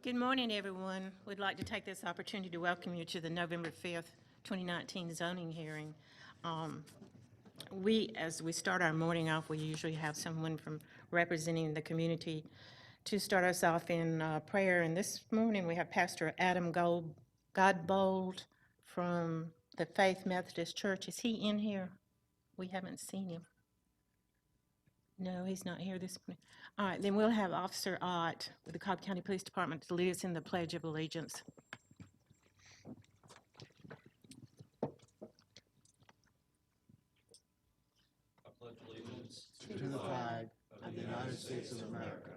Good morning, everyone. We'd like to take this opportunity to welcome you to the November 5th, 2019 zoning hearing. As we start our morning off, we usually have someone from representing the community to start us off in prayer. And this morning, we have Pastor Adam Godbold from the Faith Methodist Church. Is he in here? We haven't seen him. No, he's not here this morning. All right, then we'll have Officer Ott with the Cobb County Police Department to lead us in the Pledge of Allegiance. I pledge allegiance to the flag of the United States of America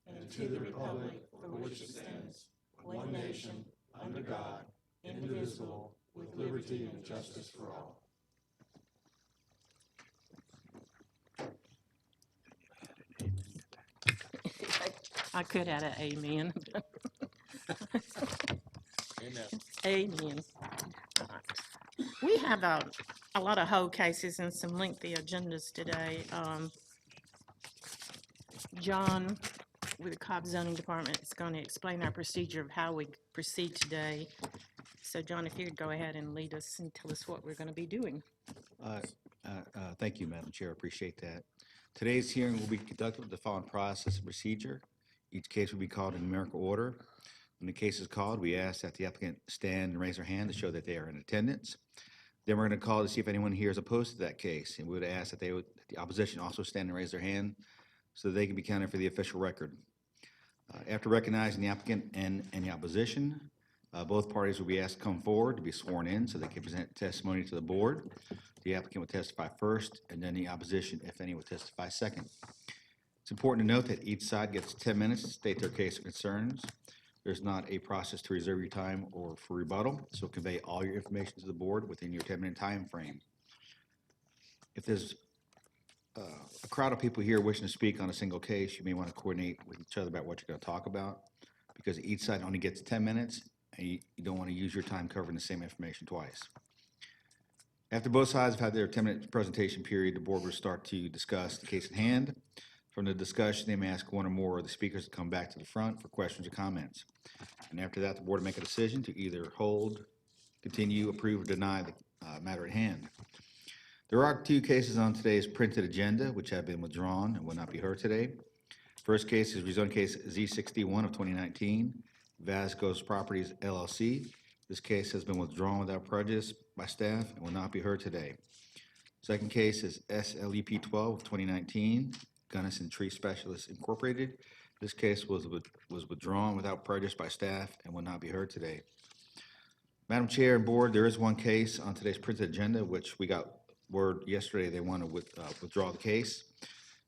and to the republic for which it stands, one nation, under God, indivisible, with liberty and justice for all. I could add an amen. Amen. Amen. We have a lot of hold cases and some lengthy agendas today. John with the Cobb Zoning Department is going to explain our procedure of how we proceed today. So John, if you would go ahead and lead us and tell us what we're going to be doing. Thank you, Madam Chair. I appreciate that. Today's hearing will be conducted with the following process and procedure. Each case will be called in numerical order. When the case is called, we ask that the applicant stand and raise their hand to show that they are in attendance. Then we're going to call to see if anyone here is opposed to that case, and we would ask that the opposition also stand and raise their hand so that they can be counted for the official record. After recognizing the applicant and the opposition, both parties will be asked to come forward to be sworn in so they can present testimony to the board. The applicant will testify first, and then the opposition, if any, will testify second. It's important to note that each side gets 10 minutes to state their case or concerns. There's not a process to reserve your time or for rebuttal, so convey all your information to the board within your 10-minute time frame. If there's a crowd of people here wishing to speak on a single case, you may want to coordinate with each other about what you're going to talk about, because each side only gets 10 minutes, and you don't want to use your time covering the same information twice. After both sides have had their 10-minute presentation period, the board will start to discuss the case at hand. From the discussion, they may ask one or more of the speakers to come back to the front for questions or comments. And after that, the board will make a decision to either hold, continue, approve, or deny the matter at hand. There are two cases on today's printed agenda which have been withdrawn and will not be heard today. First case is Rezoning Case Z71 of 2019, Vasco's Properties LLC. This case has been withdrawn without prejudice by staff and will not be heard today. Second case is SLEP 12 of 2019, Gunnison Tree Specialists Incorporated. This case was withdrawn without prejudice by staff and will not be heard today. Madam Chair and Board, there is one case on today's printed agenda which we got word yesterday they want to withdraw the case.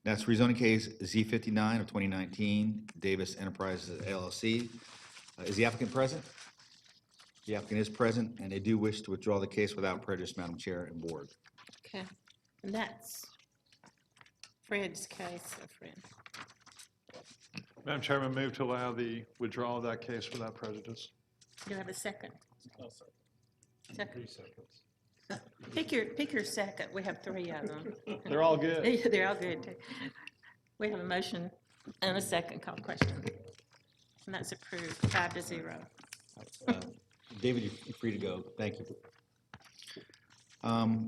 That's Rezoning Case Z59 of 2019, Davis Enterprises LLC. Is the applicant present? The applicant is present, and they do wish to withdraw the case without prejudice, Madam Chair and Board. Okay, and that's Fred's case, Fred. Madam Chairman, move to allow the withdrawal of that case without prejudice. Do you have a second? Second. 3 seconds. Pick your second. We have 3 of them. They're all good. They're all good too. We have a motion and a second call question. And that's approved, 5-0. David, you're free to go. Thank you.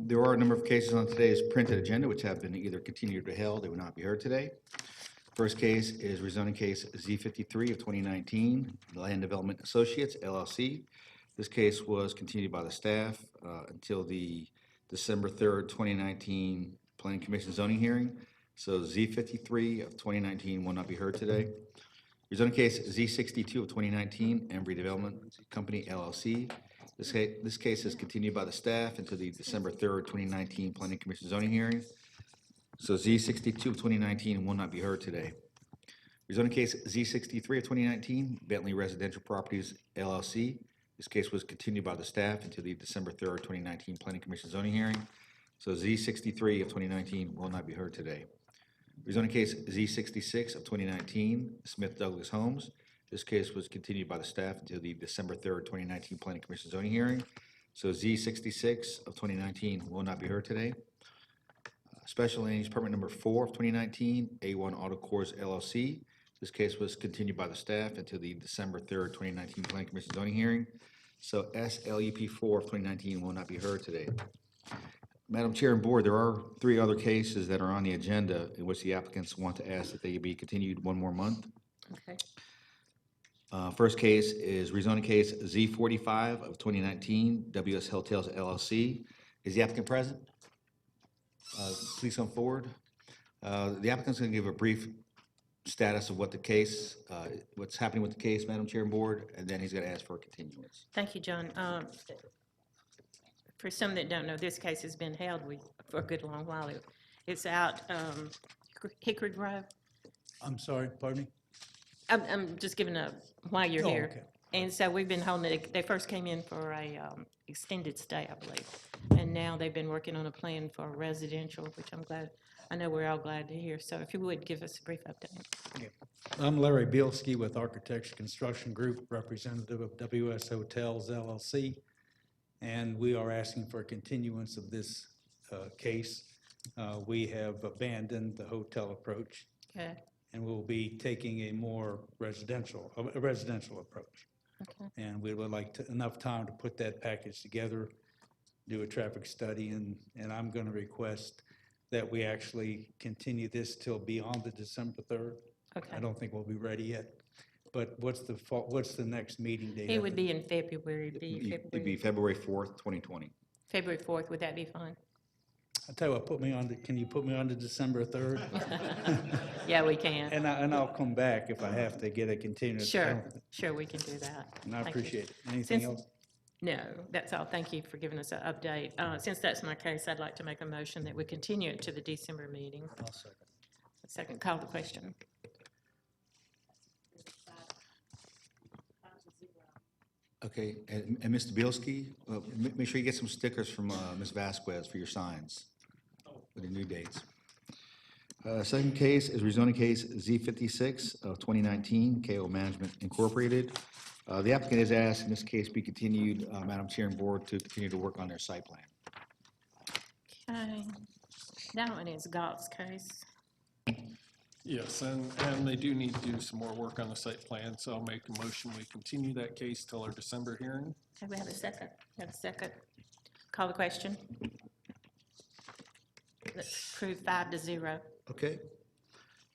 There are a number of cases on today's printed agenda which have been either continued or held. They will not be heard today. First case is Rezoning Case Z53 of 2019, Land Development Associates, LLC. This case was continued by the staff until the December 3rd, 2019 Planning Commission zoning hearing. So Z53 of 2019 will not be heard today. Rezoning Case Z62 of 2019, Embry Development Company, LLC. This case is continued by the staff until the December 3rd, 2019 Planning Commission zoning hearing. So Z62 of 2019 will not be heard today. Rezoning Case Z63 of 2019, Bentley Residential Properties, LLC. This case was continued by the staff until the December 3rd, 2019 Planning Commission zoning hearing. So Z63 of 2019 will not be heard today. Rezoning Case Z66 of 2019, Smith Douglas Homes. This case was continued by the staff until the December 3rd, 2019 Planning Commission zoning hearing. So Z66 of 2019 will not be heard today. Special Land Use Permit number 4 of 2019, A1 Auto Cores LLC. This case was continued by the staff until the December 3rd, 2019 Planning Commission zoning hearing. So SLUP 4 of 2019 will not be heard today. Madam Chair and Board, there are 3 other cases that are on the agenda in which the applicants want to ask that they be continued 1 more month. Okay. First case is Rezoning Case Z45 of 2019, WS Hotels LLC. Is the applicant present? Please come forward. The applicant's going to give a brief status of what the case, what's happening with the case, Madam Chair and Board, and then he's going to ask for a continuance. Thank you, John. For some that don't know, this case has been held for a good long while. It's out Hickory Grove. I'm sorry, pardon me? I'm just giving a why you're Oh, here. okay. And so we've been holding it, they first came in for a extended stay, I believe. And now they've been working on a plan for residential, which I know we're all glad to hear. So if you would give us a brief update. I'm Larry Bielski with Architecture Construction Group, representative of WS Hotels LLC. And we are asking for a continuance of this case. We have abandoned the hotel approach Okay. and we'll be taking a more residential approach. Okay. And we would like enough time to put that package together, do a traffic study, and I'm going to request that we actually continue this till beyond the December 3rd. Okay. I don't think we'll be ready yet, but what's the next meeting date? It would be in February. It'd be February 4th, 2020. February 4th, would that be fine? I'll tell you what, can you put me on to December 3rd? Yeah, we can. And I'll come back if I have to get a continuance. Sure, we can do that. And I Thank you. appreciate it. Anything Since- else? No, that's all. Thank you for giving us an update. Since that's my case, I'd like to make a motion that we continue it to the December meeting. Second, call the question. Okay, and Mr. Bielski, make sure you get some stickers from Ms. Vasquez for your signs with the new dates. Second case is Rezoning Case Z56 of 2019, KO Management Incorporated. The applicant has asked in this case be continued, Madam Chair and Board, to continue to work on their site plan. Okay, that one is Gott's case. Yes, and they do need to do some more work on the site plan, so I'll make a motion, we continue that case till our December hearing. Okay, we have a second. We have a second. Call the question. Let's approve 5-0. Okay.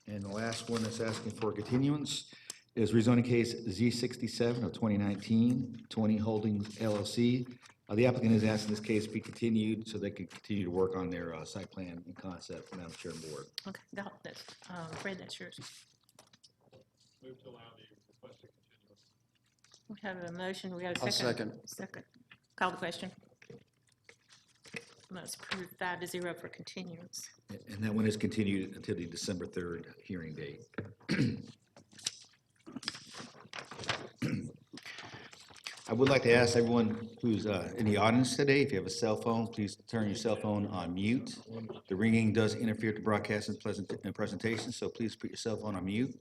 And the last one that's asking for a continuance is Rezoning Case Z67 of 2019, 20 Holdings LLC. The applicant is asking this case be continued so they can continue to work on their site plan and concept, Madam Chair and Board. Okay, Gott, that's, Fred, that's yours. Move to allow the requested continuance. We have a motion, we have a I'll second. second. Second. Call the question. Let's approve 5-0 for continuance. And that one is continued until the December 3rd hearing date. I would like to ask everyone who's in the audience today, if you have a cell phone, please turn your cell phone on mute. The ringing does interfere with the broadcast and presentation, so please put your cell phone on mute.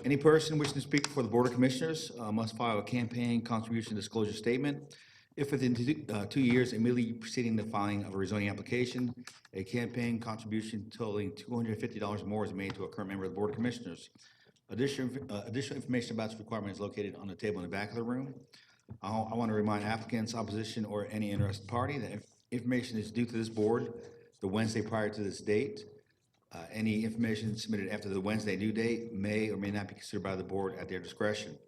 Any person wishing to speak before the Board of Commissioners must file a campaign contribution disclosure statement. If within 2 years immediately preceding the filing of a rezoning application, a campaign contribution totaling $250 more is made to a current member of the Board of Commissioners. Additional information about this requirement is located on the table in the back of the room. I want to remind applicants, opposition, or any interested party that information is due to this board the Wednesday prior to this date. Any information submitted after the Wednesday due date may or may not be considered by the board at their discretion.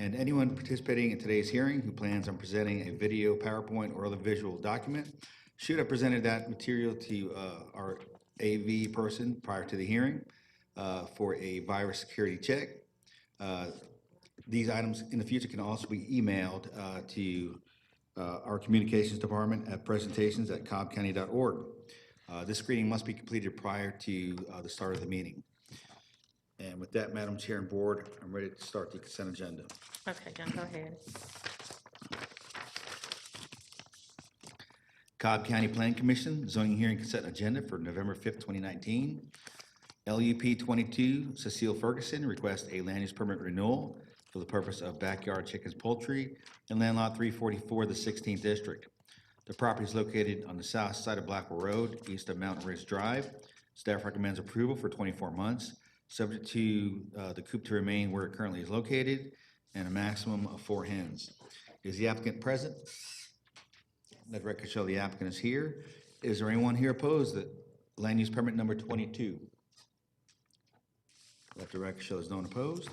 And anyone participating in today's hearing who plans on presenting a video, PowerPoint, or other visual document should have presented that material to our AV person prior to the hearing for a virus security check. These items in the future can also be emailed to our communications department at presentations@cobbcounty.org. This screening must be completed prior to the start of the meeting. And with that, Madam Chair and Board, I'm ready to start the consent agenda. Okay, John, go ahead. Cobb County Planning Commission zoning hearing consent agenda for November 5th, 2019. LUP 22, Cecile Ferguson requests a land use permit renewal for the purpose of backyard chickens, poultry, and land lot 344, the 16th district. The property is located on the south side of Blackwell Road, east of Mountain Ridge Drive. Staff recommends approval for 24 months, subject to the coop to remain where it currently is located, and a maximum of 4 hens. Is the applicant present? Let the record show the applicant is here. Is there anyone here opposed to land use permit number 22? Let the record show there's no one opposed.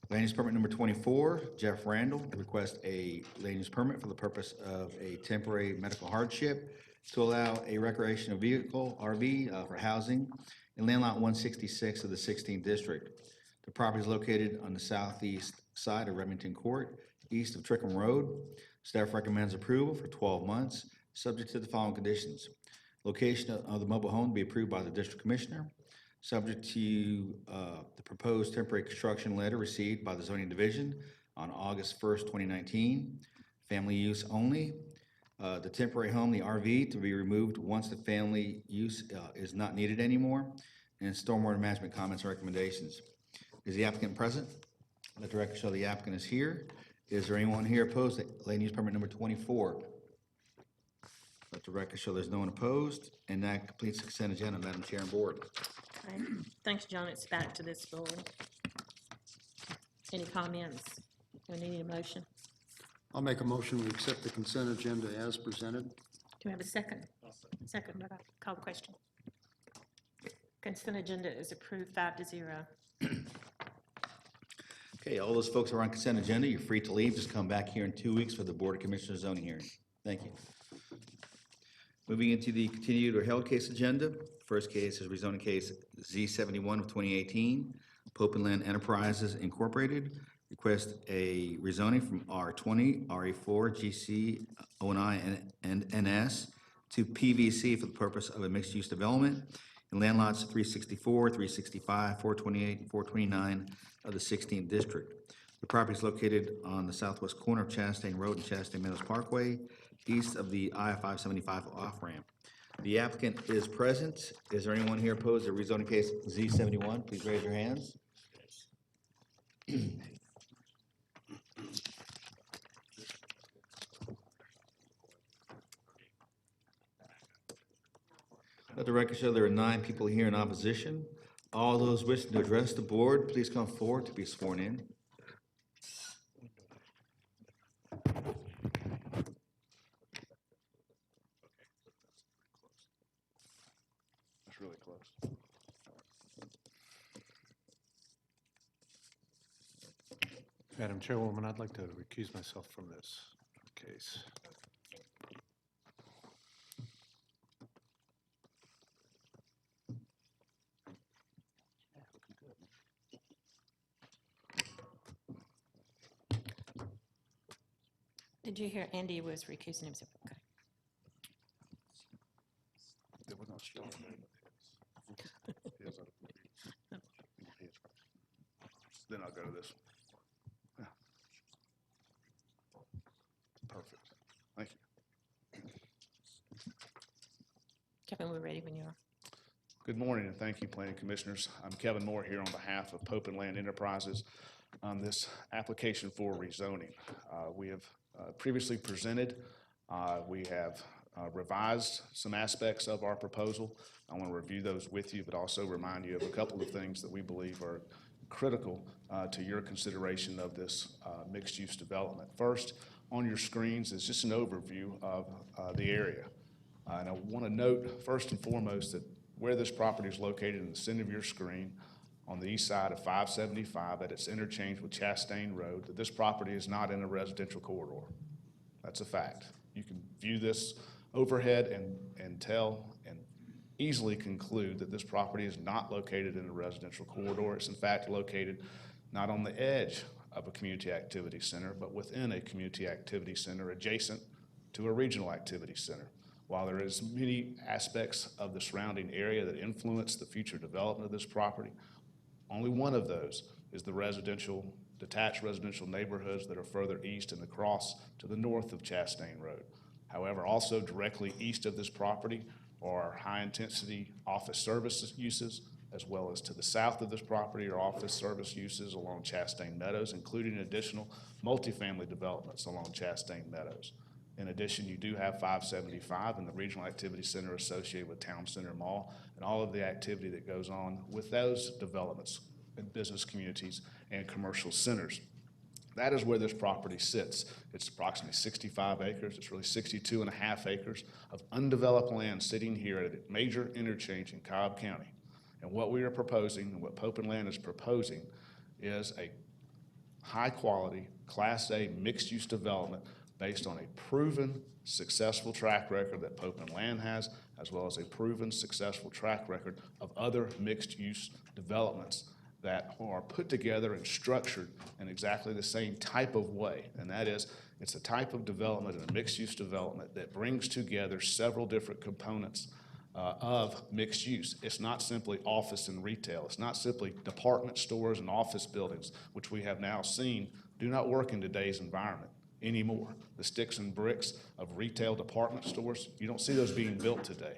Land use permit number 24, Jeff Randall requests a land use permit for the purpose of a temporary medical hardship to allow a recreational vehicle, RV, for housing in land lot 166 of the 16th district. The property is located on the southeast side of Remington Court, east of Trickham Road. Staff recommends approval for 12 months, subject to the following conditions. Location of the mobile home to be approved by the district commissioner, subject to the proposed temporary construction letter received by the zoning division on August 1st, 2019. Family use only. The temporary home, the RV, to be removed once the family use is not needed anymore. And stormwater management comments and recommendations. Is the applicant present? Let the record show the applicant is here. Is there anyone here opposed to land use permit number 24? Let the record show there's no one opposed, and that completes the consent agenda, Madam Chair and Board. All right. Thanks, John. It's back to this board. Any comments? We need a motion. I'll make a motion to accept the consent agenda as presented. Do we have a second? Second, but I call the question. Consent agenda is approved 5-0. Okay, all those folks who are on consent agenda, you're free to leave. Just come back here in 2 weeks for the Board of Commissioners zoning hearing. Thank you. Moving into the continued or held case agenda. First case is rezoning case Z71 of 2018. Popenland Enterprises Incorporated request a rezoning from R20, RE4, GC, ONI, and NS to PVC for the purpose of a mixed-use development in land lots 364, 365, 428, and 429 of the 16th district. The property is located on the southwest corner of Chastain Road and Chastain Meadows Parkway, east of the I-575 off-ramp. The applicant is present. Is there anyone here opposed to rezoning case Z71? Please raise your hands. Let the record show there are 9 people here in opposition. All those wishing to address the board, please come forward to be sworn in. That's really close. Madam Chairwoman, I'd like to recuse myself from this case. Did you hear Andy was recusing himself? Okay. They were not sure. Then I'll go to this one. Yeah. Perfect. Thank you. Kevin, we're ready when you are. Good morning, and thank you, Planning Commissioners. I'm Kevin Moore here on behalf of Popenland Enterprises on this application for rezoning. We have previously presented. We have revised some aspects of our proposal. I want to review those with you, but also remind you of a couple of things that we believe are critical to your consideration of this mixed-use development. First, on your screens is just an overview of the area. And I want to note, first and foremost, that where this property is located in the center of your screen, on the east side of 575 at its interchange with Chastain Road, that this property is not in a residential corridor. That's a fact. You can view this overhead and tell and easily conclude that this property is not located in a residential corridor. It's in fact located not on the edge of a community activity center, but within a community activity center adjacent to a regional activity center. While there is many aspects of the surrounding area that influence the future development of this property, only one of those is the residential, detached residential neighborhoods that are further east and across to the north of Chastain Road. However, also directly east of this property are high-intensity office service uses, as well as to the south of this property are office service uses along Chastain Meadows, including additional multifamily developments along Chastain Meadows. In addition, you do have 575 and the Regional Activity Center associated with Town Center Mall and all of the activity that goes on with those developments in business communities and commercial centers. That is where this property sits. It's approximately 65 acres. It's really 62 and a half acres of undeveloped land sitting here at a major interchange in Cobb County. And what we are proposing and what Pope and Land is proposing is a high-quality, Class A mixed-use development based on a proven, successful track record that Pope and Land has, as well as a proven, successful track record of other mixed-use developments that are put together and structured in exactly the same type of way. And that is, it's a type of development and a mixed-use development that brings together several different components of mixed use. It's not simply office and retail. It's not simply department stores and office buildings, which we have now seen do not work in today's environment anymore. The sticks and bricks of retail department stores, you don't see those being built today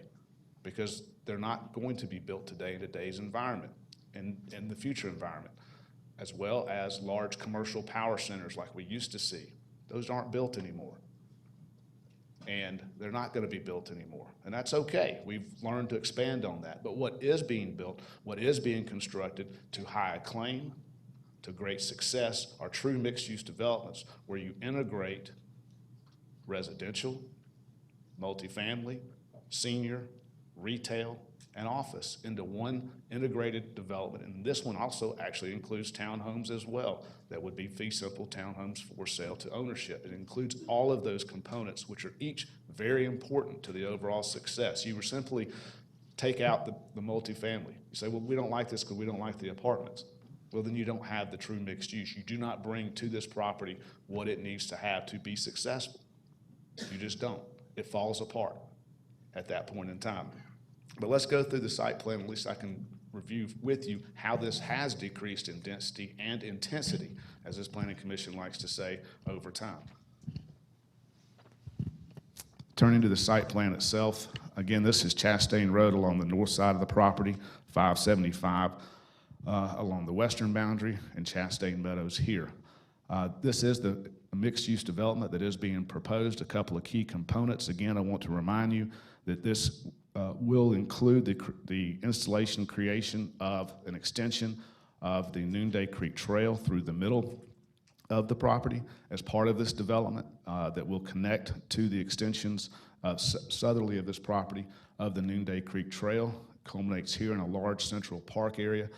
because they're not going to be built today in today's environment and in the future environment, as well as large commercial power centers like we used to see. Those aren't built anymore. And they're not going to be built anymore. And that's okay. We've learned to expand on that. But what is being built, what is being constructed to high acclaim, to great success, are true mixed-use developments where you integrate residential, multifamily, senior, retail, and office into one integrated development. And this one also actually includes townhomes as well. That would be fee simple townhomes for sale to ownership. It includes all of those components, which are each very important to the overall success. You were simply take out the multifamily. You say, well, we don't like this because we don't like the apartments. Well, then you don't have the true mixed use. You do not bring to this property what it needs to have to be successful. You just don't. It falls apart at that point in time. But let's go through the site plan. At least I can review with you how this has decreased in density and intensity, as this planning commission likes to say, over time. Turning to the site plan itself, again, this is Chastain Road along the north side of the property, 575 along the western boundary, and Chastain Meadows here. This is the mixed-use development that is being proposed. A couple of key components. Again, I want to remind you that this will include the installation creation of an extension of the Noonday Creek Trail through the middle of the property as part of this development that will connect to the extensions southerly of this property of the Noonday Creek Trail. It culminates here in a large central park area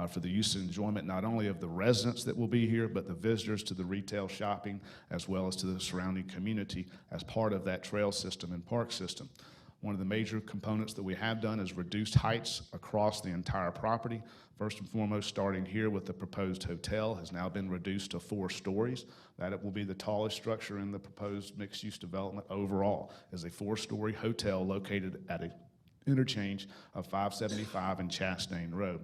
for the use and enjoyment not only of the residents that will be here, but the visitors to the retail shopping as well as to the surrounding community as part of that trail system and park system. One of the major components that we have done is reduced heights across the entire property. First and foremost, starting here with the proposed hotel has now been reduced to 4 stories. That it will be the tallest structure in the proposed mixed-use development overall, is a 4-story hotel located at an interchange of 575 and Chastain Road.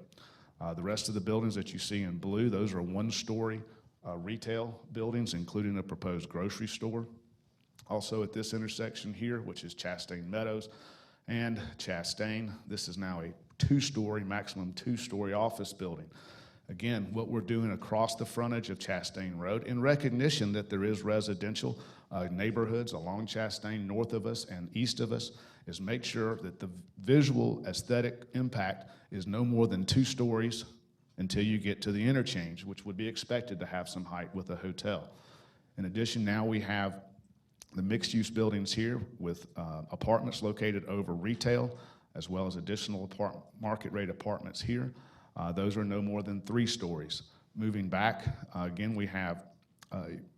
The rest of the buildings that you see in blue, those are 1-story retail buildings, including a proposed grocery store. Also at this intersection here, which is Chastain Meadows and Chastain, this is now a 2-story, maximum 2-story office building. Again, what we're doing across the frontage of Chastain Road, in recognition that there is residential neighborhoods along Chastain north of us and east of us, is make sure that the visual aesthetic impact is no more than 2 stories until you get to the interchange, which would be expected to have some height with a hotel. In addition, now we have the mixed-use buildings here with apartments located over retail, as well as additional market rate apartments here. Those are no more than 3 stories. Moving back, again, we have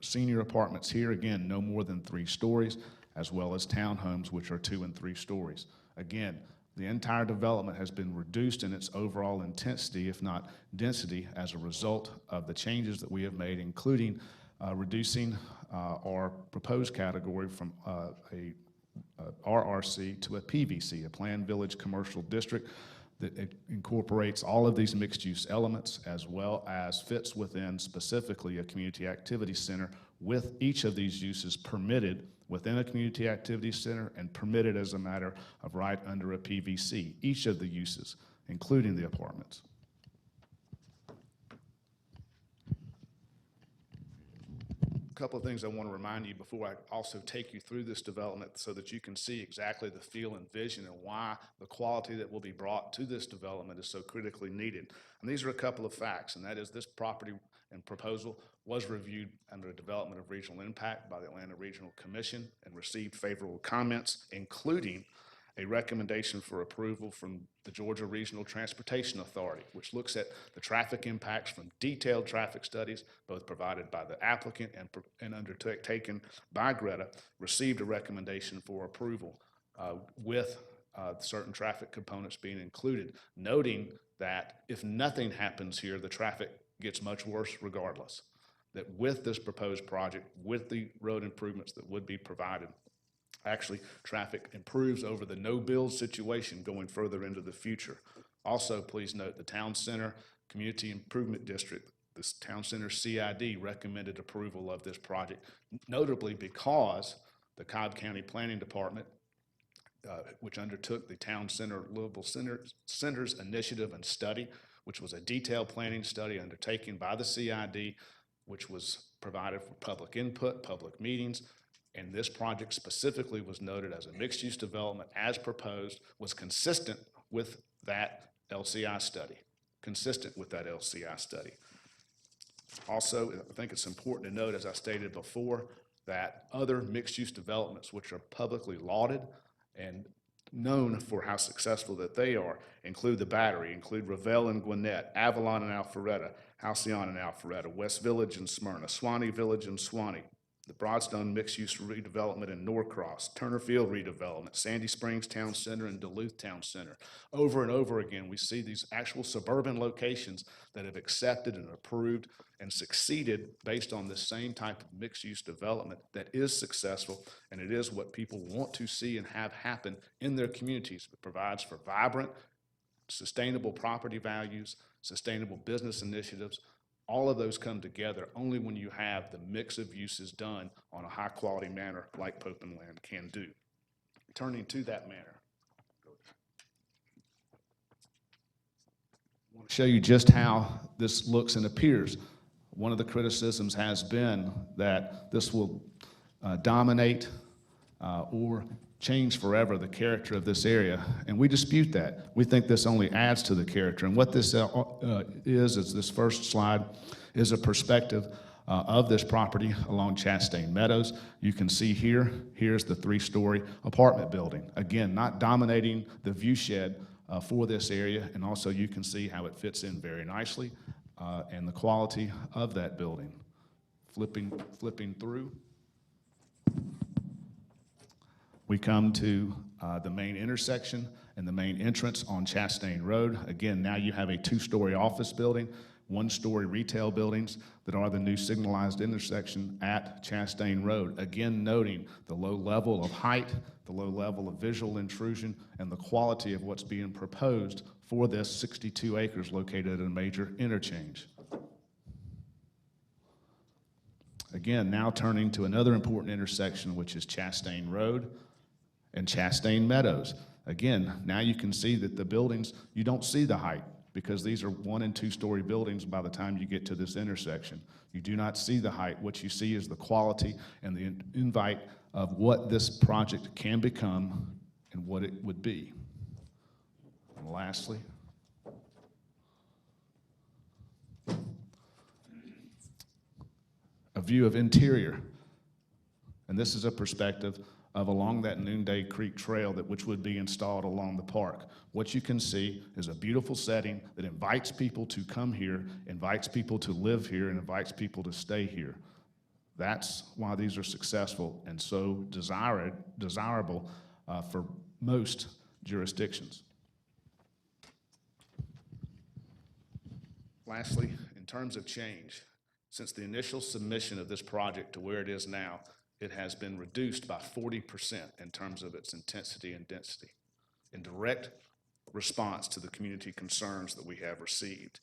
senior apartments here, again, no more than 3 stories, as well as townhomes, which are 2 and 3 stories. Again, the entire development has been reduced in its overall intensity, if not density, as a result of the changes that we have made, including reducing our proposed category from a RRC to a PVC, a Planned Village Commercial District, that it incorporates all of these mixed-use elements as well as fits within specifically a community activity center, with each of these uses permitted within a community activity center and permitted as a matter of right under a PVC, each of the uses, including the apartments. couple of things I want to remind you before I also take you through this development so that you can see exactly the feel and vision and why the quality that will be brought to this development is so critically needed. And these are a couple of facts, and that is this property and proposal was reviewed under Development of Regional Impact by the Atlanta Regional Commission and received favorable comments, including a recommendation for approval from the Georgia Regional Transportation Authority, which looks at the traffic impacts from detailed traffic studies, both provided by the applicant and undertaken by Greta, received a recommendation for approval with certain traffic components being included, noting that if nothing happens here, the traffic gets much worse regardless. That with this proposed project, with the road improvements that would be provided, actually, traffic improves over the no-build situation going further into the future. Also, please note the Town Center Community Improvement District, this Town Center CID recommended approval of this project, notably because the Cobb County Planning Department, which undertook the Town Center Louisville Center's initiative and study, which was a detailed planning study undertaken by the CID, which was provided for public input, public meetings, and this project specifically was noted as a mixed-use development as proposed, was consistent with that LCI study, Also, I think it's important to note, as I stated before, that other mixed-use developments which are publicly lauded and known for how successful that they are include the Battery, include Ravel and Gwinnett, Avalon and Alpharetta, Halcyon and Alpharetta, West Village and Smyrna, Swanee Village and Swanee, the Broadstone mixed-use redevelopment in Norcross, Turner Field redevelopment, Sandy Springs Town Center, and Duluth Town Center. Over and over again, we see these actual suburban locations that have accepted and approved and succeeded based on this same type of mixed-use development that is successful, and it is what people want to see and have happen in their communities. It provides for vibrant, sustainable property values, sustainable business initiatives. All of those come together only when you have the mix of uses done on a high-quality manner like Popen Land can do. Turning to that manner, I want to show you just how this looks and appears. One of the criticisms has been that this will dominate or change forever the character of this area, and we dispute that. We think this only adds to the character, and what this is this first slide is a perspective of this property along Chastain Meadows. You can see here's the 3-story apartment building. Again, not dominating the view shed for this area, and also you can see how it fits in very nicely and the quality of that building. Flipping through, we come to the main intersection and the main entrance on Chastain Road. Again, now you have a 2-story office building, 1-story retail buildings that are the new signalized intersection at Chastain Road. Again, noting the low level of height, the low level of visual intrusion, and the quality of what's being proposed for this 62 acres located at a major interchange. Again, now turning to another important intersection, which is Chastain Road and Chastain Meadows. Again, now you can see that the buildings, you don't see the height because these are 1- and 2-story buildings by the time you get to this intersection. You do not see the height. What you see is the quality and the invite of what this project can become and what it would be. And lastly, a view of interior. And this is a perspective of along that Noonday Creek Trail which would be installed along the park. What you can see is a beautiful setting that invites people to come here, invites people to live here, and invites people to stay here. That's why these are successful and so desirable for most jurisdictions. Lastly, in terms of change, since the initial submission of this project to where it is now, it has been reduced by 40% in terms of its intensity and density, in direct response to the community concerns that we have received.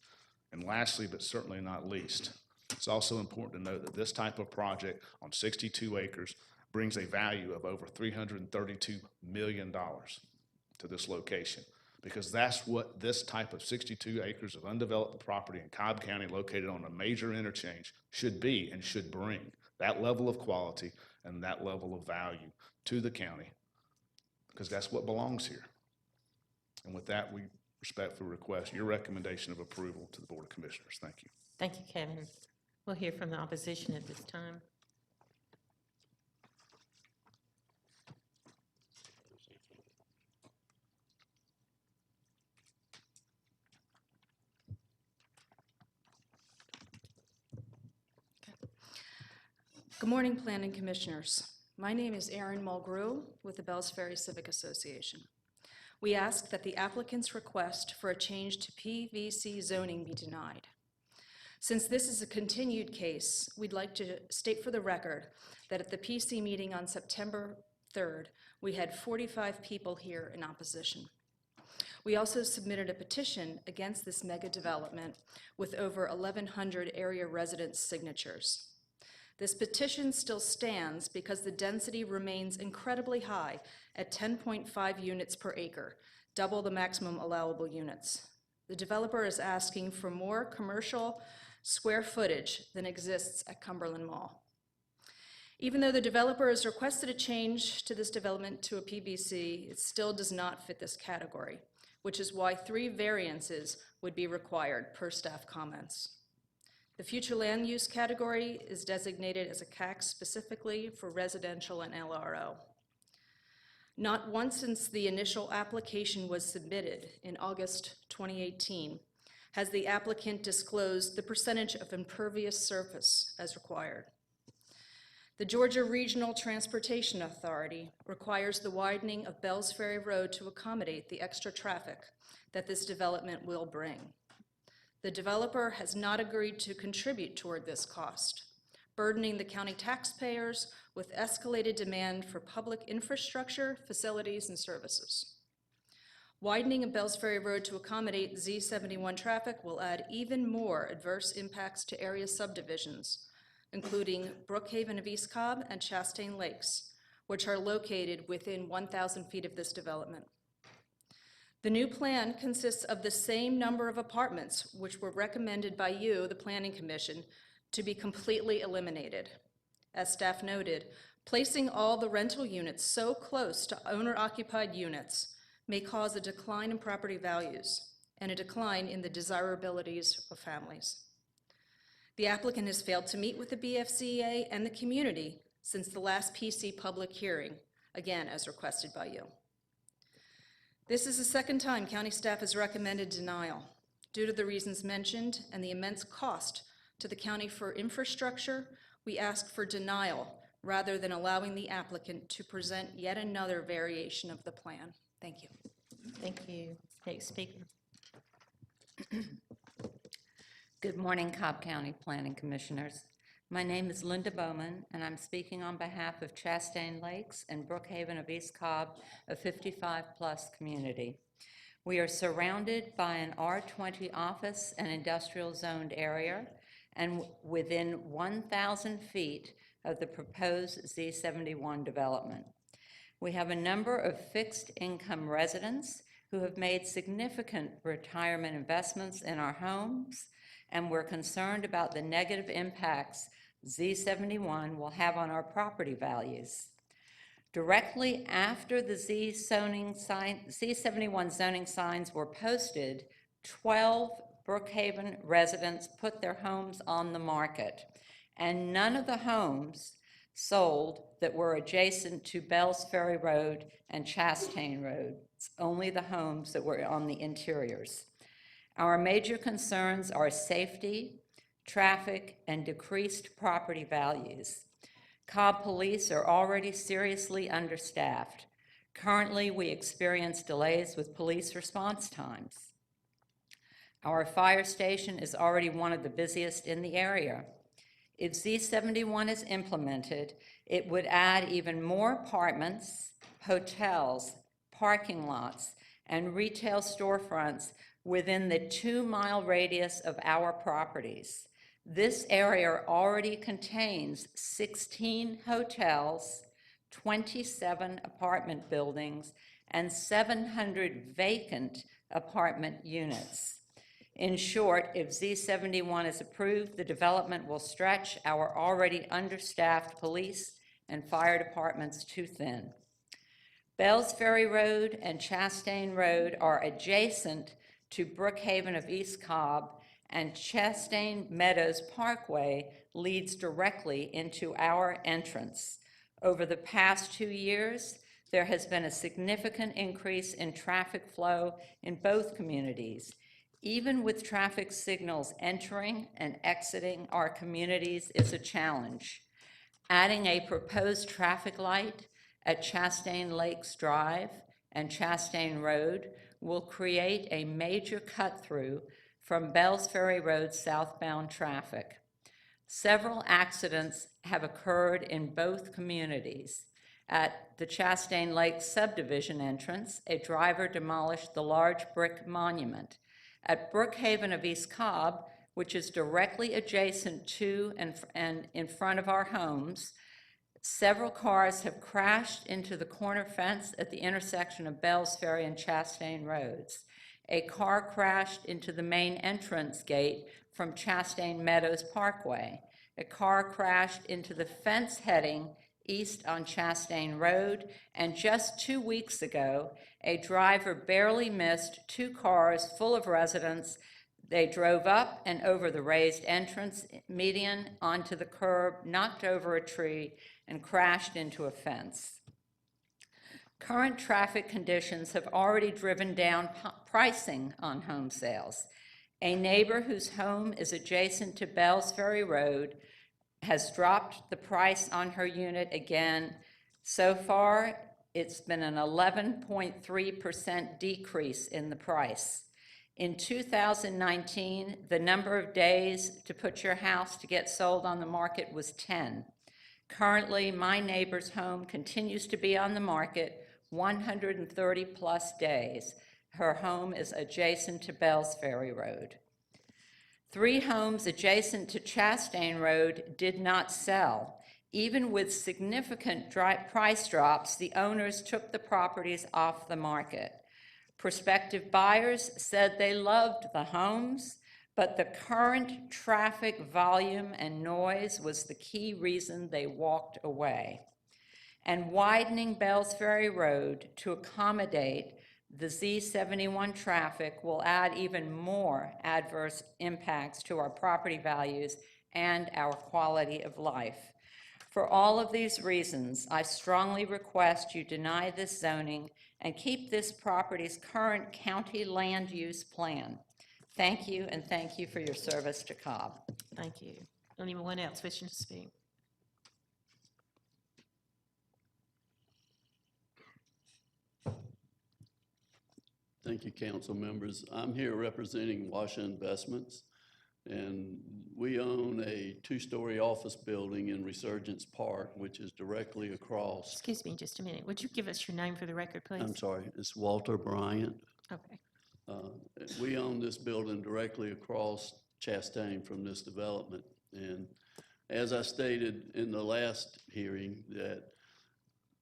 And lastly, but certainly not least, it's also important to note that this type of project on 62 acres brings a value of over $332 million to this location, because that's what this type of 62 acres of undeveloped property in Cobb County located on a major interchange should be and should bring. that level of quality and that level of value to the county, because that's what belongs here. And with that, we respectfully request your recommendation of approval to the Board of Commissioners. Thank you. Thank you, Kevin. We'll hear from the opposition at this time. Good morning, Planning Commissioners. My name is Erin Mulgrew with the Bells Ferry Civic Association. We ask that the applicant's request for a change to PVC zoning be denied. Since this is a continued case, we'd like to state for the record that at the PC meeting on September 3rd, we had 45 people here in opposition. We also submitted a petition against this mega development with over 1,100 area residents' signatures. This petition still stands because the density remains incredibly high at 10.5 units per acre, double the maximum allowable units. The developer is asking for more commercial square footage than exists at Cumberland Mall. Even though the developer has requested a change to this development to a PVC, it still does not fit this category, which is why 3 variances would be required per staff comments. The future land use category is designated as a CAC specifically for residential and LRO. Not once since the initial application was submitted in August 2018 has the applicant disclosed the percentage of impervious surface as required. The Georgia Regional Transportation Authority requires the widening of Bells Ferry Road to accommodate the extra traffic that this development will bring. The developer has not agreed to contribute toward this cost, burdening the county taxpayers with escalated demand for public infrastructure, facilities, and services. Widening of Bells Ferry Road to accommodate Z71 traffic will add even more adverse impacts to area subdivisions, including Brookhaven of East Cobb and Chastain Lakes, which are located within 1,000 feet of this development. The new plan consists of the same number of apartments which were recommended by you, the Planning Commission, to be completely eliminated. As staff noted, placing all the rental units so close to owner-occupied units may cause a decline in property values and a decline in the desirabilities of families. The applicant has failed to meet with the BFCA and the community since the last PC public hearing, again as requested by you. This is the second time county staff has recommended denial due to the reasons mentioned and the immense cost to the county for infrastructure. We ask for denial rather than allowing the applicant to present yet another variation of the plan. Thank you. Thank you. Next speaker. Good morning, Cobb County Planning Commissioners. My name is Linda Bowman, and I'm speaking on behalf of Chastain Lakes and Brookhaven of East Cobb, a 55-plus community. We are surrounded by an R20 office and industrial zoned area and within 1,000 feet of the proposed Z71 development. We have a number of fixed income residents who have made significant retirement investments in our homes, and we're concerned about the negative impacts Z71 will have on our property values. Directly after the Z71 zoning signs were posted, 12 Brookhaven residents put their homes on the market, and none of the homes sold that were adjacent to Bells Ferry Road and Chastain Road. It's only the homes that were on the interiors. Our major concerns are safety, traffic, and decreased property values. Cobb Police are already seriously understaffed. Currently, we experience delays with police response times. Our fire station is already one of the busiest in the area. If Z71 is implemented, it would add even more apartments, hotels, parking lots, and retail storefronts within the 2-mile radius of our properties. This area already contains 16 hotels, 27 apartment buildings, and 700 vacant apartment units. In short, if Z71 is approved, the development will stretch our already understaffed police and fire departments too thin. Bells Ferry Road and Chastain Road are adjacent to Brookhaven of East Cobb, and Chastain Meadows Parkway leads directly into our entrance. Over the past 2 years, there has been a significant increase in traffic flow in both communities. Even with traffic signals entering and exiting our communities is a challenge. Adding a proposed traffic light at Chastain Lakes Drive and Chastain Road will create a major cut-through from Bells Ferry Road southbound traffic. Several accidents have occurred in both communities. At the Chastain Lakes subdivision entrance, a driver demolished the large brick monument. At Brookhaven of East Cobb, which is directly adjacent to and in front of our homes, several cars have crashed into the corner fence at the intersection of Bells Ferry and Chastain Roads. A car crashed into the main entrance gate from Chastain Meadows Parkway. A car crashed into the fence heading east on Chastain Road, and just 2 weeks ago, a driver barely missed 2 cars full of residents. They drove up and over the raised entrance median onto the curb, knocked over a tree, and crashed into a fence. Current traffic conditions have already driven down pricing on home sales. A neighbor whose home is adjacent to Bells Ferry Road has dropped the price on her unit again. So far, it's been an 11.3% decrease in the price. In 2019, the number of days to put your house to get sold on the market was 10. Currently, my neighbor's home continues to be on the market 130 plus days. Her home is adjacent to Bells Ferry Road. 3 homes adjacent to Chastain Road did not sell. Even with significant price drops, the owners took the properties off the market. Prospective buyers said they loved the homes, but the current traffic volume and noise was the key reason they walked away. And widening Bells Ferry Road to accommodate the Z71 traffic will add even more adverse impacts to our property values and our quality of life. For all of these reasons, I strongly request you deny this zoning and keep this property's current county land use plan. Thank you, and thank you for your service to Cobb. Thank you. Anyone else wishing to speak? Thank you, council members. I'm here representing Washa Investments, and we own a 2-story office building in Resurgence Park, which is directly across. Excuse me just a minute. Would you give us your name for the record, please? I'm sorry, it's Walter Bryant. Okay. We own this building directly across Chastain from this development. And as I stated in the last hearing, that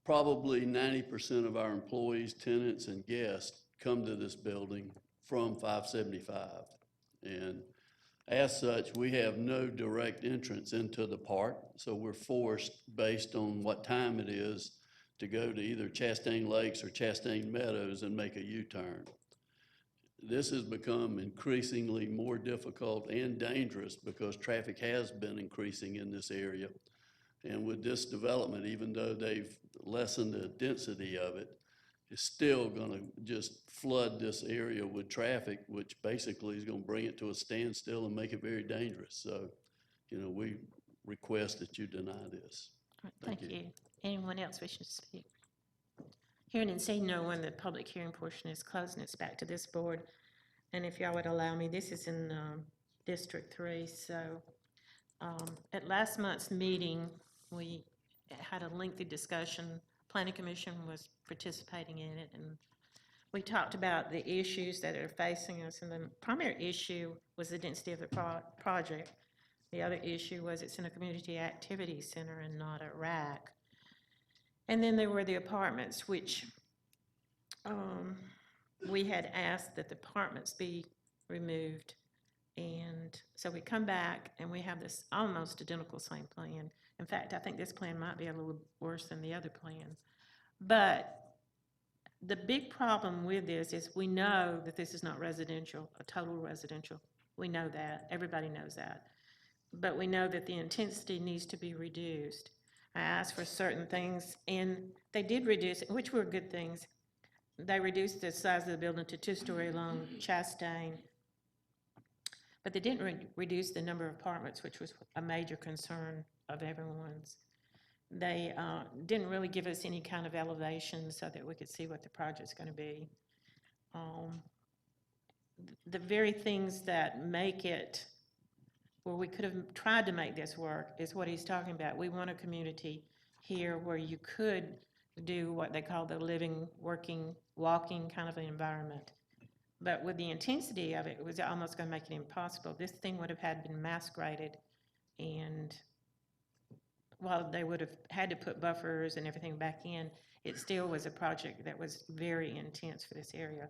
probably 90% of our employees, tenants, and guests come to this building from 575. And as such, we have no direct entrance into the park, so we're forced, based on what time it is, to go to either Chastain Lakes or Chastain Meadows and make a U-turn. This has become increasingly more difficult and dangerous because traffic has been increasing in this area. And with this development, even though they've lessened the density of it, it's still going to just flood this area with traffic, which basically is going to bring it to a standstill and make it very dangerous. So, you know, we request that you deny this. All right, thank you. Anyone else wishing to speak? Hearing and seeing no one, the public hearing portion is closed, and it's back to this board. And if y'all would allow me, this is in District 3. So at last month's meeting, we had a lengthy discussion. Planning Commission was participating in it, and we talked about the issues that are facing us. And the primary issue was the density of the project. The other issue was it's in a community activity center and not a rack. And then there were the apartments, which we had asked that the apartments be removed And so we come back and we have this almost identical same plan. In fact, I think this plan might be a little worse than the other plan. But the big problem with this is we know that this is not residential, a total residential. We know that, everybody knows that. But we know that the intensity needs to be reduced. I asked for certain things, and they did reduce it, which were good things. They reduced the size of the building to 2-story along Chastain, but they didn't reduce the number of apartments, which was a major concern of everyone's. They didn't really give us any kind of elevation so that we could see what the project's going to be. The very things that make it where we could have tried to make this work is what he's talking about. We want a community here where you could do what they call the living, working, walking kind of an environment. But with the intensity of it, it was almost going to make it impossible. This thing would have had been mass graded, and while they would have had to put buffers and everything back in, it still was a project that was very intense for this area.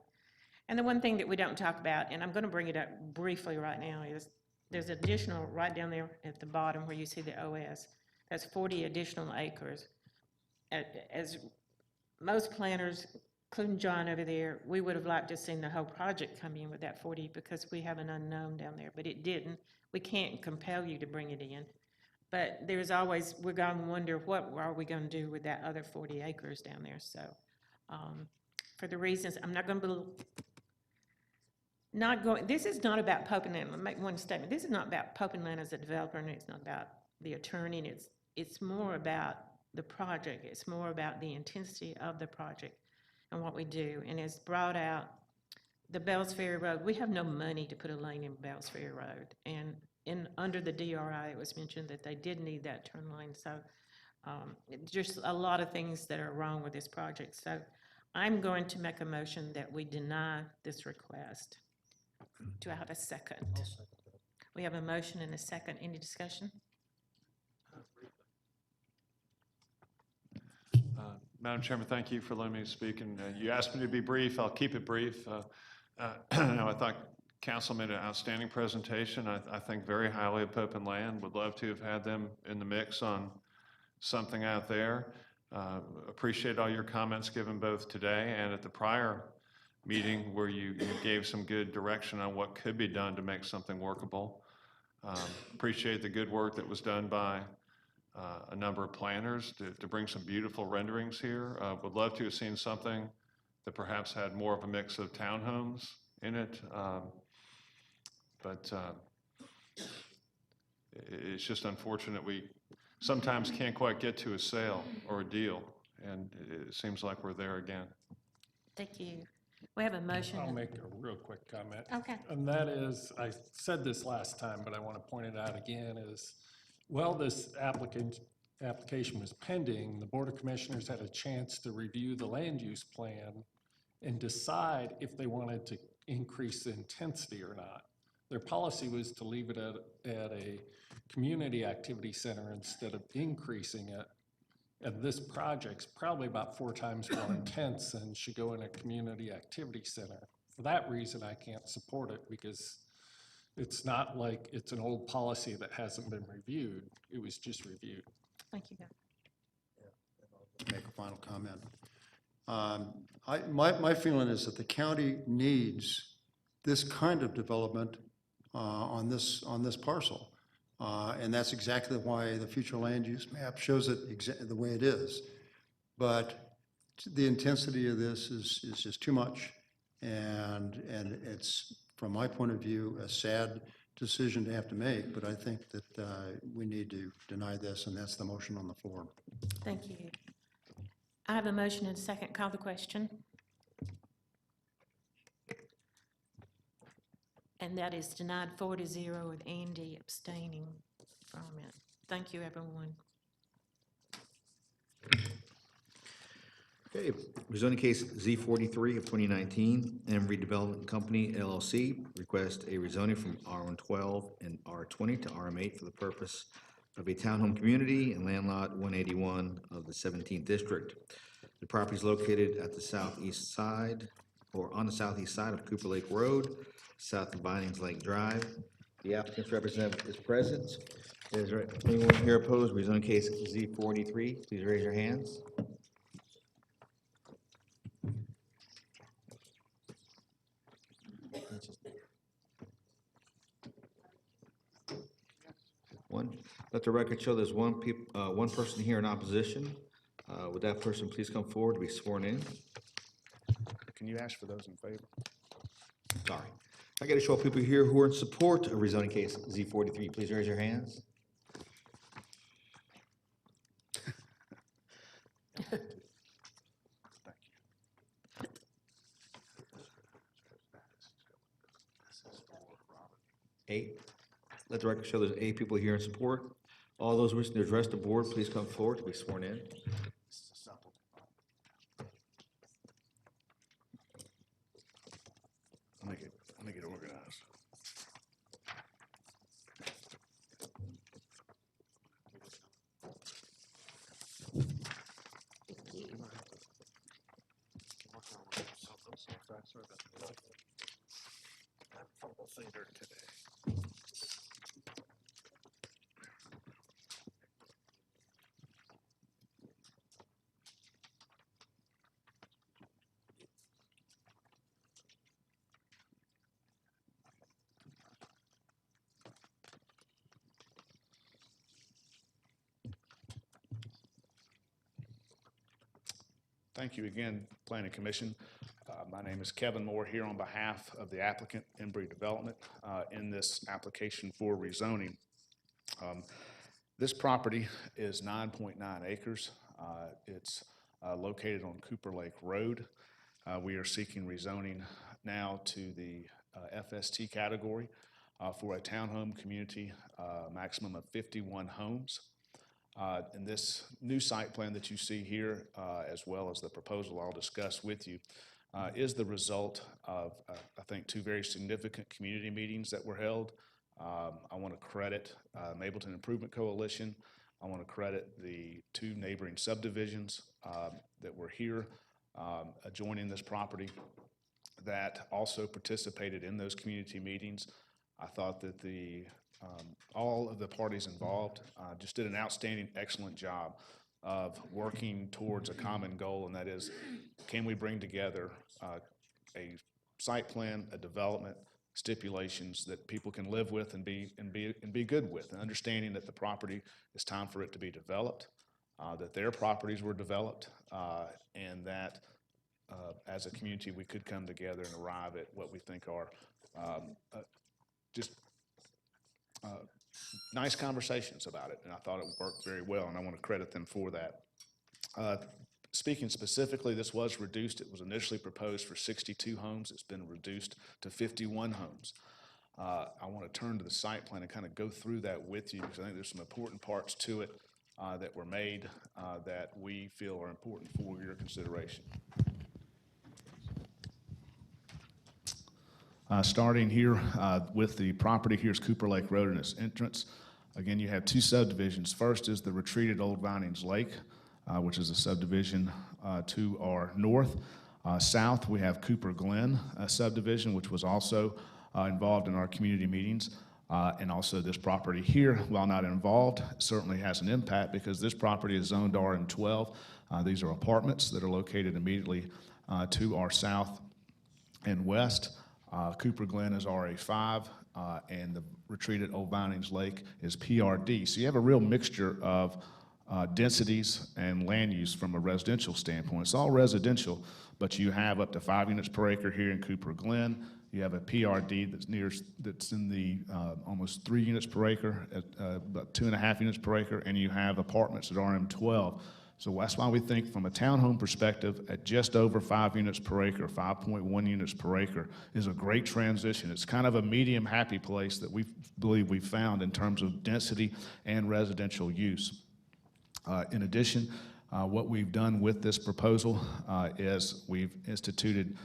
And the one thing that we don't talk about, and I'm going to bring it up briefly right now, is there's additional, right down there at the bottom where you see the OS, that's 40 additional acres. As most planners, including John over there, we would have liked to have seen the whole project come in with that 40 because we have an unknown down there, but it didn't. We can't compel you to bring it in. But there's always, we're going to wonder what are we going to do with that other 40 acres down there. So for the reasons, I'm not going to this is not about Pope and Land. Let me make one statement. This is not about Pope and Land as a developer, and it's not about the attorney, and it's more about the project. It's more about the intensity of the project and what we do. And as brought out, the Bells Ferry Road, we have no money to put a lane in Bells Ferry Road. And under the DRI, it was mentioned that they did need that turn lane. So just a lot of things that are wrong with this project. So I'm going to make a motion that we deny this request. Do I have a second? We have a motion and a second. Any discussion? Madam Chairman, thank you for letting me speak, and you asked me to be brief. I'll keep it brief. I thought Council made an outstanding presentation. I think very highly of Pope and Land. Would love to have had them in the mix on something out there. Appreciate all your comments given both today and at the prior meeting where you gave some good direction on what could be done to make something workable. Appreciate the good work that was done by a number of planners to bring some beautiful renderings here. Would love to have seen something that perhaps had more of a mix of townhomes in it. But it's just unfortunate we sometimes can't quite get to a sale or a deal, and it seems like we're there again. Thank you. We have a motion. I'll make a real quick comment. Okay. And that is, I said this last time, but I want to point it out again, is while this application was pending, the Board of Commissioners had a chance to review the land use plan and decide if they wanted to increase the intensity or not. Their policy was to leave it at a community activity center instead of increasing it. And this project's probably about 4 times more intense and should go in a community activity center. For that reason, I can't support it because it's not like it's an old policy that hasn't been reviewed. It was just reviewed. Thank you. Make a final comment. My feeling is that the county needs this kind of development on this parcel. And that's exactly why the future land use map shows it the way it is. But the intensity of this is just too much. And it's, from my point of view, a sad decision to have to make, but I think that we need to deny this, and that's the motion on the floor. Thank you. I have a motion and a second. Call the question. And that is denied 4-0 with Andy abstaining from it. Thank you, everyone. Okay, rezoning case Z43 of 2019, Emory Development Company LLC request a rezoning from R112 and R20 to RM8 for the purpose of a townhome community in land lot 181 of the 17th district. The property is located at the southeast side, or on the southeast side of Cooper Lake Road, south of Vinings Lake Drive. The applicant's representative is present. Is there anyone here opposed? Rezoning case Z43, please raise your hands. One. Let the record show there's one person here in opposition. Would that person please come forward to be sworn in? Can you ask for those in favor? Sorry. I got to show people here who are in support of rezoning case Z43. Please raise your hands. Eight. Let the record show there's 8 people here in support. All those wishing to address the board, please come forward to be sworn in. Let me get organized. Finger today. Thank you again, Planning Commission. My name is Kevin Moore here on behalf of the applicant, Embry Development, in this application for rezoning. This property is 9.9 acres. It's located on Cooper Lake Road. We are seeking rezoning now to the FST category for a townhome community, maximum of 51 homes. And this new site plan that you see here, as well as the proposal I'll discuss with you, is the result of, I think, 2 very significant community meetings that were held. I want to credit Mableton Improvement Coalition. I want to credit the 2 neighboring subdivisions that were here adjoining this property that also participated in those community meetings. I thought that all of the parties involved just did an outstanding, excellent job of working towards a common goal, and that is, can we bring together a site plan, a development, stipulations that people can live with and be good with, and understanding that the property, it's time for it to be developed, that their properties were developed, and that as a community we could come together and arrive at what we think are just nice conversations about it, and I thought it worked very well, and I want to credit them for that. Speaking specifically, this was reduced. It was initially proposed for 62 homes. It's been reduced to 51 homes. I want to turn to the site plan and kind of go through that with you, because I think there's some important parts to it that were made that we feel are important for your consideration. Starting here with the property, here's Cooper Lake Road and its entrance. Again, you have 2 subdivisions. First is the retreated Old Vinings Lake, which is a subdivision to our north. South, we have Cooper Glen subdivision, which was also involved in our community meetings. And also this property here, while not involved, certainly has an impact because this property is zoned RM12. These are apartments that are located immediately to our south and west. Cooper Glen is RA5, and the retreated Old Vinings Lake is PRD. So you have a real mixture of densities and land use from a residential standpoint. It's all residential, but you have up to 5 units per acre here in Cooper Glen. You have a PRD that's in the almost 3 units per acre, at about 2.5 units per acre, and you have apartments at RM12. So that's why we think from a townhome perspective, at just over 5 units per acre, 5.1 units per acre, is a great transition. It's kind of a medium happy place that we believe we've found in terms of density and residential use. In addition, what we've done with this proposal is we've instituted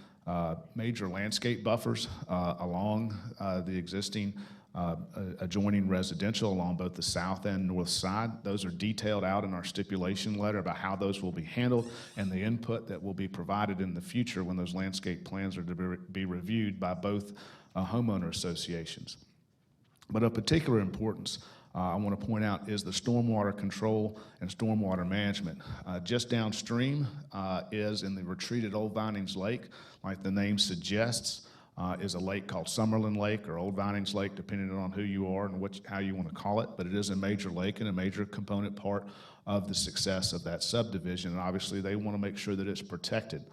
major landscape buffers along the existing adjoining residential along both the south and north side. Those are detailed out in our stipulation letter about how those will be handled and the input that will be provided in the future when those landscape plans are to be reviewed by both homeowner associations. But of particular importance, I want to point out is the stormwater control and stormwater management. Just downstream is in the retreated Old Vinings Lake, like the name suggests, is a lake called Summerlin Lake or Old Vinings Lake, depending on who you are and how you want to call it. But it is a major lake and a major component part of the success of that subdivision. And obviously, they want to make sure that it's protected.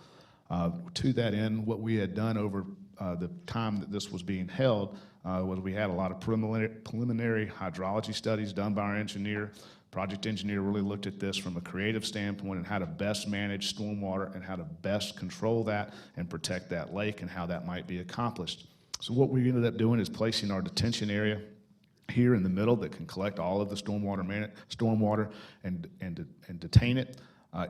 To that end, what we had done over the time that this was being held was we had a lot of preliminary hydrology studies done by our engineer. Project engineer really looked at this from a creative standpoint and how to best manage stormwater and how to best control that and protect that lake and how that might be accomplished. So what we ended up doing is placing our detention area here in the middle that can collect all of the stormwater and detain it.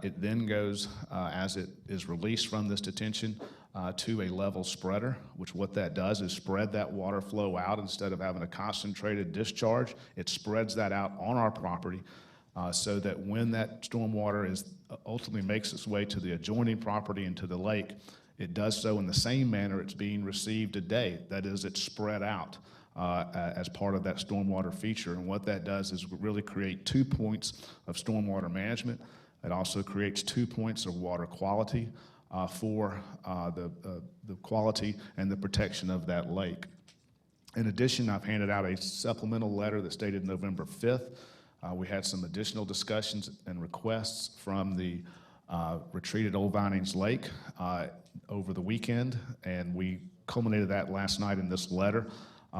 It then goes, as it is released from this detention, to a level spreader, which what that does is spread that water flow out instead of having a concentrated discharge. It spreads that out on our property so that when that stormwater ultimately makes its way to the adjoining property and to the lake, it does so in the same manner it's being received today. That is, it's spread out as part of that stormwater feature. And what that does is really create 2 points of stormwater management. It also creates 2 points of water quality for the quality and the protection of that lake. In addition, I've handed out a supplemental letter that's dated November 5th. We had some additional discussions and requests from the retreated Old Vinings Lake over the weekend, and we culminated that last night in this letter.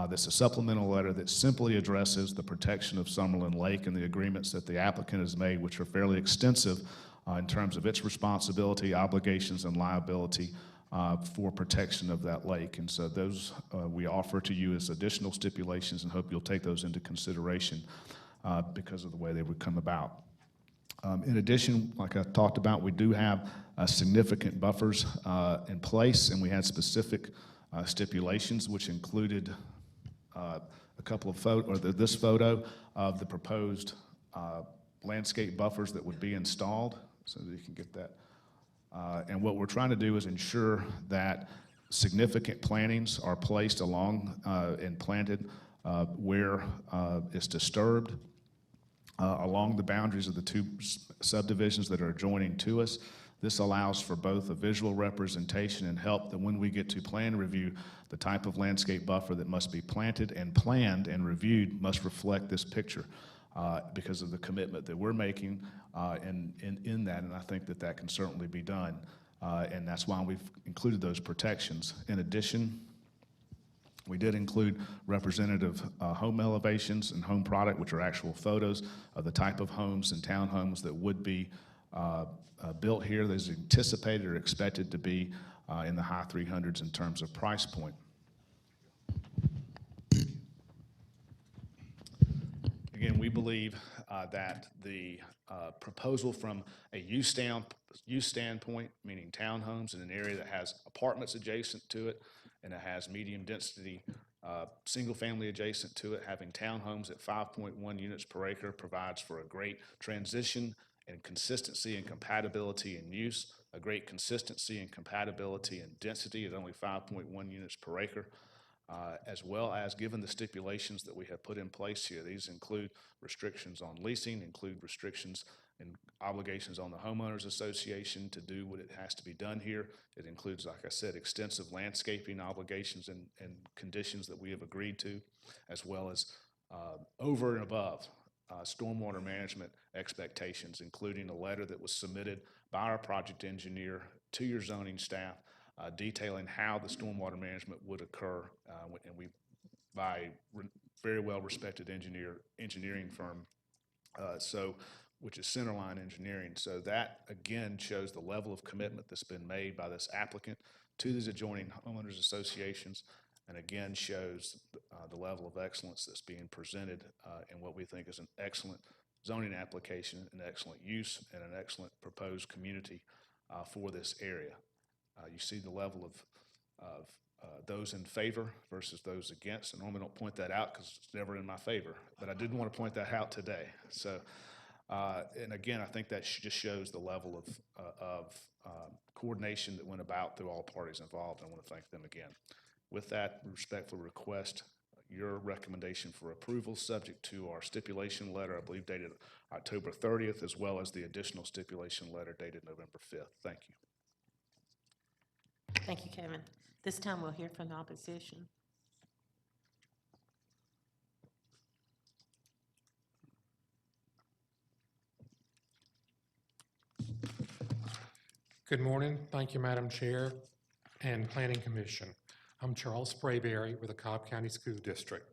That's a supplemental letter that simply addresses the protection of Summerlin Lake and the agreements that the applicant has made, which are fairly extensive in terms of its responsibility, obligations, and liability for protection of that lake. And so those we offer to you as additional stipulations and hope you'll take those into consideration because of the way they would come about. In addition, like I talked about, we do have significant buffers in place, and we had specific stipulations, which included a couple of this photo of the proposed landscape buffers that would be installed, so that you can get that. And what we're trying to do is ensure that significant plantings are placed along and planted where it's disturbed along the boundaries of the 2 subdivisions that are adjoining to us. This allows for both a visual representation and help that when we get to plan review, the type of landscape buffer that must be planted and planned and reviewed must reflect this picture because of the commitment that we're making in that, and I think that that can certainly be done. And that's why we've included those protections. In addition, we did include representative home elevations and home product, which are actual photos of the type of homes and townhomes that would be built here. That's anticipated or expected to be in the high 300s in terms of price point. Again, we believe that the proposal from a use standpoint, meaning townhomes in an area that has apartments adjacent to it, and it has medium density single family adjacent to it, having townhomes at 5.1 units per acre provides for a great transition and consistency and compatibility in use, a great consistency and compatibility in density at only 5.1 units per acre, as well as given the stipulations that we have put in place here. These include restrictions on leasing, include restrictions and obligations on the homeowners association to do what it has to be done here. It includes, like I said, extensive landscaping obligations and conditions that we have agreed to, as well as over and above stormwater management expectations, including a letter that was submitted by our project engineer to your zoning staff detailing how the stormwater management would occur, and we by very well respected engineering firm, which is Centerline Engineering. So that again shows the level of commitment that's been made by this applicant to these adjoining homeowners associations, and again shows the level of excellence that's being presented in what we think is an excellent zoning application, an excellent use, and an excellent proposed community for this area. You see the level of those in favor versus those against. And normally don't point that out because it's never in my favor, but I did want to point that out today. So, and again, I think that just shows the level of coordination that went about through all parties involved. I want to thank them again. With that, respectfully request your recommendation for approval, subject to our stipulation letter, I believe dated October 30th, as well as the additional stipulation letter dated November 5th. Thank you. Thank you, Kevin. This time we'll hear from the opposition. Good morning. Thank you, Madam Chair and Planning Commission. I'm Charles Sprayberry with the Cobb County School District.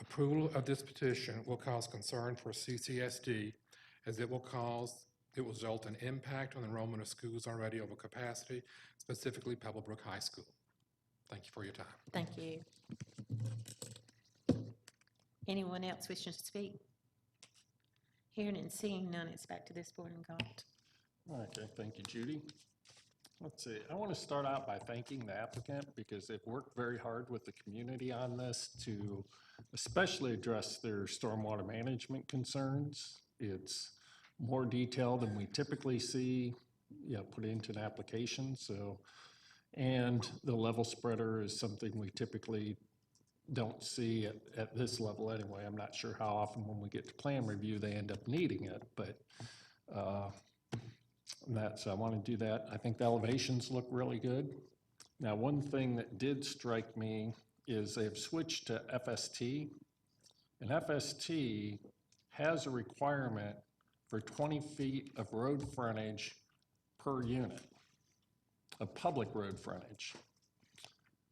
Approval of this petition will cause concern for CCSD as it will result in impact on enrollment of schools already over capacity, specifically Pebblebrook High School. Thank you for your time. Thank you. Anyone else wishing to speak? Hearing and seeing none, it's back to this board and God. Okay, thank you, Judy. Let's see, I want to start out by thanking the applicant because they've worked very hard with the community on this to especially address their stormwater management concerns. It's more detailed than we typically see, put into an application. So, and the level spreader is something we typically don't see at this level anyway. I'm not sure how often when we get to plan review they end up needing it, but so I want to do that. I think the elevations look really good. Now, one thing that did strike me is they've switched to FST, and FST has a requirement for 20 feet of road frontage per unit, of public road frontage,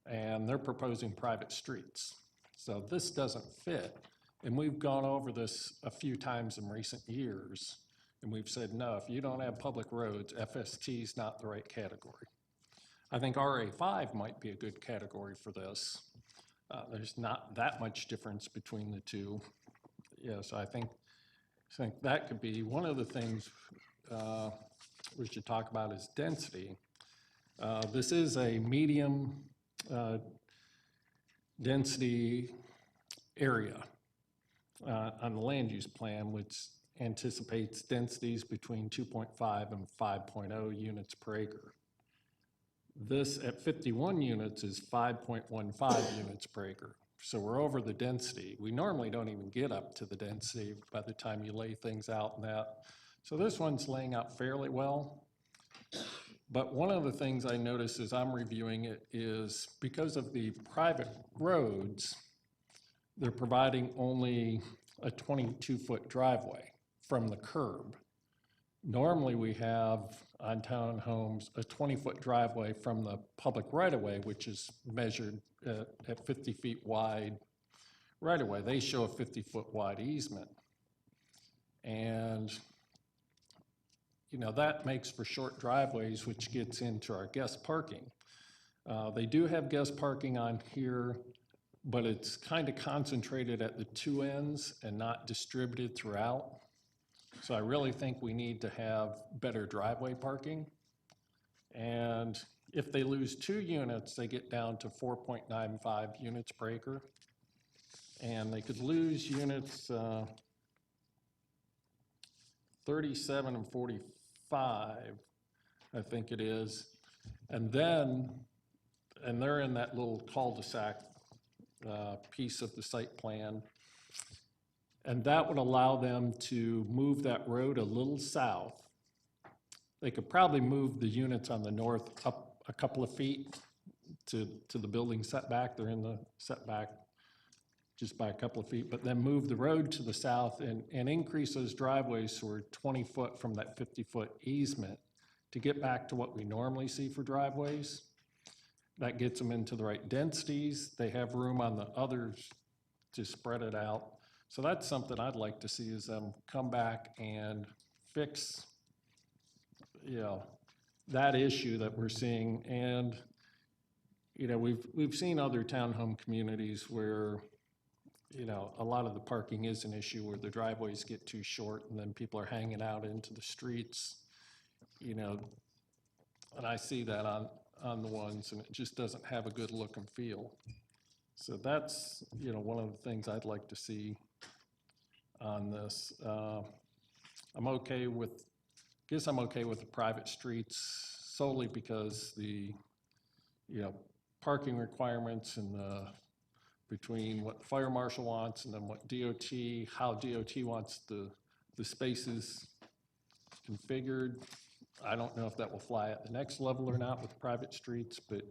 and they're proposing private streets. So this doesn't fit, and we've gone over this a few times in recent years. And we've said, no, if you don't have public roads, FST is not the right category. I think RA5 might be a good category for this. There's not that much difference between the two. So I think that could be one of the things we should talk about is density. This is a medium density area on the land use plan, which anticipates densities between 2.5 and 5.0 units per acre. This at 51 units is 5.15 units per acre. So we're over the density. We normally don't even get up to the density by the time you lay things out in that. So this one's laying out fairly well. But one of the things I notice as I'm reviewing it is because of the private roads, they're providing only a 22-foot driveway from the curb. Normally we have on townhomes a 20-foot driveway from the public right-of-way, which is measured at 50 feet wide right-of-way. They show a 50-foot wide easement. And that makes for short driveways, which gets into our guest parking. They do have guest parking on here, but it's kind of concentrated at the two ends and not distributed throughout. So I really think we need to have better driveway parking. And if they lose 2 units, they get down to 4.95 units per acre. And they could lose units 37 and 45, I think it is. And they're in that little cul-de-sac piece of the site plan. And that would allow them to move that road a little south. They could probably move the units on the north up a couple of feet to the building setback. They're in the setback just by a couple of feet, but then move the road to the south and increase those driveways so we're 20 foot from that 50-foot easement to get back to what we normally see for driveways. That gets them into the right densities. They have room on the others to spread it out. So that's something I'd like to see is them come back and fix, that issue that we're seeing. And, we've seen other townhome communities where, a lot of the parking is an issue where the driveways get too short and then people are hanging out into the streets, and I see that on the ones and it just doesn't have a good look and feel. So that's, one of the things I'd like to see on this. I'm okay with the private streets solely because the, parking requirements and between what the fire marshal wants and then what DOT, how DOT wants the spaces configured. I don't know if that will fly at the next level or not with private streets, but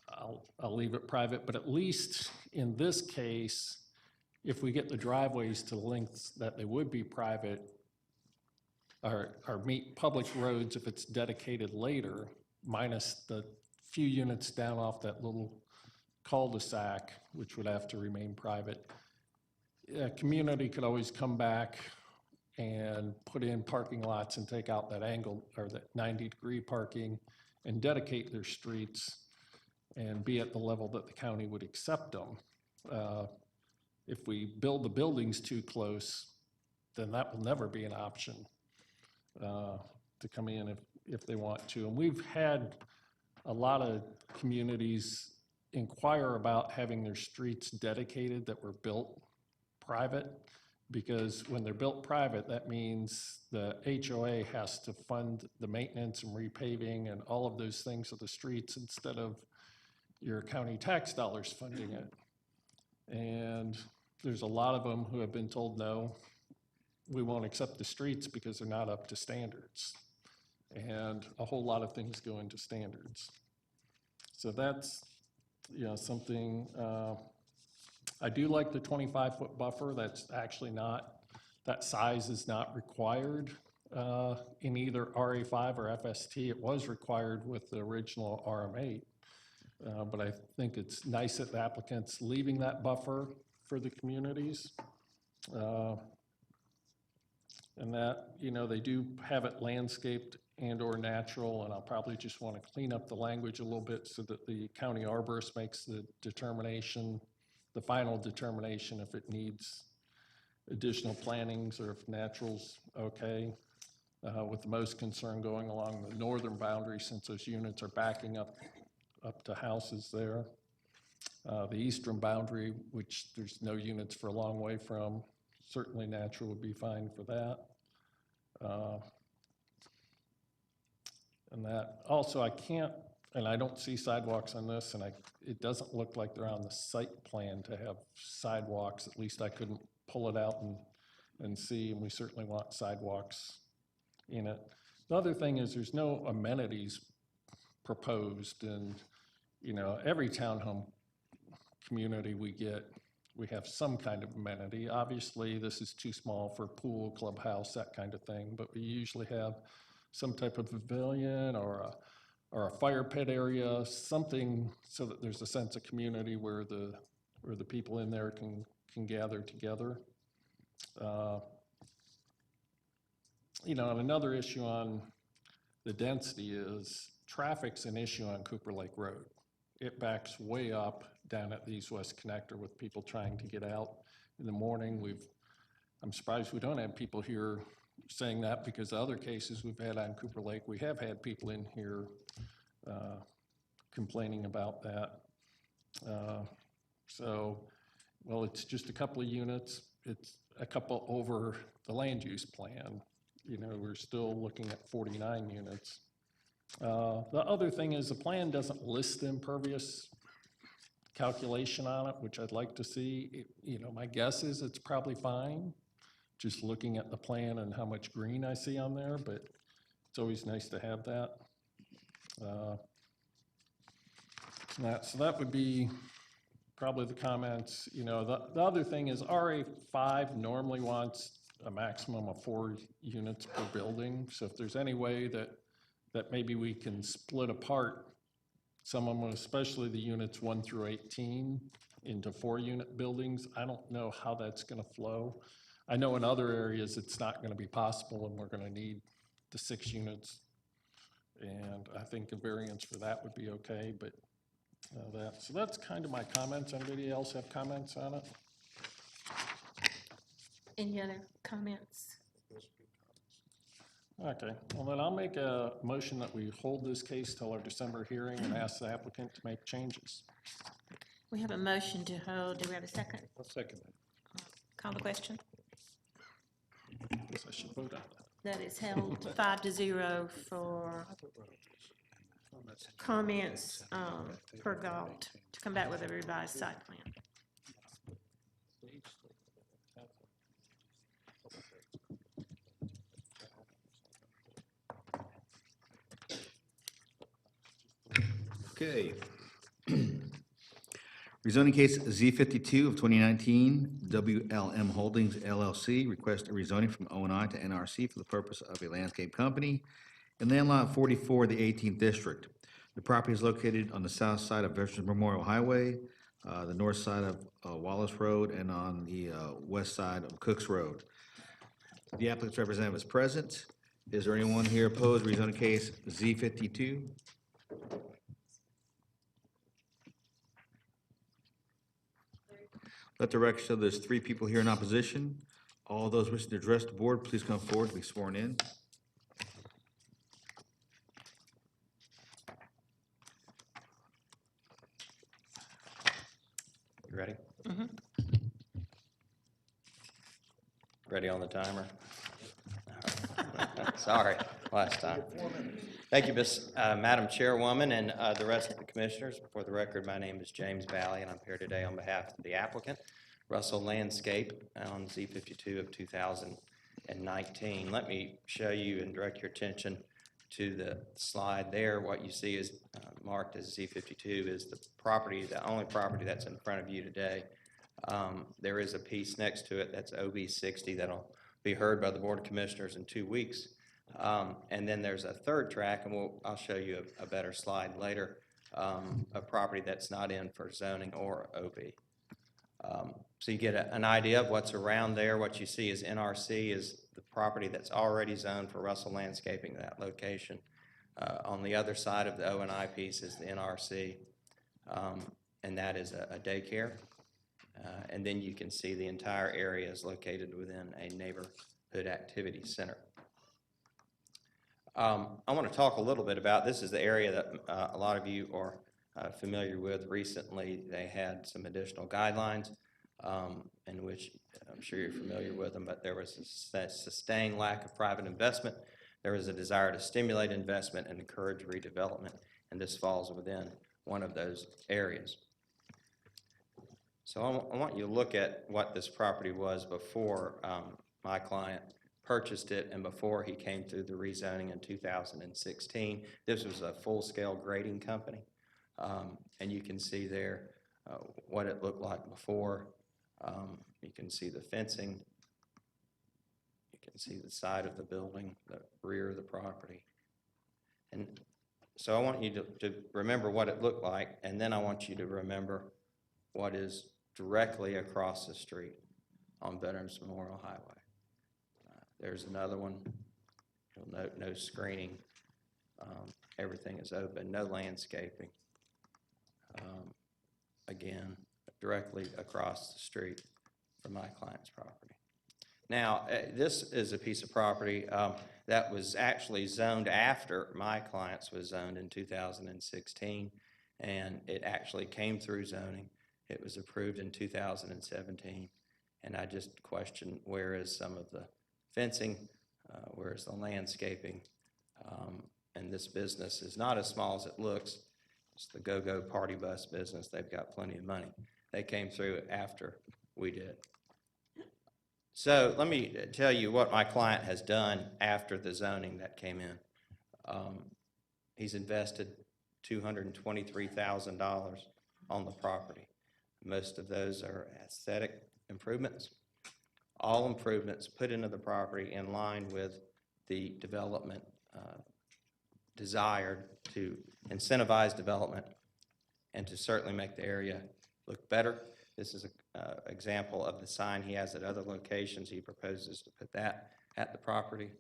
I'll leave it private. But at least in this case, if we get the driveways to lengths that they would be private, or meet public roads if it's dedicated later, minus the few units down off that little cul-de-sac, which would have to remain private. A community could always come back and put in parking lots and take out that angle, or that 90-degree parking, and dedicate their streets and be at the level that the county would accept them. If we build the buildings too close, then that will never be an option to come in if they want to. And we've had a lot of communities inquire about having their streets dedicated that were built private, because when they're built private, that means the HOA has to fund the maintenance and repaving and all of those things of the streets instead of your county tax dollars funding it. And there's a lot of them who have been told, no, we won't accept the streets because they're not up to standards. And a whole lot of things go into standards. So that's, something, I do like the 25-foot buffer. That's actually not, that size is not required in either RA5 or FST. It was required with the original RM8. But I think it's nice that the applicant's leaving that buffer for the communities. And that, they do have it landscaped and or natural, and I'll probably just want to clean up the language a little bit so that the county arborist makes the determination, the final determination, if it needs additional plantings or if natural's okay, with the most concern going along the northern boundary since those units are backing up to houses there. The eastern boundary, which there's no units for a long way from, certainly natural would be fine for that. And that also I can't, and I don't see sidewalks on this, and it doesn't look like they're on the site plan to have sidewalks. At least I couldn't pull it out and see, and we certainly want sidewalks in it. The other thing is there's no amenities proposed, and every townhome community we have some kind of amenity. Obviously, this is too small for pool, clubhouse, that kind of thing, but we usually have some type of pavilion or a fire pit area, something so that there's a sense of community where the people in there can gather together. And another issue on the density is traffic's an issue on Cooper Lake Road. It backs way up down at the East-West Connector with people trying to get out in the morning. I'm surprised we don't have people here saying that, because the other cases we've had on Cooper Lake, we have had people in here complaining about that. Well, it's just a couple of units. It's a couple over the land use plan. We're still looking at 49 units. The other thing is the plan doesn't list the impervious calculation on it, which I'd like to see. My guess is it's probably fine, just looking at the plan and how much green I see on there, but it's always nice to have that. So that would be probably the comments. The other thing is RA5 normally wants a maximum of 4 units per building. So if there's any way that maybe we can split apart some of them, especially the units 1 through 18, into 4-unit buildings, I don't know how that's going to flow. I know in other areas it's not going to be possible, and we're going to need the 6 units. And I think a variance for that would be okay, but so that's kind of my comments. Anybody else have comments on it? Any other comments? Okay, well then I'll make a motion that we hold this case till our December hearing and ask the applicant to make changes. We have a motion to hold. Do we have a second? I'll second that. Call the question. Guess I should vote on that. That is held 5-0 for comments per Galt to come back with a revised site plan. Okay. Rezoning case Z52 of 2019, WLM Holdings LLC request a rezoning from O&I to NRC for the purpose of a landscape company in land lot 44, the 18th district. The property is located on the south side of Veterans Memorial Highway, the north side of Wallace Road, and on the west side of Cooks Road. The applicant's representative is present. Is there anyone here opposed to rezoning case Z52? Let the record show there's 3 people here in opposition. All those wishing to address the board, please come forward to be sworn in. You ready? Ready on the timer? Sorry, last time. Thank you, Madam Chairwoman, and the rest of the commissioners. For the record, my name is James Bally, and I'm here today on behalf of the applicant, Russell Landscape, on Z52 of 2019. Let me show you and direct your attention to the slide there. What you see is marked as Z52 is the property, the only property that's in front of you today. There is a piece next to it that's OB60 that'll be heard by the Board of Commissioners in 2 weeks. And then there's a third track, and I'll show you a better slide later, a property that's not in for zoning or OB. So you get an idea of what's around there. What you see is NRC is the property that's already zoned for Russell Landscaping, that location. On the other side of the O&I piece is the NRC, and that is a daycare. And then you can see the entire area is located within a neighborhood activity center. I want to talk a little bit about, this is the area that a lot of you are familiar with. Recently, they had some additional guidelines in which I'm sure you're familiar with them, but there was a sustained lack of private investment. There was a desire to stimulate investment and encourage redevelopment, and this falls within one of those areas. So I want you to look at what this property was before my client purchased it and before he came through the rezoning in 2016. This was a full-scale grading company, and you can see there what it looked like before. You can see the fencing. You can see the side of the building, the rear of the property. And so I want you to remember what it looked like, and then I want you to remember what is directly across the street on Veterans Memorial Highway. There's another one. You'll note no screening. Everything is open, no landscaping. Again, directly across the street from my client's property. Now, this is a piece of property that was actually zoned after my client's was zoned in 2016, and it actually came through zoning. It was approved in 2017, and I just question where is some of the fencing, where is the landscaping, and this business is not as small as it looks. It's the go-go party bus business. They've got plenty of money. They came through after we did. So let me tell you what my client has done after the zoning that came in. He's invested $223,000 on the property. Most of those are aesthetic improvements. All improvements put into the property in line with the development desired to incentivize development and to certainly make the area look better. This is an example of the sign he has at other locations. He proposes to put that at the property.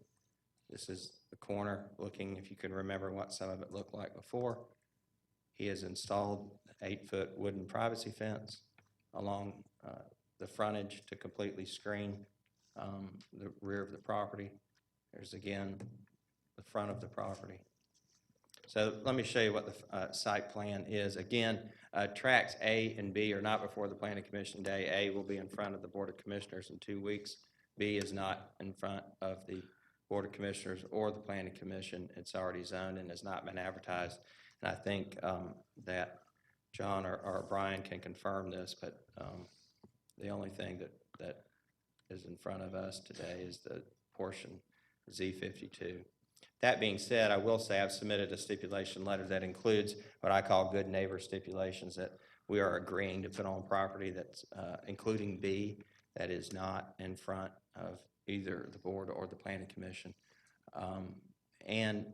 This is the corner looking, if you can remember what some of it looked like before. He has installed an 8-foot wooden privacy fence along the frontage to completely screen the rear of the property. There's again the front of the property. So let me show you what the site plan is. Again, tracks A and B are not before the Planning Commission today. A will be in front of the Board of Commissioners in 2 weeks. B is not in front of the Board of Commissioners or the Planning Commission. It's already zoned and has not been advertised. And I think that John or Brian can confirm this, but the only thing that is in front of us today is the portion Z52. That being said, I will say I've submitted a stipulation letter that includes what I call good neighbor stipulations, that we are agreeing to put on property that's, including B, that is not in front of either the board or the planning commission. And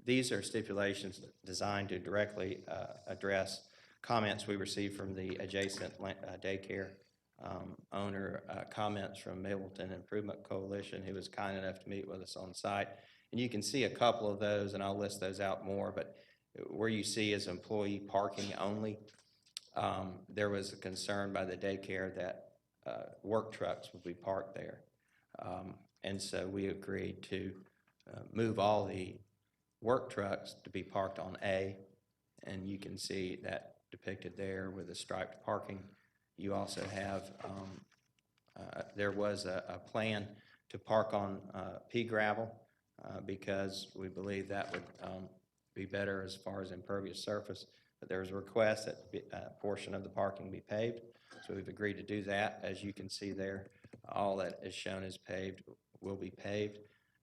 these are stipulations designed to directly address comments we received from the adjacent daycare owner, comments from Mableton Improvement Coalition, who was kind enough to meet with us on site. And you can see a couple of those, and I'll list those out more, but where you see is employee parking only, there was a concern by the daycare that work trucks would be parked there. And so we agreed to move all the work trucks to be parked on A, and you can see that depicted there with the striped parking. You also have, there was a plan to park on pea gravel because we believe that would be better as far as impervious surface. But there was a request that a portion of the parking be paved, so we've agreed to do that. As you can see there, all that is shown as paved will be paved.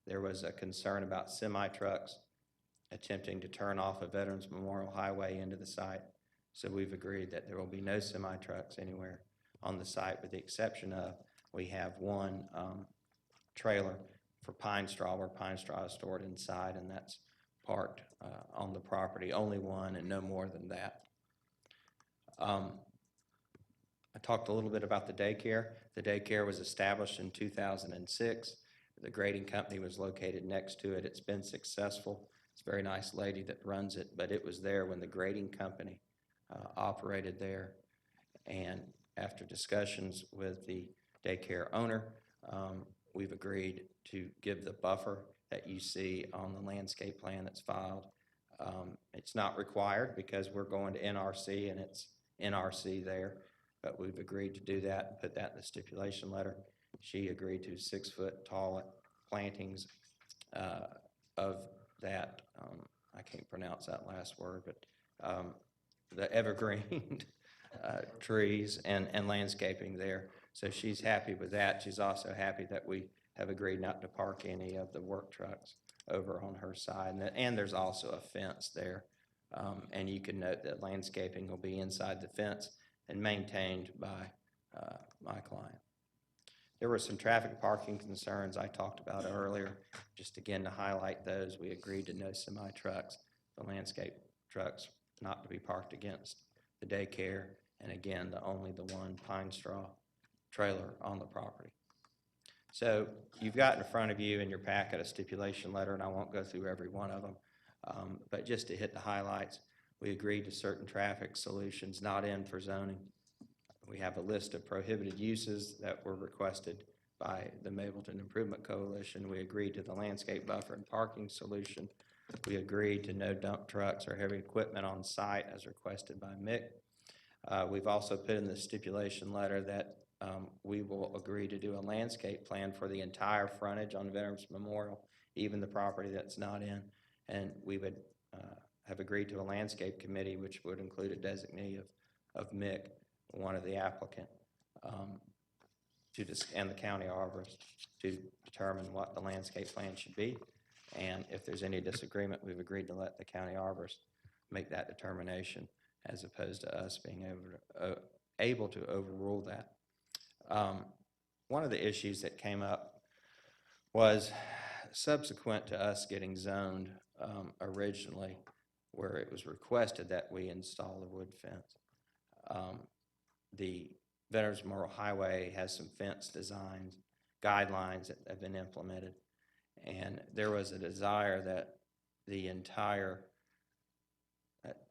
There was a concern about semi-trucks attempting to turn off of Veterans Memorial Highway into the site. So we've agreed that there will be no semi-trucks anywhere on the site, with the exception of we have one trailer for pine straw, where pine straw is stored inside, and that's parked on the property. Only one and no more than that. I talked a little bit about the daycare. The daycare was established in 2006. The grading company was located next to it. It's been successful. It's a very nice lady that runs it, but it was there when the grading company operated there. And after discussions with the daycare owner, we've agreed to give the buffer that you see on the landscape plan that's filed. It's not required because we're going to NRC and it's NRC there, but we've agreed to do that and put that in the stipulation letter. She agreed to 6-foot tall plantings of that, I can't pronounce that last word, but the evergreen trees and landscaping there. So she's happy with that. She's also happy that we have agreed not to park any of the work trucks over on her side. And there's also a fence there. And you can note that landscaping will be inside the fence and maintained by my client. There were some traffic parking concerns I talked about earlier. Just again to highlight those, we agreed to no semi-trucks, the landscape trucks not to be parked against the daycare, and again, only the one pine straw trailer on the property. So you've got in front of you in your packet a stipulation letter, and I won't go through every one of them, but just to hit the highlights, we agreed to certain traffic solutions not in for zoning. We have a list of prohibited uses that were requested by the Mableton Improvement Coalition. We agreed to the landscape buffer and parking solution. We agreed to no dump trucks or heavy equipment on site as requested by Mick. We've also put in the stipulation letter that we will agree to do a landscape plan for the entire frontage on Veterans Memorial, even the property that's not in. And we would have agreed to a landscape committee, which would include a designee of Mick, one of the applicant, and the county arborist to determine what the landscape plan should be. And if there's any disagreement, we've agreed to let the county arborist make that determination, as opposed to us being able to overrule that. One of the issues that came up was subsequent to us getting zoned originally, where it was requested that we install a wood fence. The Veterans Memorial Highway has some fence designs, guidelines that have been implemented, and there was a desire that the entire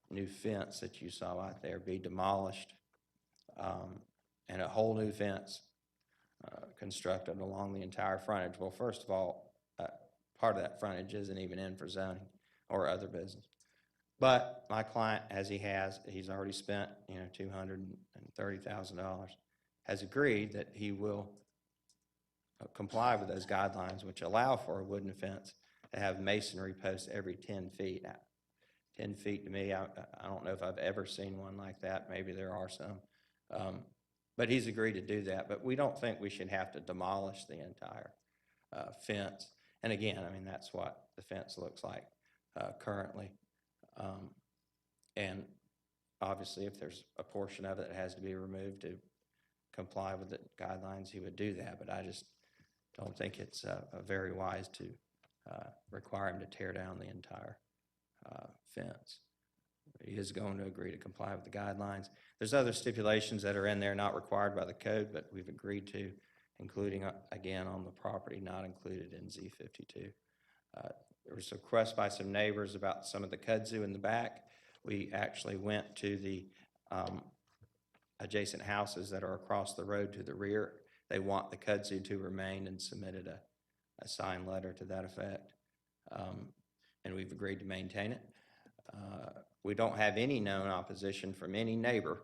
new fence that you saw out there be demolished, and a whole new fence constructed along the entire frontage. Well, first of all, part of that frontage isn't even in for zoning or other business. But my client, as he's already spent, $230,000, has agreed that he will comply with those guidelines, which allow for a wooden fence to have masonry posts every 10 feet. 10 feet to me, I don't know if I've ever seen one like that. Maybe there are some. But he's agreed to do that. But we don't think we should have to demolish the entire fence. And again, I mean, that's what the fence looks like currently. And obviously, if there's a portion of it that has to be removed to comply with the guidelines, he would do that. But I just don't think it's very wise to require him to tear down the entire fence. He is going to agree to comply with the guidelines. There's other stipulations that are in there not required by the code, but we've agreed to, including, again, on the property not included in Z52. There was a request by some neighbors about some of the kudzu in the back. We actually went to the adjacent houses that are across the road to the rear. They want the kudzu to remain and submitted a signed letter to that effect. And we've agreed to maintain it. We don't have any known opposition from any neighbor,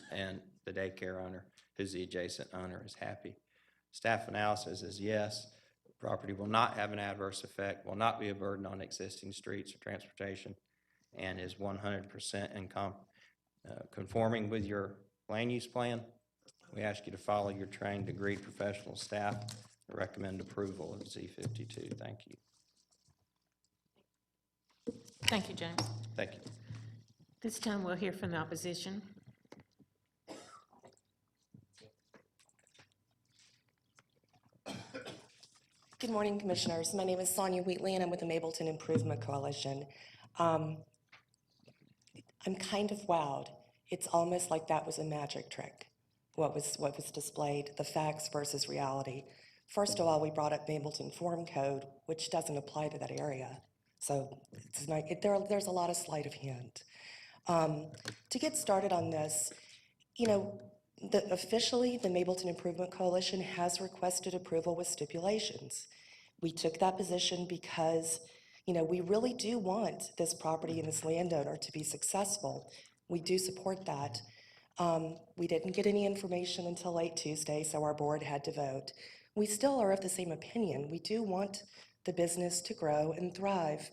and the daycare owner, who's the adjacent owner, is happy. Staff analysis is yes, property will not have an adverse effect, will not be a burden on existing streets or transportation, and is 100% in conforming with your land use plan. We ask you to follow your trained, agreed professional staff and recommend approval of Z52. Thank you. Thank you, James. Thank you. This time we'll hear from the opposition. Good morning, Commissioners. My name is Sonia Wheatley, and I'm with the Mableton Improvement Coalition. I'm kind of wowed. It's almost like that was a magic trick, what was displayed, the facts versus reality. First of all, we brought up Mableton Form Code, which doesn't apply to that area. So it's not, there's a lot of sleight of hand. To get started on this, you know, officially, the Mableton Improvement Coalition has requested approval with stipulations. We took that position because, you know, we really do want this property and this landowner to be successful. We do support that. We didn't get any information until late Tuesday, so our board had to vote. We still are of the same opinion. We do want the business to grow and thrive.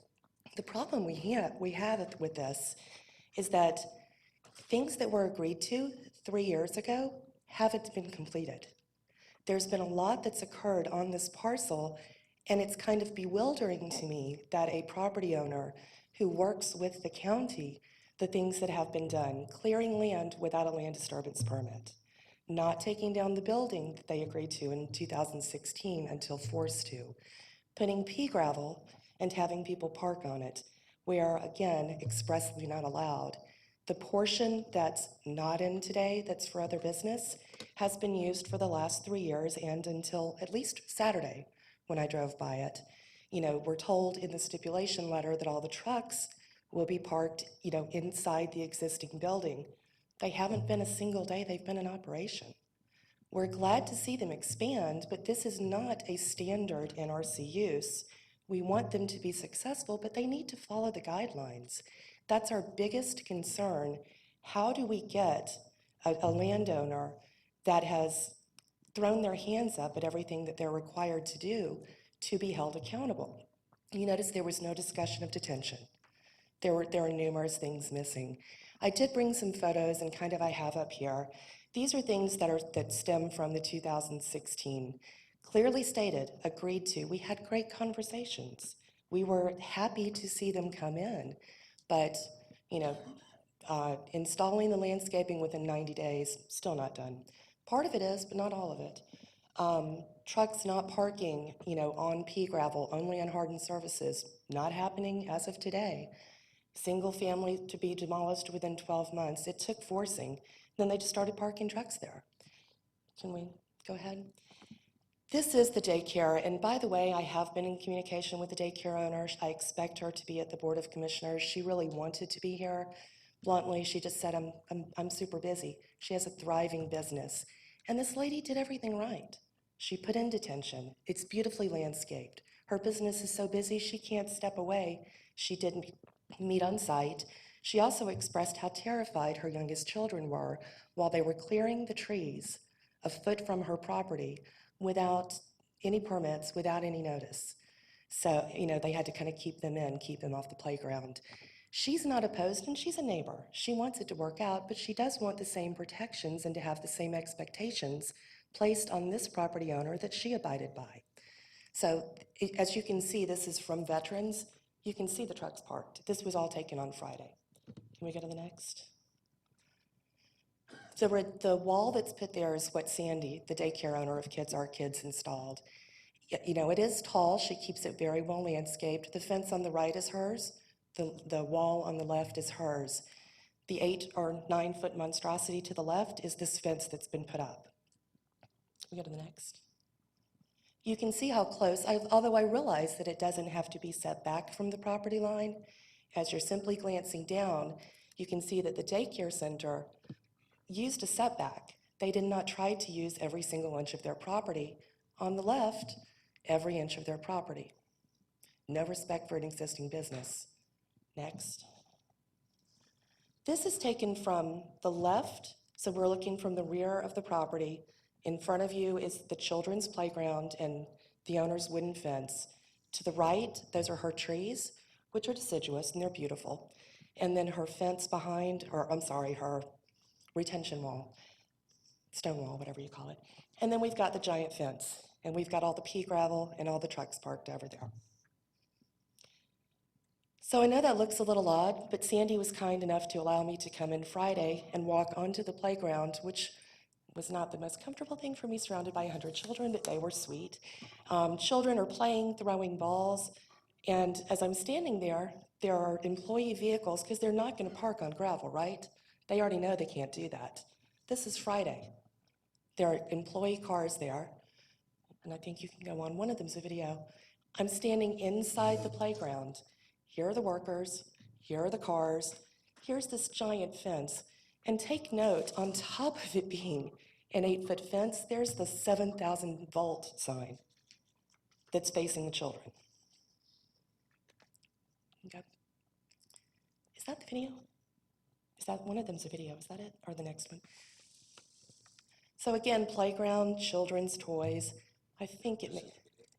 The problem we have with this is that things that were agreed to 3 years ago haven't been completed. There's been a lot that's occurred on this parcel, and it's kind of bewildering to me that a property owner who works with the county, the things that have been done, clearing land without a land disturbance permit, not taking down the building that they agreed to in 2016 until forced to, putting pea gravel and having people park on it, where, again, expressly not allowed. The portion that's not in today, that's for other business, has been used for the last 3 years and until at least Saturday when I drove by it. You know, we're told in the stipulation letter that all the trucks will be parked, you know, inside the existing building. They haven't been a single day they've been in operation. We're glad to see them expand, but this is not a standard NRC use. We want them to be successful, but they need to follow the guidelines. That's our biggest concern. How do we get a landowner that has thrown their hands up at everything that they're required to do to be held accountable? You notice there was no discussion of detention. There are numerous things missing. I did bring some photos, and kind of I have up here. These are things that stem from the 2016. Clearly stated, agreed to. We had great conversations. We were happy to see them come in, but, you know, installing the landscaping within 90 days, still not done. Part of it is, but not all of it. Trucks not parking, you know, on pea gravel, only on hardened surfaces, not happening as of today. Single family to be demolished within 12 months. It took forcing. Then they just started parking trucks there. Can we go ahead? This is the daycare, and by the way, I have been in communication with the daycare owner. I expect her to be at the Board of Commissioners. She really wanted to be here. Bluntly, she just said, I'm super busy. She has a thriving business. And this lady did everything right. She put in detention. It's beautifully landscaped. Her business is so busy she can't step away. She didn't meet on site. She also expressed how terrified her youngest children were while they were clearing the trees a foot from her property without any permits, without any notice. So, you know, they had to kind of keep them in, keep them off the playground. She's not opposed, and she's a neighbor. She wants it to work out, but she does want the same protections and to have the same expectations placed on this property owner that she abided by. So as you can see, this is from Veterans. You can see the trucks parked. This was all taken on Friday. Can we go to the next? So the wall that's put there is what Sandy, the daycare owner of Kids Are Kids, installed. You know, it is tall. She keeps it very well landscaped. The fence on the right is hers. The wall on the left is hers. The 8 or 9 foot monstrosity to the left is this fence that's been put up. We go to the next. You can see how close, although I realize that it doesn't have to be set back from the property line, as you're simply glancing down, you can see that the daycare center used a setback. They did not try to use every single inch of their property. On the left, every inch of their property. No respect for an existing business. Next. This is taken from the left, so we're looking from the rear of the property. In front of you is the children's playground and the owner's wooden fence. To the right, those are her trees, which are deciduous and they're beautiful. And then her fence behind, or I'm sorry, her retention wall, stone wall, whatever you call it. And then we've got the giant fence, and we've got all the pea gravel and all the trucks parked over there. So I know that looks a little odd, but Sandy was kind enough to allow me to come in Friday and walk onto the playground, which was not the most comfortable thing for me, surrounded by 100 children, but they were sweet. Children are playing, throwing balls, and as I'm standing there are employee vehicles, because they're not going to park on gravel, right? They already know they can't do that. This is Friday. There are employee cars there, and I think you can go on. One of them's a video. I'm standing inside the playground. Here are the workers. Here are the cars. Here's this giant fence. And take note, on top of it being an 8-foot fence, there's the 7,000 volt sign that's facing the children. Okay. Is that the video? Is that one of them's a video? Is that it? Or the next one? So again, playground, children's toys. I think it may,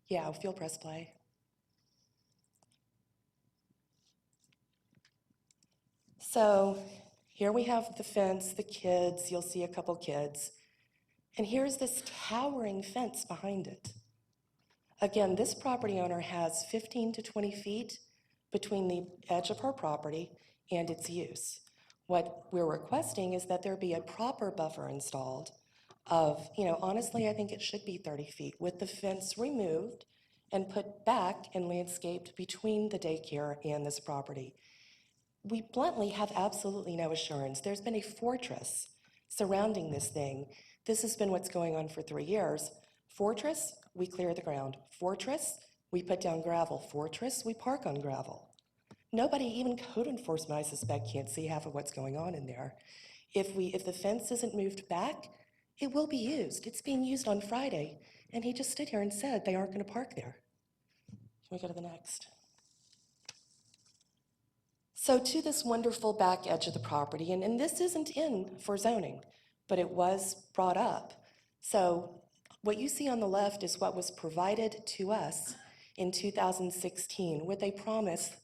yeah, field press play. So here we have the fence, the kids, you'll see a couple kids. And here's this towering fence behind it. Again, this property owner has 15 to 20 feet between the edge of her property and its use. What we're requesting is that there be a proper buffer installed of, honestly, I think it should be 30 feet with the fence removed and put back and landscaped between the daycare and this property. We bluntly have absolutely no assurance. There's been a fortress surrounding this thing. This has been what's going on for 3 years. Fortress, we clear the ground. Fortress, we put down gravel. Fortress, we park on gravel. Nobody, even code enforcement, I suspect, can't see half of what's going on in there. If the fence isn't moved back, it will be used. It's being used on Friday, and he just stood here and said they aren't going to park there. Can we go to the next? So to this wonderful back edge of the property, and this isn't in for zoning, but it was brought up. So what you see on the left is what was provided to us in 2016 with a promise,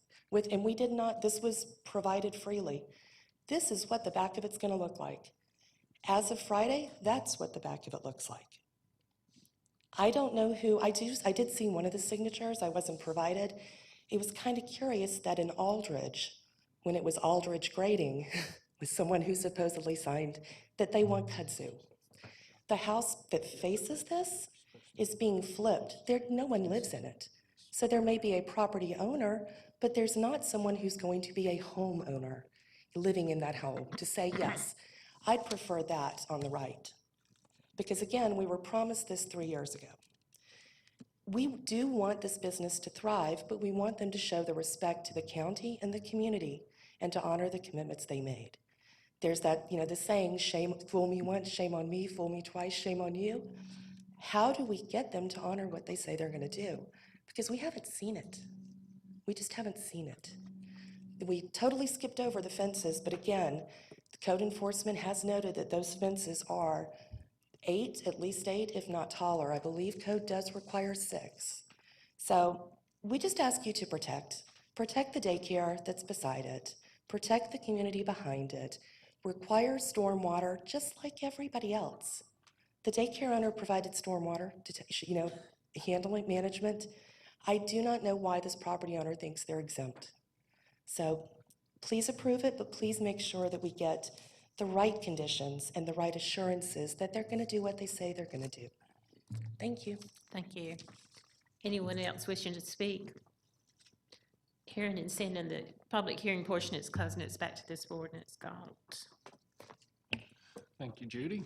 and we did not, this was provided freely. This is what the back of it's going to look like. As of Friday, that's what the back of it looks like. I don't know who, I did see one of the signatures, I wasn't provided. It was kind of curious that in Aldridge, when it was Aldridge grading, with someone who supposedly signed that they want kudzu. The house that faces this is being flipped. No one lives in it. So there may be a property owner, but there's not someone who's going to be a homeowner living in that home to say, yes, I'd prefer that on the right. Because again, we were promised this 3 years ago. We do want this business to thrive, but we want them to show the respect to the county and the community and to honor the commitments they made. There's that, the saying, fool me once, shame on me, fool me twice, shame on you. How do we get them to honor what they say they're going to do? Because we haven't seen it. We just haven't seen it. We totally skipped over the fences, but again, the code enforcement has noted that those fences are 8, at least 8, if not taller. I believe code does require 6. So we just ask you to protect the daycare that's beside it, protect the community behind it, require stormwater just like everybody else. The daycare owner provided stormwater, handling management. I do not know why this property owner thinks they're exempt. So please approve it, but please make sure that we get the right conditions and the right assurances that they're going to do what they say they're going to do. Thank you. Thank you. Anyone else wishing to speak? Hearing and seeing in the public hearing portion is closed, and it's back to this board, and it's gone. Thank you, Judy.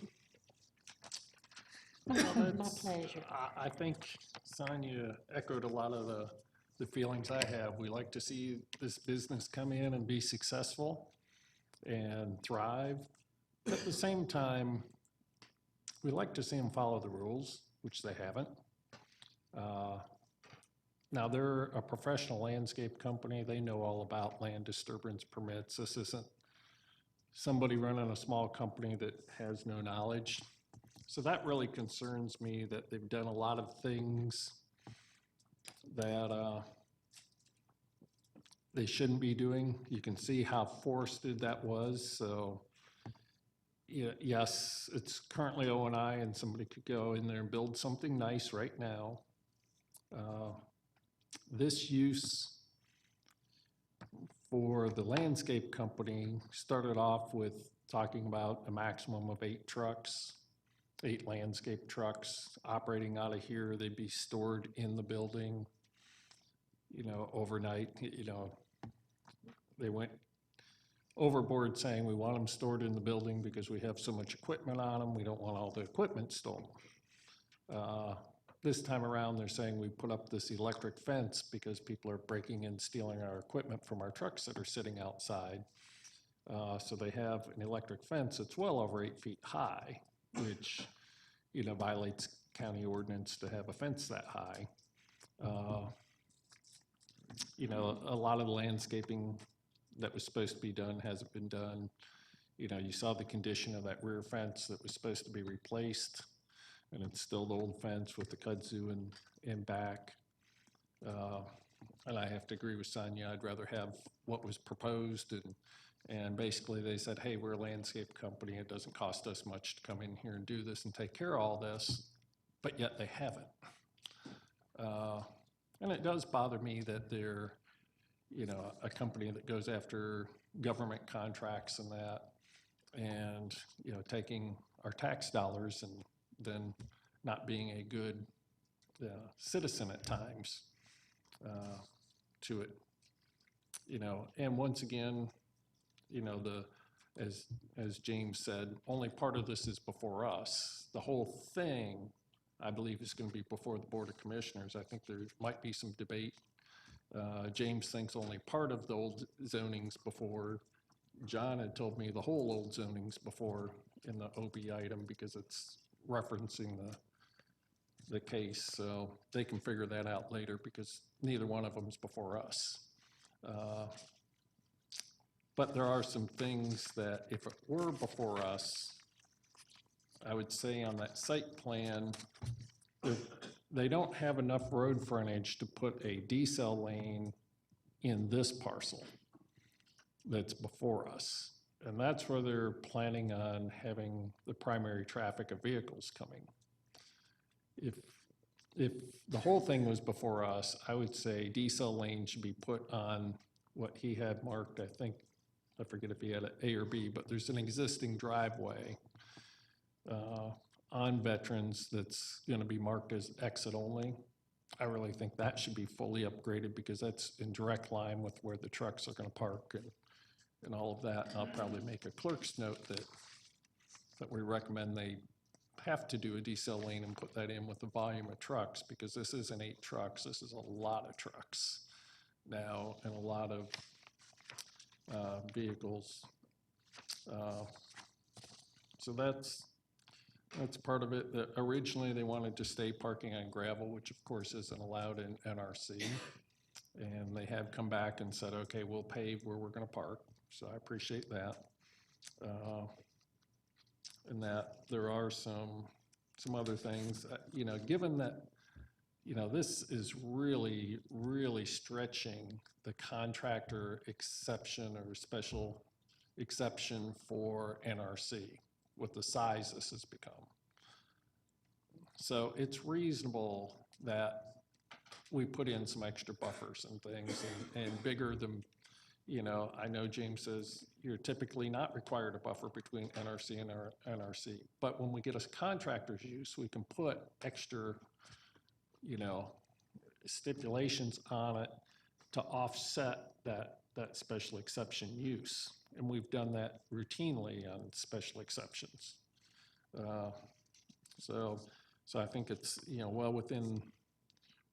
My That's- pleasure. I think Sonia echoed a lot of the feelings I have. We like to see this business come in and be successful and thrive. At the same time, we like to see them follow the rules, which they haven't. Now, they're a professional landscape company. They know all about land disturbance permits. This isn't somebody running a small company that has no knowledge. So that really concerns me, that they've done a lot of things that they shouldn't be doing. You can see how forested that was. So yes, it's currently O&I, and somebody could go in there and build something nice right now. This use for the landscape company started off with talking about a maximum of 8 trucks, 8 landscape trucks operating out of here. They'd be stored in the building, overnight. They went overboard saying we want them stored in the building because we have so much equipment on them. We don't want all the equipment stolen. This time around, they're saying we put up this electric fence because people are breaking and stealing our equipment from our trucks that are sitting outside. So they have an electric fence that's well over 8 feet high, which, violates county ordinance to have a fence that high. A lot of the landscaping that was supposed to be done hasn't been done. You saw the condition of that rear fence that was supposed to be replaced, and it's still the old fence with the kudzu in back. And I have to agree with Sonia. I'd rather have what was proposed, and basically they said, hey, we're a landscape company. It doesn't cost us much to come in here and do this and take care of all this, but yet they haven't. And it does bother me that they're, a company that goes after government contracts and that, and, taking our tax dollars and then not being a good citizen at times to it. And once again, as James said, only part of this is before us. The whole thing, I believe, is going to be before the Board of Commissioners. I think there might be some debate. James thinks only part of the old zoning's before. John had told me the whole old zoning's before in the OB item because it's referencing the case. So they can figure that out later because neither one of them's before us. But there are some things that if it were before us, I would say on that site plan, they don't have enough road frontage to put a decel lane in this parcel that's before us. And that's where they're planning on having the primary traffic of vehicles coming. If the whole thing was before us, I would say decel lane should be put on what he had marked, I forget if he had an A or B, but there's an existing driveway on Veterans that's going to be marked as exit only. I really think that should be fully upgraded because that's in direct line with where the trucks are going to park and all of that. And I'll probably make a clerk's note that we recommend they have to do a decel lane and put that in with the volume of trucks, because this isn't 8 trucks, this is a lot of trucks now and a lot of vehicles. So that's part of it. Originally, they wanted to stay parking on gravel, which of course isn't allowed in NRC. And they have come back and said, okay, we'll pave where we're going to park. So I appreciate that. And that there are some other things, given that, this is really, really stretching the contractor exception or special exception for NRC with the size this has become. So it's reasonable that we put in some extra buffers and things and bigger than, you know, I know James says you're typically not required a buffer between NRC and NRC, but when we get a contractor's use, we can put extra, you know, stipulations on it to offset that special exception use. And we've done that routinely on special exceptions. So I think it's, you know, well within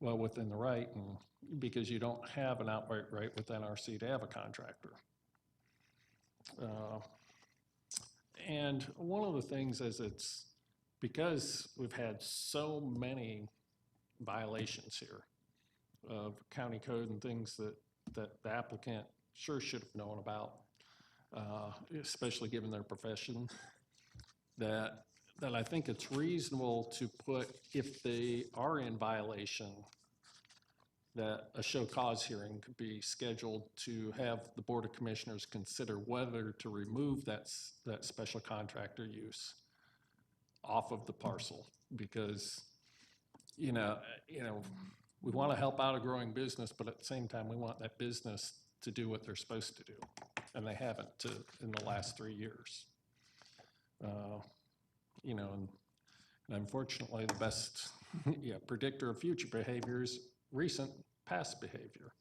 the right, and because you don't have an outright right with NRC to have a contractor. And one of the things is it's because we've had so many violations here of county code and things that the applicant sure should have known about, especially given their profession, that I think it's reasonable to put, if they are in violation, that a show cause hearing could be scheduled to have the Board of Commissioners consider whether to remove that special contractor use off of the parcel. Because, you know, we want to help out a growing business, but at the same time, we want that business to do what they're supposed to do. And they haven't in the last 3 years. You know, and unfortunately, the best predictor of future behavior is recent past behavior.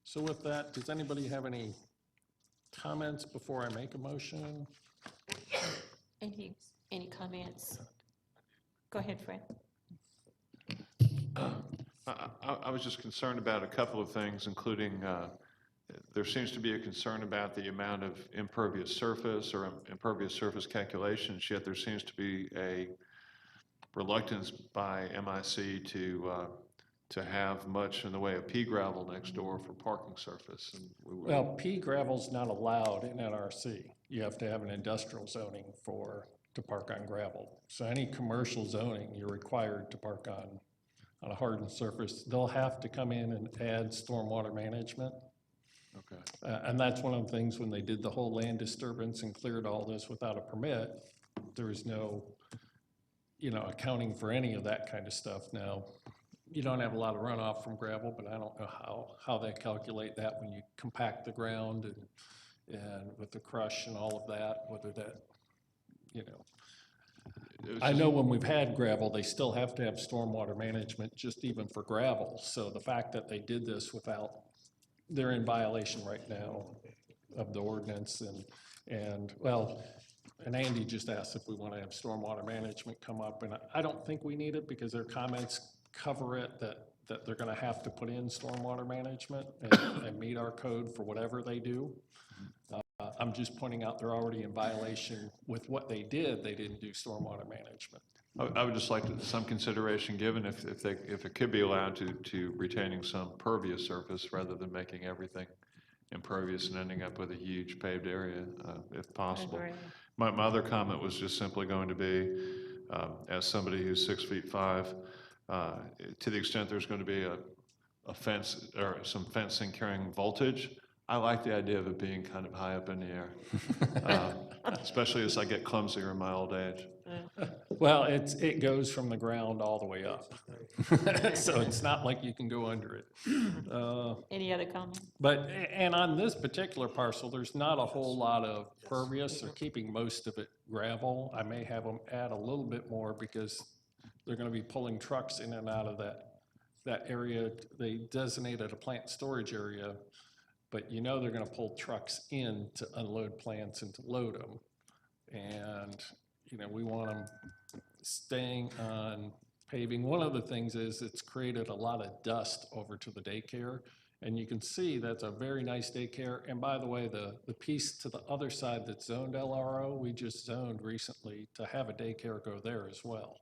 So with that, does anybody have any comments before I make a motion? Any comments? Go ahead, Fred. I was just concerned about a couple of things, including there seems to be a concern about the amount of impervious surface or impervious surface calculations, yet there seems to be a reluctance by MIC to have much in the way of pea gravel next door for parking surface. And Well, pea gravel's not allowed in NRC. You have to have an industrial zoning to park on gravel. So any commercial zoning, you're required to park on a hardened surface. They'll have to come in and add stormwater management. Okay. And that's one of the things when they did the whole land disturbance and cleared all this without a permit, there was no, you know, accounting for any of that kind of stuff. Now, you don't have a lot of runoff from gravel, but I don't know how they calculate that when you compact the ground and with the crush and all of that, whether that, you know. I know when we've had gravel, they still have to have stormwater management just even for gravel. So the fact that they did this without, they're in violation right now of the ordinance and well, and Andy just asked if we want to have stormwater management come up, and I don't think we need it because their comments cover it that they're going to have to put in stormwater management and meet our code for whatever they do. I'm just pointing out they're already in violation with what they did. They didn't do stormwater management. I would just like some consideration given if it could be allowed to retaining some pervious surface rather than making everything impervious and ending up with a huge paved area, if possible. My other comment was just simply going to be, as somebody who's 6'5", to the extent there's going to be a fence or some fencing carrying voltage, I like the idea of it being kind of high up in the air, especially as I get clumsier in my old age. Well, it goes from the ground all the way up. So it's not like you can go under it. Any other comments? But, and on this particular parcel, there's not a whole lot of pervious. They're keeping most of it gravel. I may have them add a little bit more because they're gonna be pulling trucks in and out of that area. They designated a plant storage area, but you know they're gonna pull trucks in to unload plants and to load them. And you know, we want them staying on paving. One of the things is it's created a lot of dust over to the daycare. And you can see that's a very nice daycare. And by the way, the piece to the other side that's zoned LRO, we just zoned recently to have a daycare go there as well.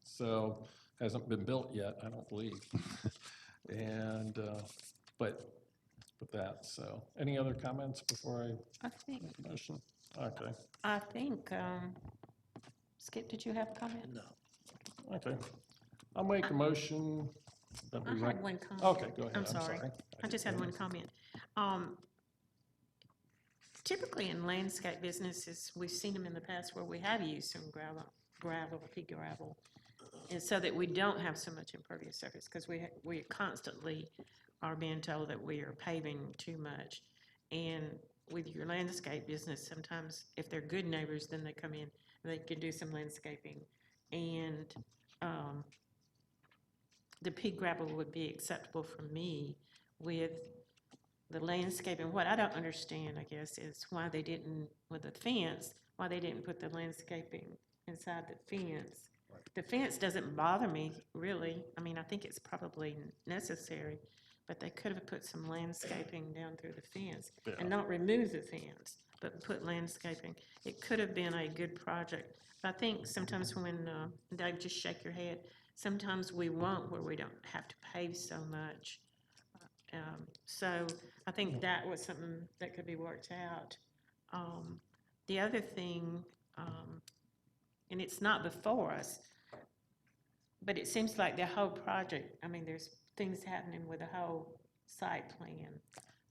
So hasn't been built yet, I don't believe. And, but that, so any other comments before I make a motion? Okay. I think, Skip, did you have a comment? No. Okay. I'll make a motion that I we. had one comment. Okay, go ahead. I'm sorry. I just had one comment. typically in landscape businesses, we've seen them in the past where we have used some gravel, pea gravel, and so that we don't have so much impervious surface, because we constantly are being told that we are paving too much. And with your landscape business, sometimes if they're good neighbors, then they come in and they can do some landscaping. And the pea gravel would be acceptable for me. With the landscaping, what I don't understand, I guess, is why they didn't, with the fence, why they didn't put the landscaping inside the fence. The fence doesn't bother me, really. I mean, I think it's probably necessary, but they could have put some landscaping down through the fence and not remove the fence, but put landscaping. It could have been a good project. But I think sometimes when, Dave, just shake your head, sometimes we want where we don't have to pave so much. So I think that was something that could be worked out. The other thing, and it's not before us, but it seems like the whole project, I mean, there's things happening with the whole site plan.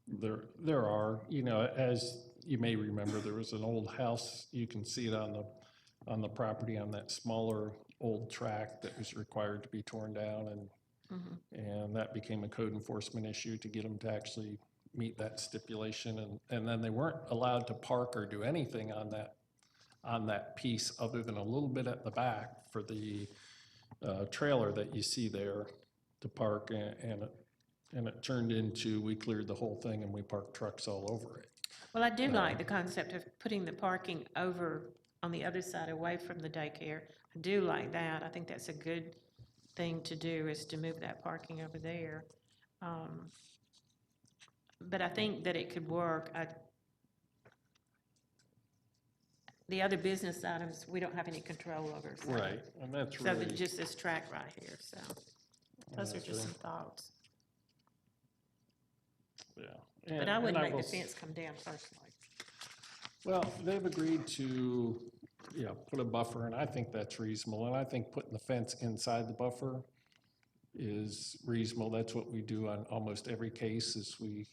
There are, as you may remember, there was an old house, you can see it on the property on that smaller old tract that was required to be torn down, and that became a code enforcement issue to get them to actually meet that stipulation, and then they weren't allowed to park or do anything on that piece other than a little bit at the back for the trailer that you see there to park, and it turned into, we cleared the whole thing and we parked trucks all over it. Well, I do like the concept of putting the parking over on the other side away from the daycare. I do like that. I think that's a good thing to do, is to move that parking over there. But I think that it could work. The other business items, we don't have any control over. So. Right, and that's So really. there's just this track right here, so those are just some thoughts. Yeah. But I wouldn't make the will fence come down personally. Well, they've agreed to, put a buffer, and I think that's reasonable, and I think putting the fence inside the buffer is reasonable. That's what we do on almost every case, is we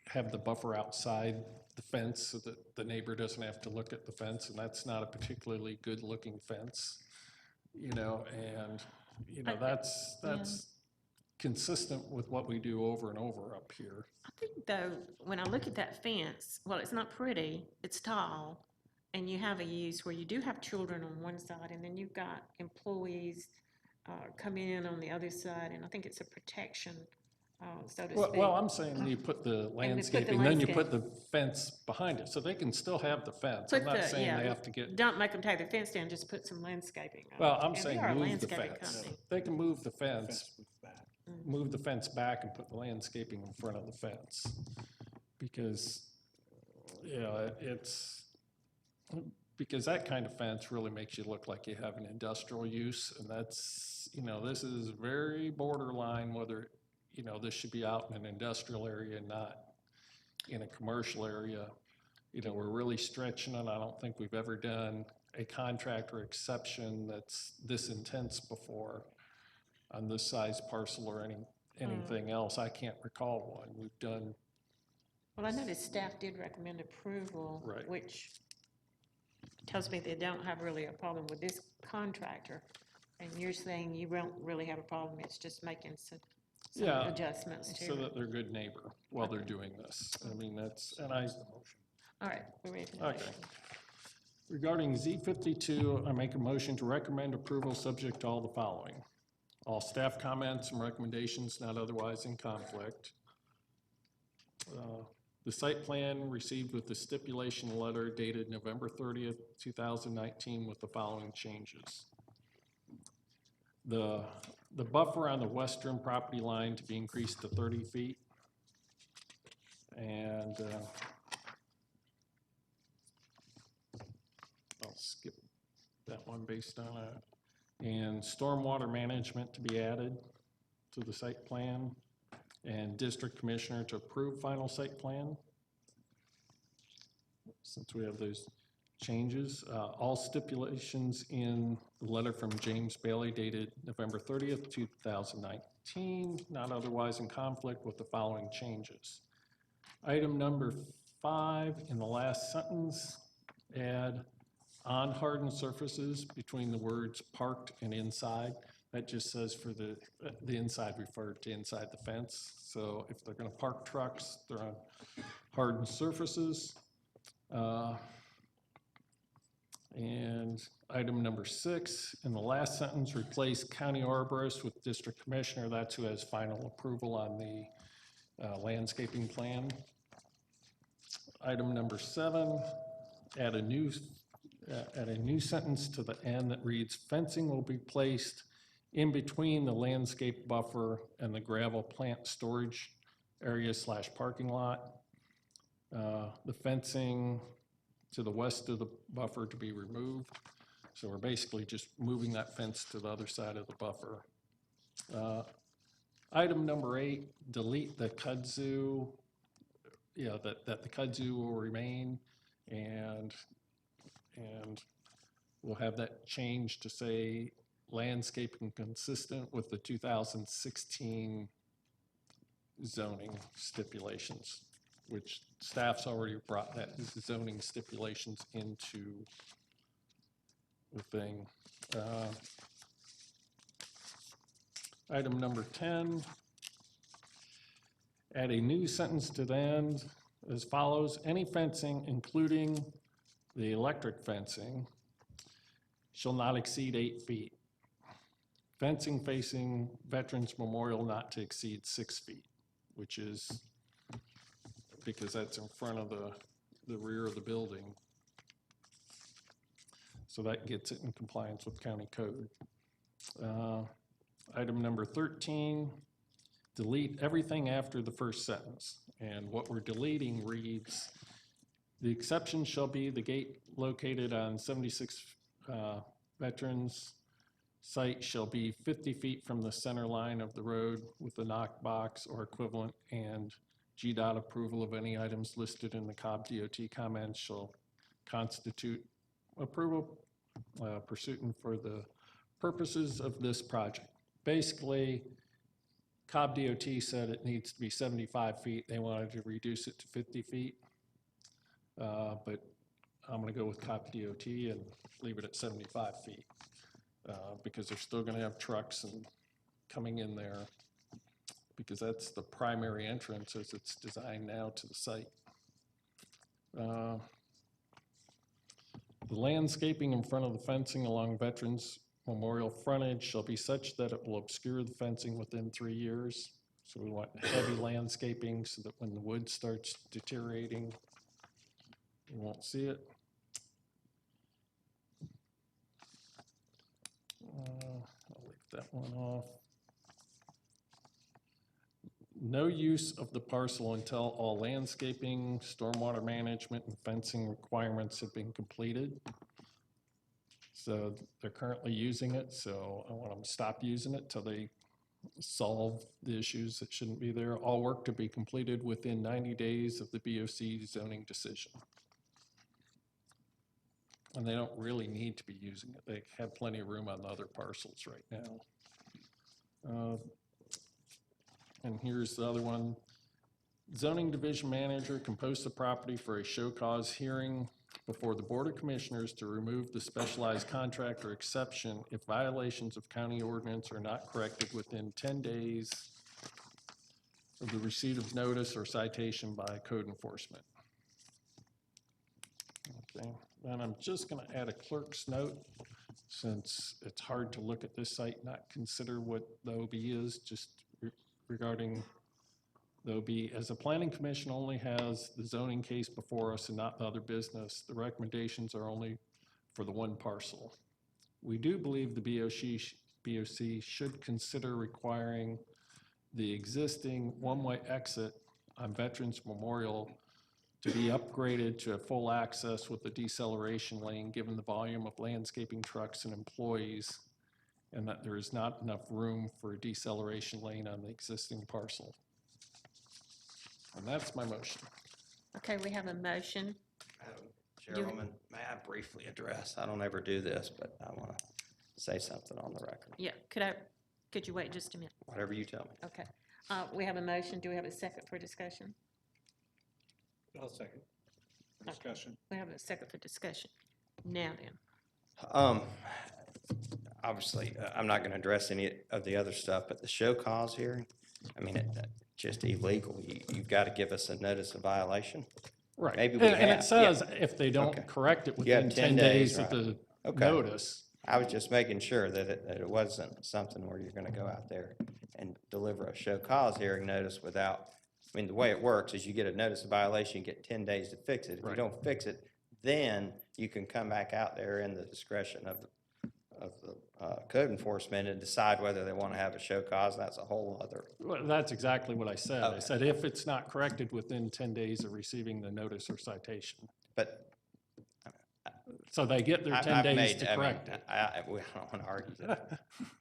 have the buffer outside the fence so that the neighbor doesn't have to look at the fence, and that's not a particularly good-looking fence, and, that's consistent with what we do over and over up here. I think, though, when I look at that fence, well, it's not pretty, it's tall, and you have a use where you do have children on one side, and then you've got employees coming in on the other side, and I think it's a protection, so to speak. Well, I'm saying you put the landscaping, then you put the fence behind it, so they can still have the fence. I'm not saying they have to get. Don't make them take the fence down, just put some landscaping on it. Well, I'm And saying we are a move the landscaping fence. company. They can move the fence, move the fence back and put the landscaping in front of the fence. Because, because that kind of fence really makes you look like you have an industrial use, and that's, this is very borderline whether, this should be out in an industrial area, not in a commercial area. We're really stretching it. I don't think we've ever done a contractor exception that's this intense before on this size parcel or anything else. I can't recall one. We've done. Well, I noticed staff did recommend approval, Right. which tells me they don't have really a problem with this contractor. And you're saying you don't really have a problem, it's just making some adjustments to so it. that they're a good neighbor while they're doing this. I mean, All right, we're ready for the Okay. motion. Regarding Z52, I make a motion to recommend approval subject to all the following. All staff comments and recommendations not otherwise in conflict. The site plan received with the stipulation letter dated November 30th, 2019 with the following changes. The buffer on the western property line to be increased to 30 feet. And I'll skip that one based on that. And stormwater management to be added to the site plan, and district commissioner to approve final site plan. Since we have those changes, all stipulations in the letter from James Bailey dated November 30th, 2019, not otherwise in conflict with the following changes. Item number 5, in the last sentence, add on hardened surfaces between the words parked and inside. That just says for the inside referred to inside the fence. So if they're gonna park trucks, they're on hardened surfaces. And item number 6, in the last sentence, replace county arborist with district commissioner. That's who has final approval on the landscaping plan. Item number 7, add a new sentence to the end that reads, fencing will be placed in between the landscape buffer and the gravel plant storage area / parking lot. The fencing to the west of the buffer to be removed. So we're basically just moving that fence to the other side of the buffer. Item number 8, delete the kudzu, that the kudzu will remain, and we'll have that changed to say landscaping consistent with the 2016 zoning stipulations, which staff's already brought that zoning stipulations into the thing. Item number 10, add a new sentence to the end as follows: any fencing, including the electric fencing, shall not exceed 8 feet. Fencing facing Veterans Memorial not to exceed 6 feet, which is because that's in front of the rear of the building. So that gets it in compliance with county code. Item number 13, delete everything after the first sentence. And what we're deleting reads, the exception shall be the gate located on 76 Veterans site shall be 50 feet from the center line of the road with the knock box or equivalent, and GDOT approval of any items listed in the Cobb DOT comments shall constitute approval pursuant for the purposes of this project. Basically, Cobb DOT said it needs to be 75 feet. They wanted to reduce it to 50 feet. But I'm gonna go with Cobb DOT and leave it at 75 feet because they're still gonna have trucks and coming in there because that's the primary entrance as it's designed now to the site. The landscaping in front of the fencing along Veterans Memorial frontage shall be such that it will obscure the fencing within 3 years. So we want heavy landscaping so that when the wood starts deteriorating, you won't see it. I'll leave that one off. No use of the parcel until all landscaping, stormwater management, and fencing requirements have been completed. So they're currently using it, so I want them to stop using it till they solve the issues that shouldn't be there. All work to be completed within 90 days of the BOC zoning decision. And they don't really need to be using it. They have plenty of room on the other parcels right now. And here's the other one. Zoning division manager can post the property for a show cause hearing before the Board of Commissioners to remove the specialized contractor exception if violations of county ordinance are not corrected within 10 days of the receipt of notice or citation by code enforcement. Okay, then I'm just gonna add a clerk's note since it's hard to look at this site and not consider what the OB is, just regarding the OB. As the planning commission only has the zoning case before us and not the other business, the recommendations are only for the one parcel. We do believe the BOC should consider requiring the existing one-way exit on Veterans Memorial to be upgraded to a full access with a deceleration lane, given the volume of landscaping trucks and employees, and that there is not enough room for a deceleration lane on the existing parcel. And that's my motion. Okay, we have a motion. Madam Chairwoman, may I briefly address? I don't ever do this, but I want to say something on the record. Yeah, could you wait just a minute? Whatever you tell me. Okay. We have a motion. Do we have a second for discussion? I'll second. Discussion. We have a second for discussion. Now then, Obviously, I'm not going to address any of the other stuff, but the show cause hearing, I mean, it's just illegal. You've got to give us a notice of violation. Right. Maybe we And it have, says yeah. if they don't Okay. correct it You have within 10 10 days days, of the Okay. notice. I was just making sure that it wasn't something where you're going to go out there and deliver a show cause hearing notice without, I mean, the way it works is you get a notice of violation, you get 10 days to fix it. If you Right. don't fix it, then you can come back out there in the discretion of the code enforcement and decide whether they want to have a show cause. That's a whole other, Well, that's exactly what I said. I Okay. said if it's not corrected within 10 days of receiving the notice or citation. but So they get their 10 I've days made, to I mean, correct it. we don't want to argue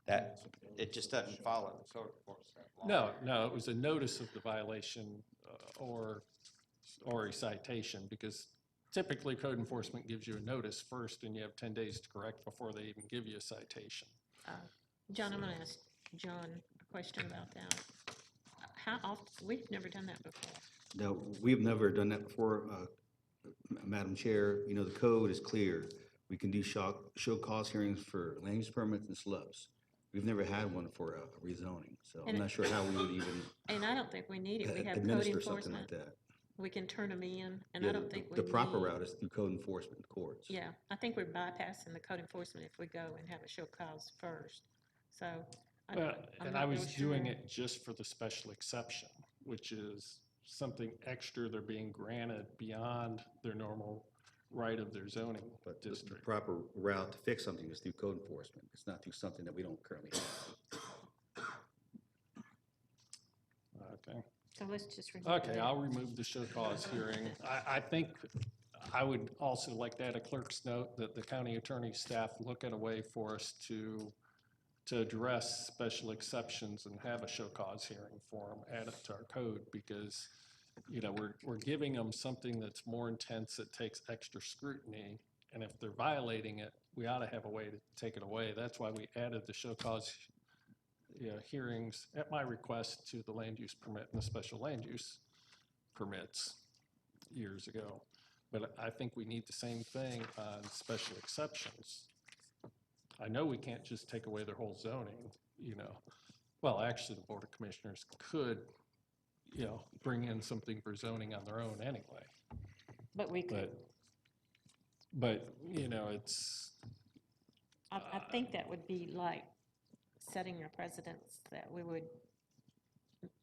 that it just doesn't follow the code enforcement law. No, it was a notice of the violation or a citation, because typically code enforcement gives you a notice first and you have 10 days to correct before they even give you a citation. John, I'm going to ask John a question about that. How often, we've never done that before. No, we've never done that before, Madam Chair. You know, the code is clear. We can do show cause hearings for land use permits and slubs. We've never had one for a rezoning, so I'm And- not sure how we would even And I don't think we need it. We have code administer something like enforcement. that. We can turn them in, and Yeah, I don't think we the proper need- route is through code enforcement courts. Yeah, I think we're bypassing the code enforcement if we go and have a show cause first. So. I'm And not I was real doing sure. it just for the special exception, which is something extra they're being granted beyond their normal right of their zoning But the district. proper route to fix something is through code enforcement. It's not through something that we don't currently have. Okay. So let's just. remove Okay, that. I'll remove the show cause hearing. I think I would also like to add a clerk's note that the county attorney staff look at a way for us to address special exceptions and have a show cause hearing for them, add it to our code, because, you know, we're giving them something that's more intense, that takes extra scrutiny, and if they're violating it, we ought to have a way to take it away. That's why we added the show cause hearings at my request to the land use permit and the special land use permits years ago. But I think we need the same thing on special exceptions. I know we can't just take away their whole zoning, you know. Well, actually, the Board of Commissioners could, you know, bring in something for zoning on their own anyway. But we could, But, you know, it's, I think that would be like setting a precedence that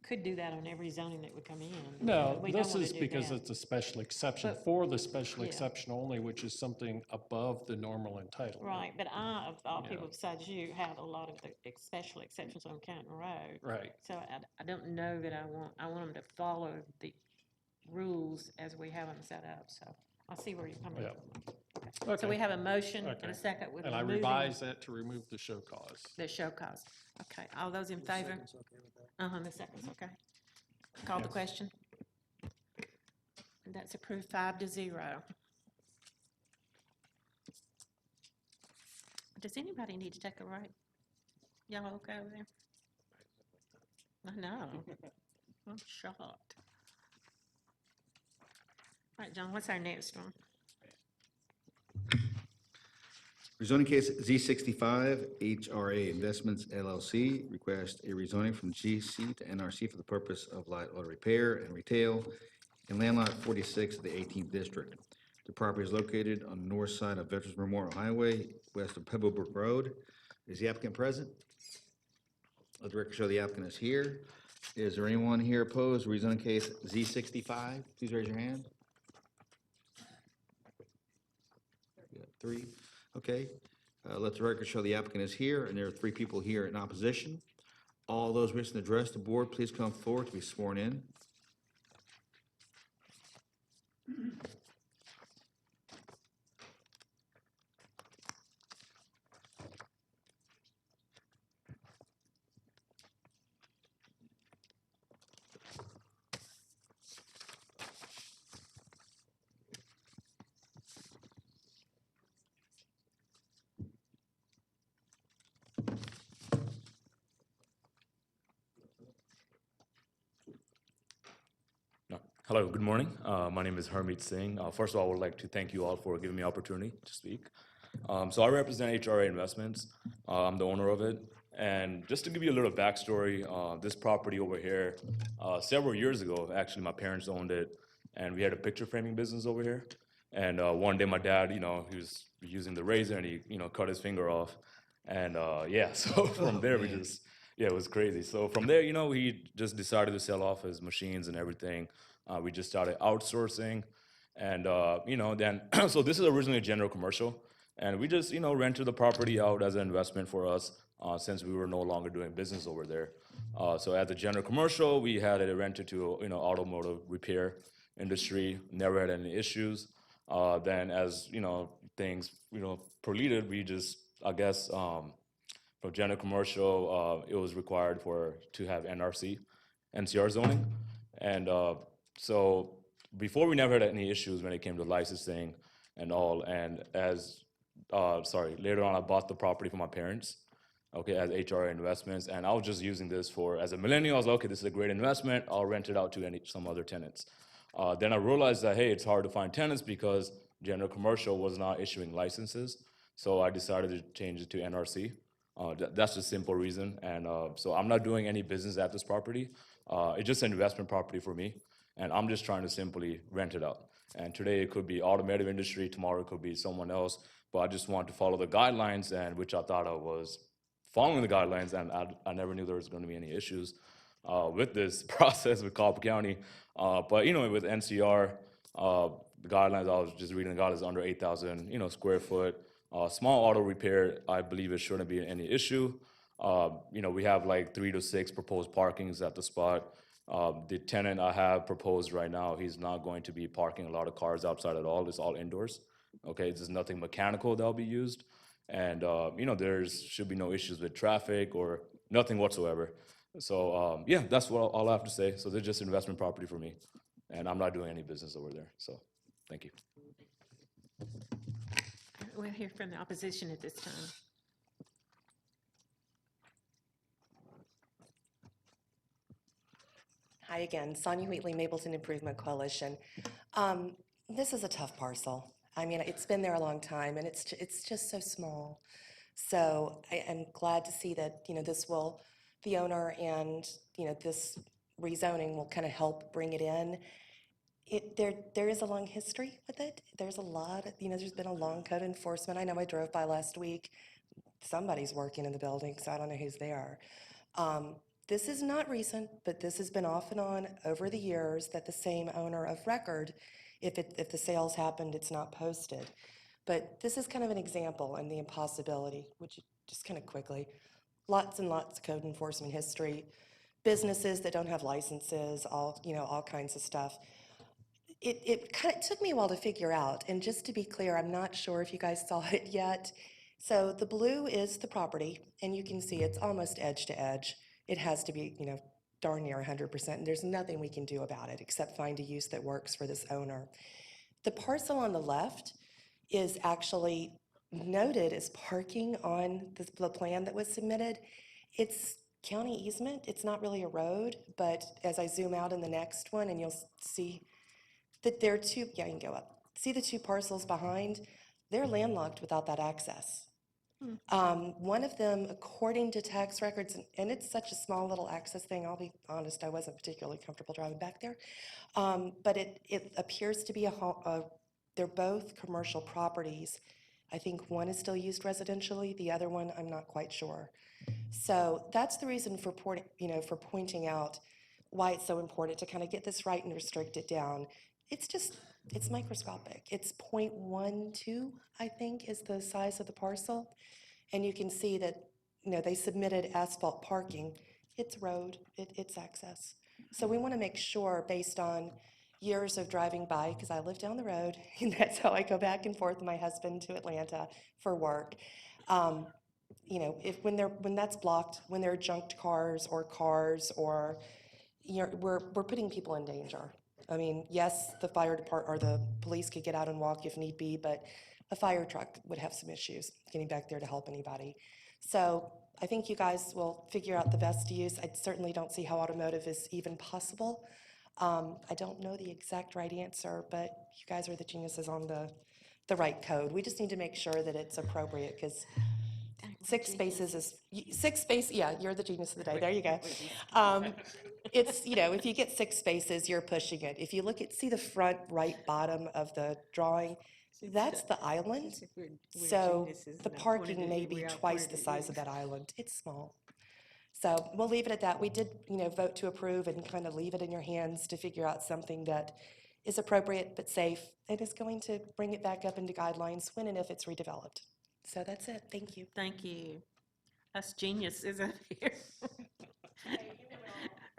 could do that on every zoning that would come in. no, We don't this wanna is do because that. it's a special exception But- for the special yeah. exception only, which is something above the normal entitlement. Right, but I, of all Yeah. people besides you, have a lot of the special exceptions on Canton Road. Right. So I don't know that I want them to follow the rules as we have them set up, so I see where you're coming Yeah. from. Okay. So we have a motion and Okay. a second with And I removing revised that to remove the show cause. the show cause. Okay, all those in favor? The second's okay. Call the question. And that's approved 5-0. Does anybody need to take a break? Y'all okay over there? I know. I'm shocked. All right, John, what's our next one? Rezoning case Z65, HRA Investments LLC, request a rezoning from GC to NRC for the purpose of light auto repair and retail in land lot 46 of the 18th District. The property is located on the north side of Veterans Memorial Highway, west of Pebblebrook Road. Is the applicant present? Let the record show the applicant is here. Is there anyone here opposed to rezoning case Z65? Please raise your hand. We got 3. Okay, let the record show the applicant is here, and there are 3 people here in opposition. All those wishing to address the board, please come forward to be sworn in. Hello, good morning. My name is Harmeet Singh. First of all, I would like to thank you all for giving me the opportunity to speak. So I represent HRA Investments. I'm the owner of it. And just to give you a little backstory, this property over here, several years ago, actually, my parents owned it, and we had a picture framing business over here. And one day my dad, he was using the razor and he, cut his finger off. And yeah, so from there we just, yeah, it was crazy. So from there, he just decided to sell off his machines and everything. We just started outsourcing, and then so this is originally a general commercial, and we just rented the property out as an investment for us since we were no longer doing business over there. So as a general commercial, we had it rented to automotive repair industry. Never had any issues. Then as things proceeded, we just I guess for general commercial it was required to have NCR zoning, and so before we never had any issues when it came to licensing and all. And later on I bought the property from my parents, okay, as HRA Investments. And I was just using this as a millennial, I was like, okay, this is a great investment. I'll rent it out to some other tenants. Then I realized that, hey, it's hard to find tenants because general commercial was not issuing licenses. So I decided to change it to NRC. That's the simple reason. And so I'm not doing any business at this property. It's just an investment property for me. And I'm just trying to simply rent it out. And today it could be automotive industry, tomorrow it could be someone else. But I just want to follow the guidelines, and which I thought I was following the guidelines, and I never knew there was going to be any issues with this process with Cobb County. But with NCR, the guidelines, I was just reading the guidelines under 8,000 square foot. Small auto repair, I believe it shouldn't be any issue. We have like 3 to 6 proposed parkings at the spot. The tenant I have proposed right now, he's not going to be parking a lot of cars outside at all. It's all indoors. Okay, there's nothing mechanical that'll be used. And, there should be no issues with traffic or nothing whatsoever. So, yeah, that's all I have to say. So they're just investment property for me. And I'm not doing any business over there. So, thank you. We'll hear from the opposition at this time. Hi again, Sonia Wheatley, Mapleton Improvement Coalition. This is a tough parcel. I mean, it's been there a long time, and it's just so small. So I am glad to see that, the owner and, this rezoning will kind of help bring it in. There is a long history with it. There's a lot, there's been a long code enforcement. I know I drove by last week. Somebody's working in the building, so I don't know who's there. This is not recent, but this has been off and on over the years that the same owner of record, if the sales happened, it's not posted. But this is kind of an example and the impossibility, which just kind of quickly, lots and lots of code enforcement history, businesses that don't have licenses, all kinds of stuff. It kind of took me a while to figure out, and just to be clear, I'm not sure if you guys saw it yet. So the blue is the property, and you can see it's almost edge to edge. It has to be, darn near 100%, and there's nothing we can do about it except find a use that works for this owner. The parcel on the left is actually noted as parking on the plan that was submitted. It's county easement. It's not really a road, but as I zoom out in the next one, and you'll see that there are two, yeah, you can go up. See the two parcels behind? They're landlocked without that access. One of them, according to tax records, and it's such a small little access thing, I'll be honest, I wasn't particularly comfortable driving back there, but it appears to be they're both commercial properties. I think one is still used residentially, the other one, I'm not quite sure. So that's the reason for pointing out why it's so important to kind of get this right and restrict it down. It's microscopic. It's 0.12, I think, is the size of the parcel. And you can see that, they submitted asphalt parking. It's road, it's access. So we want to make sure, based on years of driving by, because I live down the road, and that's how I go back and forth with my husband to Atlanta for work. When that's blocked, when there are junked cars, or we're putting people in danger. I mean, yes, the fire department or the police could get out and walk if need be, but a fire truck would have some issues getting back there to help anybody. So I think you guys will figure out the best use. I certainly don't see how automotive is even possible. I don't know the exact right answer, but you guys are the geniuses on the right code. We just need to make sure that it's appropriate, because 6 spaces is, 6 space, yeah, you're the genius of the day, there you go. It's, if you get 6 spaces, you're pushing it. If you see the front right bottom of the drawing, that's the island. So the parking may be twice the size of that island. It's small. So we'll leave it at that. We did, vote to approve and kind of leave it in your hands to figure out something that is appropriate but safe and is going to bring it back up into guidelines when and if it's redeveloped. So that's it. Thank you. Thank you. Us geniuses up here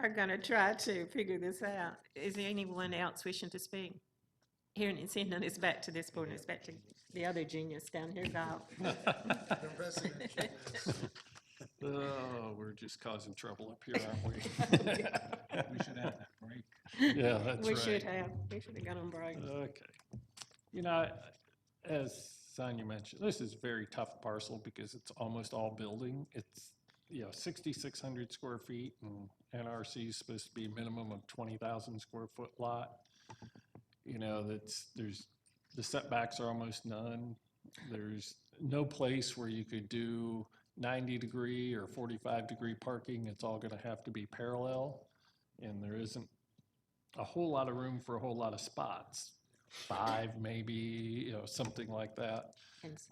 are going to try to figure this out. Is there anyone else wishing to speak? Hearing and seeing none, it's back to this board, and it's back to the other genius down here, Cobb. Oh, we're just causing trouble up here, aren't we? We should have that break. Yeah, that's We right. should have. We should have got on break. Okay. As Sonia mentioned, this is a very tough parcel because it's almost all building. It's, 6,600 square feet, and NRC is supposed to be a minimum of 20,000 square foot lot. The setbacks are almost none. There's no place where you could do 90-degree or 45-degree parking. It's all going to have to be parallel, and there isn't a whole lot of room for a whole lot of spots. 5 maybe, something like that.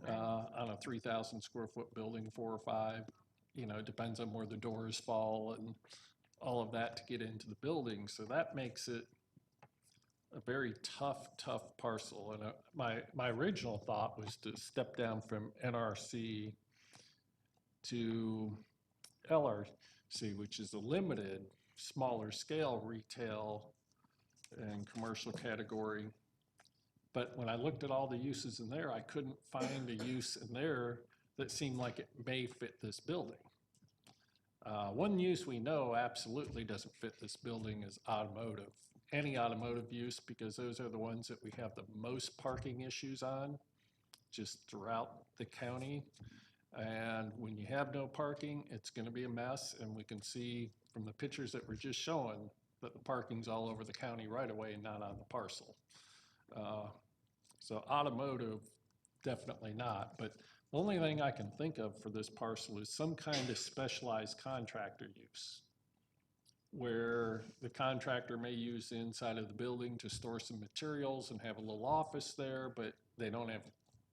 On a 3,000 square foot building, 4 or 5, it depends on where the doors fall and all of that to get into the building. So that makes it a very tough parcel. And my original thought was to step down from NRC to LRC, which is a limited, smaller scale retail and commercial category. But when I looked at all the uses in there, I couldn't find a use in there that seemed like it may fit this building. One use we know absolutely doesn't fit this building is automotive. Any automotive use, because those are the ones that we have the most parking issues on, just throughout the county. And when you have no parking, it's going to be a mess. And we can see from the pictures that we're just showing that the parking's all over the county right away and not on the parcel. So automotive, definitely not. But the only thing I can think of for this parcel is some kind of specialized contractor use, where the contractor may use the inside of the building to store some materials and have a little office there, but they don't have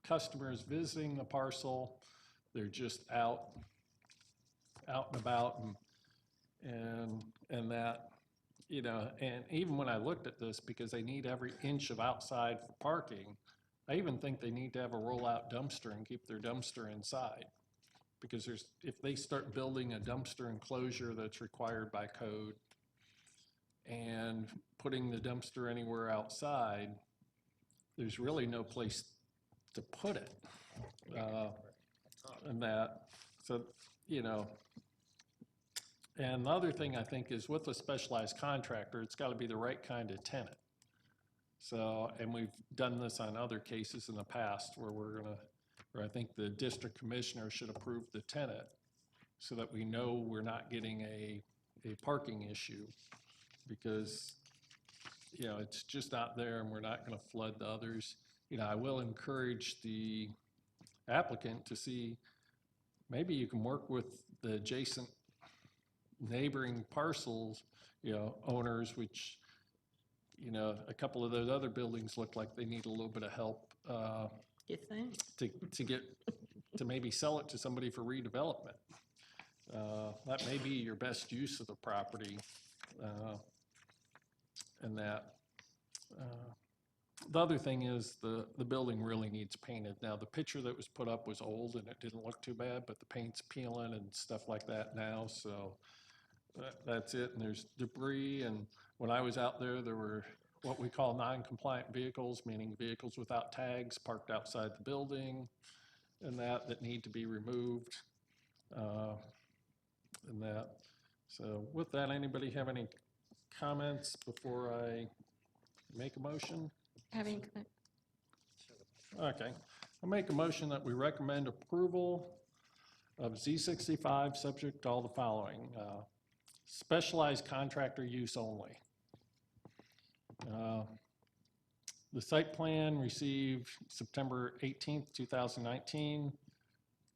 customers visiting the parcel. They're just out and about and that, and even when I looked at this, because they need every inch of outside for parking, I even think they need to have a rollout dumpster and keep their dumpster inside. Because if they start building a dumpster enclosure that's required by code and putting the dumpster anywhere outside, there's really no place to put it. And the other thing I think is with a specialized contractor, it's got to be the right kind of tenant. So, and we've done this on other cases in the past where I think the district commissioner should approve the tenant so that we know we're not getting a parking issue, because, it's just not there and we're not going to flood the others. I will encourage the applicant to see, maybe you can work with the adjacent neighboring parcels, owners, which, a couple of those other buildings look like they need a little bit of help You think? to maybe sell it to somebody for redevelopment. That may be your best use of the property, and that. The other thing is the building really needs painted. Now, the picture that was put up was old and it didn't look too bad, but the paint's peeling and stuff like that now, so that's it. And there's debris, and when I was out there, there were what we call non-compliant vehicles, meaning vehicles without tags parked outside the building and that need to be removed, and that. So with that, anybody have any comments before I make a motion? Okay. I'll make a motion that we recommend approval of Z65, subject to all the following. Specialized contractor use only. The site plan received September 18th, 2019,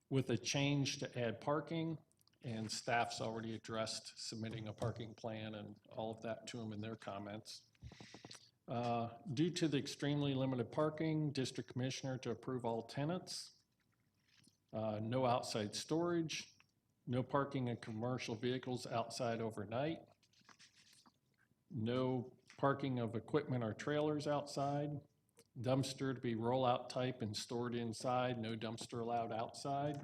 with a change to add parking, and staff's already addressed submitting a parking plan and all of that to them in their comments. Due to the extremely limited parking, district commissioner to approve all tenants, no outside storage, no parking of commercial vehicles outside overnight, no parking of equipment or trailers outside, dumpster to be rollout type and stored inside, no dumpster allowed outside,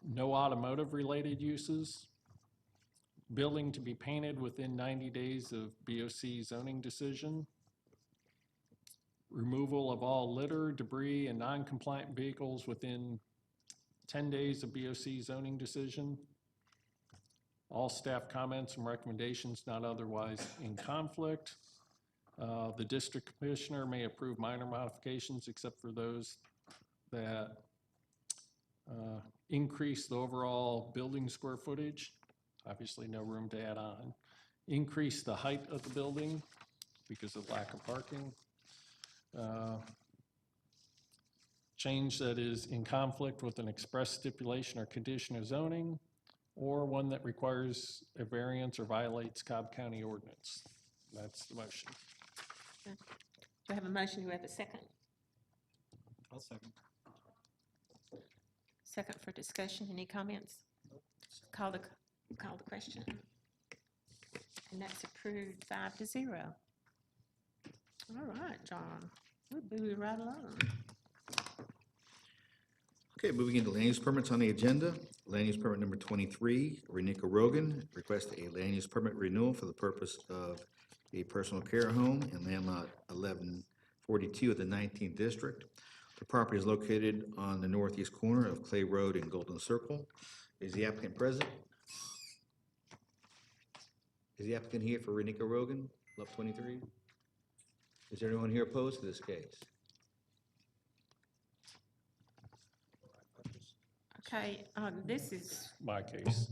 no automotive related uses, building to be painted within 90 days of BOC zoning decision, removal of all litter, debris, and non-compliant vehicles within 10 days of BOC zoning decision, all staff comments and recommendations not otherwise in conflict. The district commissioner may approve minor modifications except for those that increase the overall building square footage. Obviously, no room to add on. Increase the height of the building because of lack of parking. Change that is in conflict with an express stipulation or condition of zoning, or one that requires a variance or violates Cobb County ordinance. That's the motion. Do I have a motion? Do we have a second? I'll second. Second for discussion. Any comments? Call the question. And that's approved 5-0. All right, John. We'll move right along. Okay, moving into land use permits on the agenda. Land use permit number 23, Renika Rogan, request a land use permit renewal for the purpose of a personal care home in land lot 1142 of the 19th district. The property is located on the northeast corner of Clay Road and Golden Circle. Is the applicant present? Is the applicant here for Renika Rogan, lot 23? Is there anyone here opposed to this case? Okay, this is My case.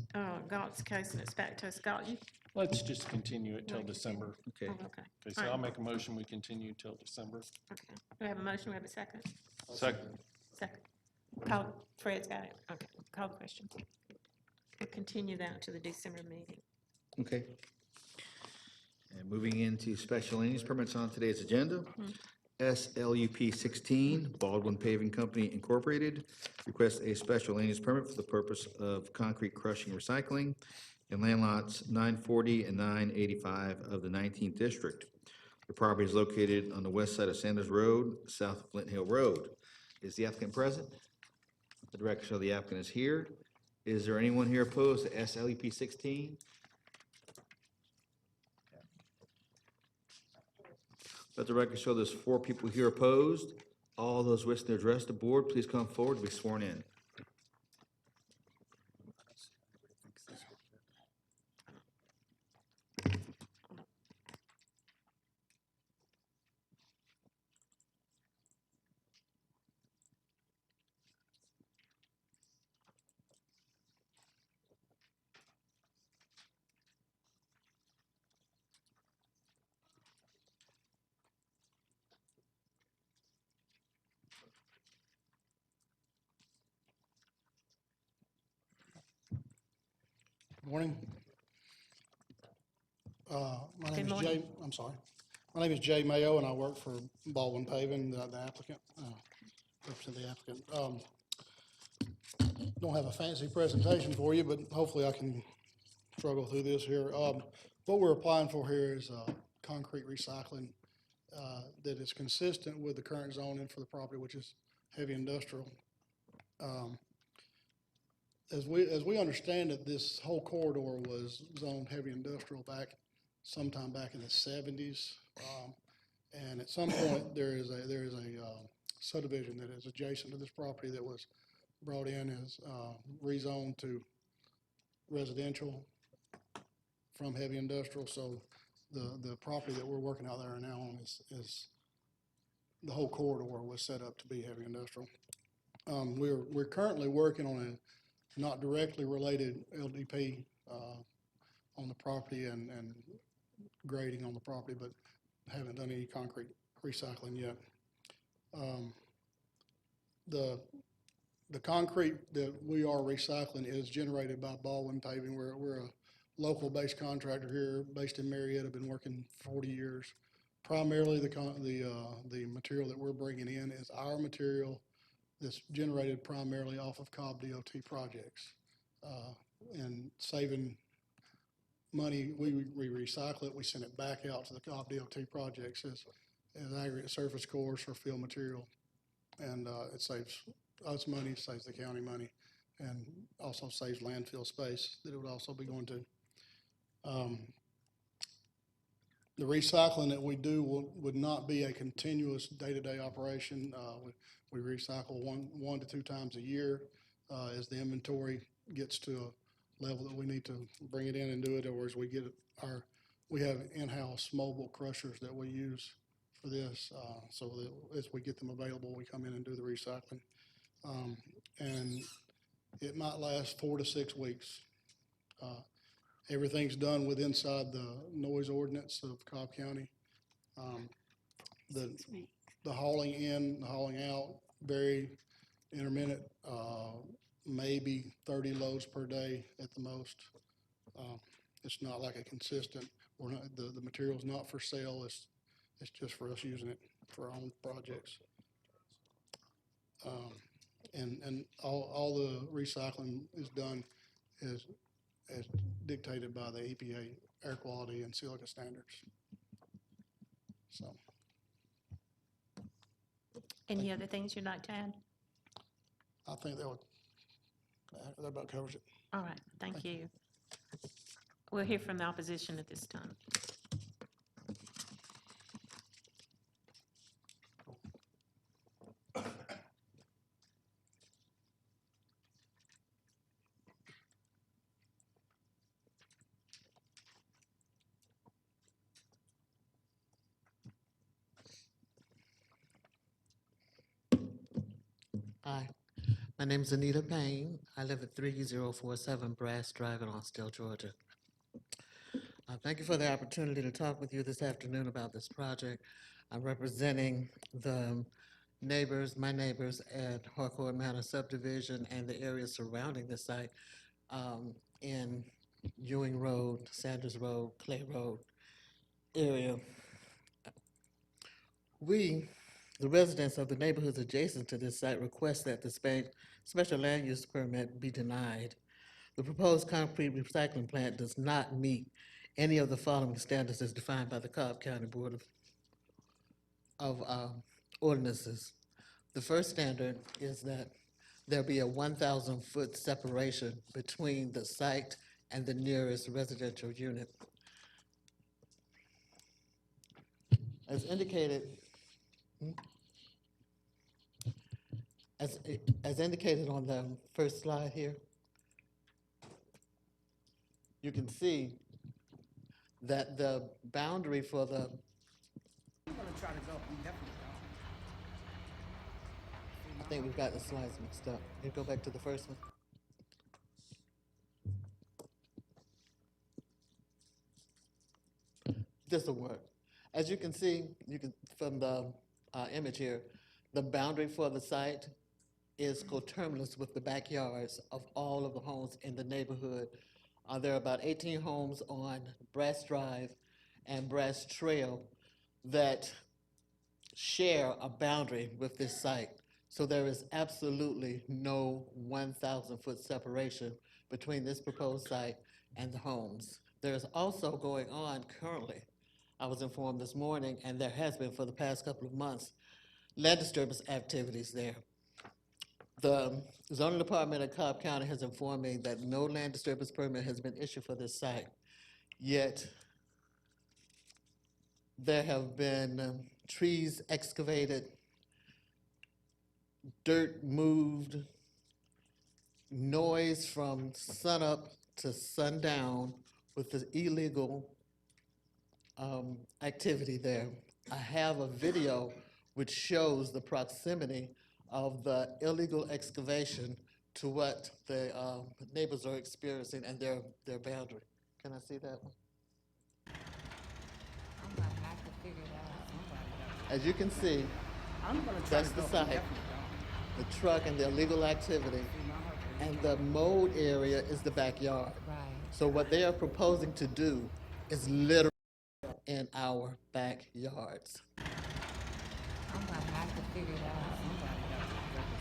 Galt's case, and it's back to us. Galt, you? Let's just continue it till December. Okay. Oh, okay. Okay, so I'll make a motion, we continue till December. Okay. Do we have a motion? Do we have a second? Second. Second. Fred's got it. Okay, call the question. We'll continue that to the December meeting. Okay. And moving into special land use permits on today's agenda. SLUP 16, Baldwin Paving Company Incorporated, requests a special land use permit for the purpose of concrete crushing and recycling in land lots 940 and 985 of the 19th district. The property is located on the west side of Sanders Road, south of Flint Hill Road. Is the applicant present? The record show the applicant is here. Is there anyone here opposed to SLUP 16? Let the record show there's 4 people here opposed. All those wishing to address the board, please come forward to be sworn in. Morning. My name is morning. Jay, I'm sorry. My name is Jay Mayo, and I work for Baldwin Paving, the applicant, represent the applicant. Don't have a fancy presentation for you, but hopefully I can struggle through this here. What we're applying for here is concrete recycling that is consistent with the current zoning for the property, which is heavy industrial. As we understand it, this whole corridor was zoned heavy industrial sometime back in the 70s. And at some point, there is a subdivision that is adjacent to this property that was brought in as rezoned to residential from heavy industrial. So the property that we're working out there now on is the whole corridor was set up to be heavy industrial. We're currently working on a not directly related LDP on the property and grading on the property, but haven't done any concrete recycling yet. The concrete that we are recycling is generated by Baldwin Paving. We're a local-based contractor here, based in Marietta, been working 40 years. Primarily, the material that we're bringing in is our material that's generated primarily off of Cobb DOT projects. And saving money, we recycle it, we send it back out to the Cobb DOT projects as aggregate surface course or fill material. And it saves us money, saves the county money, and also saves landfill space that it would also be going to. The recycling that we do would not be a continuous day-to-day operation. We recycle one to two times a year as the inventory gets to a level that we need to bring it in and do it, or as we get we have in-house mobile crushers that we use for this, so that as we get them available, we come in and do the recycling. And it might last 4 to 6 weeks. Everything's done with inside the noise ordinance of Cobb County. The hauling in, the hauling out, very intermittent, maybe 30 loads per day at the most. It's not like a consistent, the material's not for sale, it's just for us using it for our own projects. And all the recycling is done as dictated by the EPA air quality and silica standards. So. Any other things you'd like to add? I think that about covers it. All right, thank you. We'll hear from the opposition at this time. Hi, my name is Anita Payne. I live at 3047 Brass Drive in Austell, Georgia. Thank you for the opportunity to talk with you this afternoon about this project. I'm representing the neighbors, my neighbors at Harcourt Manor subdivision and the area surrounding the site in Ewing Road, Sanders Road, Clay Road area. We, the residents of the neighborhoods adjacent to this site, request that the special land use permit be denied. The proposed concrete recycling plant does not meet any of the following standards as defined by the Cobb County Board of Ordinances. The first standard is that there be a 1,000-foot separation between the site and the nearest residential unit. As indicated, as indicated on the first slide here, you can see that the boundary for the I'm gonna try to go. I'm definitely going. I think we've got the slides mixed up. You go back to the first one. This will work. As you can see, from the image here, the boundary for the site is coterminous with the backyards of all of the homes in the neighborhood. There are about 18 homes on Brass Drive and Brass Trail that share a boundary with this site. So there is absolutely no 1,000-foot separation between this proposed site and the homes. There's also going on currently, I was informed this morning, and there has been for the past couple of months, land disturbance activities there. The zoning department of Cobb County has informed me that no land disturbance permit has been issued for this site. Yet, there have been trees excavated, dirt moved, noise from sunup to sundown with the illegal activity there. I have a video which shows the proximity of the illegal excavation to what the neighbors are experiencing and their boundary. Can I see that one? I'm gonna have to figure that As you can see, I'm gonna try that's to the go. site, the truck and the illegal activity, and the mode area is the backyard. Right. So what they are proposing to do is literally in our backyards. I'm gonna have to figure it out.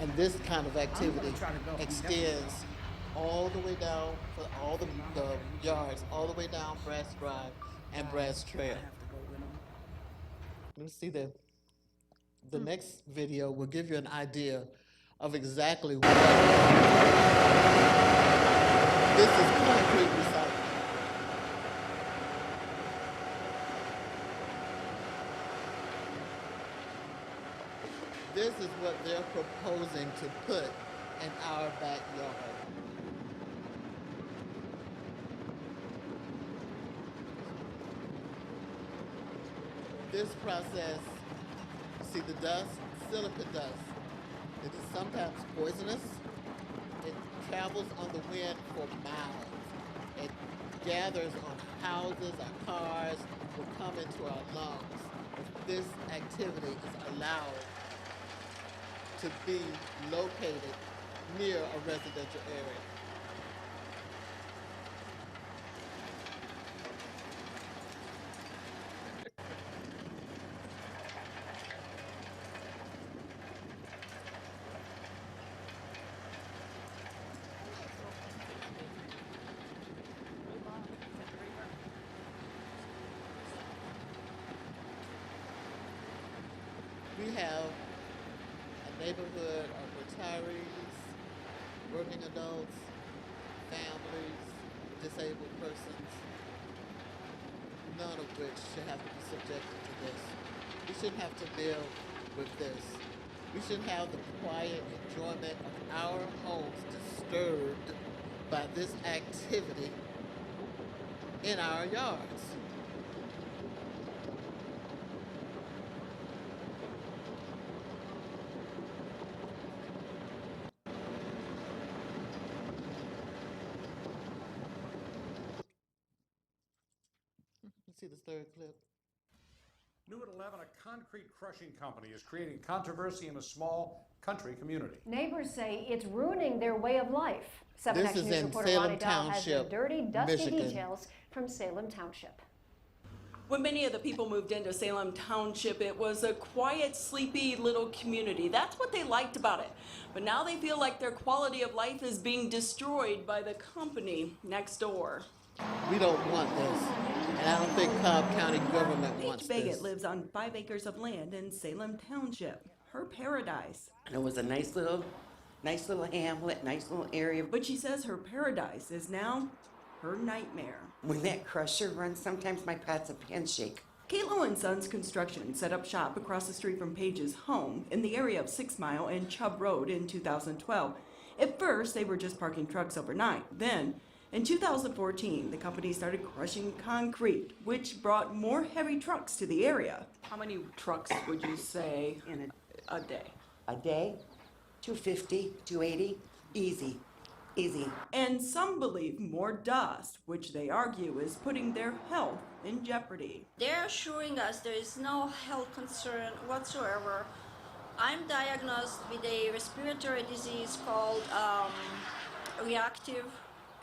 And this kind of activity try to go. extends all the way down, for all the yards, all the way down Brass Drive and Brass Trail. Let's see the next video will give you an idea of exactly what this is concrete recycling. This is what they're proposing to put in our backyard. This process, see the dust, silica dust. It is sometimes poisonous. It travels on the wind for miles. It gathers on houses, our cars, will come into our lungs. This activity is allowed to be located near a residential area. We have a neighborhood of retirees, working adults, families, disabled persons, none of which should have to be subjected to this. We shouldn't have to deal with this. We shouldn't have the quiet enjoyment of our homes disturbed by this activity in our yards. Let's see this third clip. New at 11, a concrete crushing company is creating controversy in a small country community. Neighbors say it's ruining their way of life. 7 This Action is News in reporter Salem Ronnie Dahl has the Township, dirty, dusty Michigan. details from Salem Township. When many of the people moved into Salem Township, it was a quiet, sleepy little community. That's what they liked about it. But now they feel like their quality of life is being destroyed by the company next door. We don't want this, and I don't think Cobb County government wants Paige this. Baggett lives on 5 acres of land in Salem Township, her paradise. It was a nice little hamlet, nice little area. But she says her paradise is now her nightmare. When that crusher runs, sometimes my pots and pans shake. Kalo and Sons Construction set up shop across the street from Paige's home in the area of 6 Mile and Chubb Road in 2012. At first, they were just parking trucks overnight. Then, in 2014, the company started crushing concrete, which brought more heavy trucks to the area. How many trucks would you say in a day? A day, 250, 280, easy. And some believe more dust, which they argue is putting their health in jeopardy. They're assuring us there is no health concern whatsoever. I'm diagnosed with a respiratory disease called reactive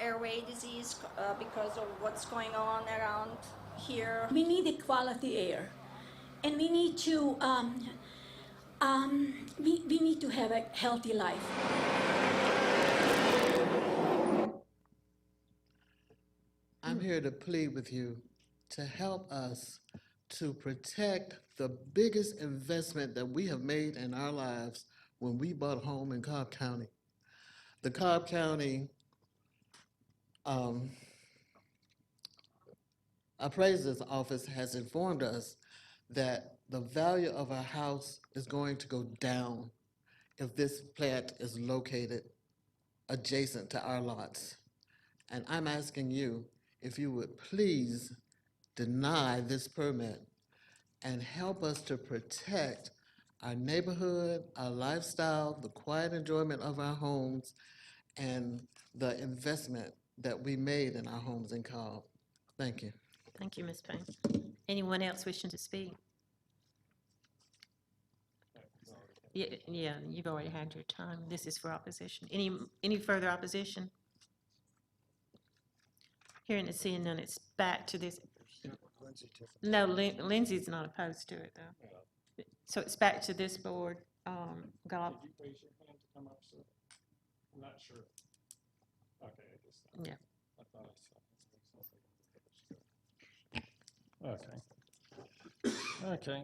airway disease because of what's going on around here. We need a quality air, and we need to we need to have a healthy life. I'm here to plead with you to help us to protect the biggest investment that we have made in our lives when we bought a home in Cobb County. The Cobb County appraiser's office has informed us that the value of our house is going to go down if this plant is located adjacent to our lots. And I'm asking you if you would please deny this permit and help us to protect our neighborhood, our lifestyle, the quiet enjoyment of our homes, and the investment that we made in our homes in Cobb. Thank you. Thank you, Ms. Payne. Anyone else wishing to speak? Yeah, you've already had your time. This is for opposition. Any further opposition? Hearing and seeing none, it's back to this. No, Lindsay's not opposed to it, though. So it's back to this board, Gob. Did you raise your hand to come up, sir? I'm not sure. Okay, I guess not. Yeah. I thought I saw. Okay. Okay.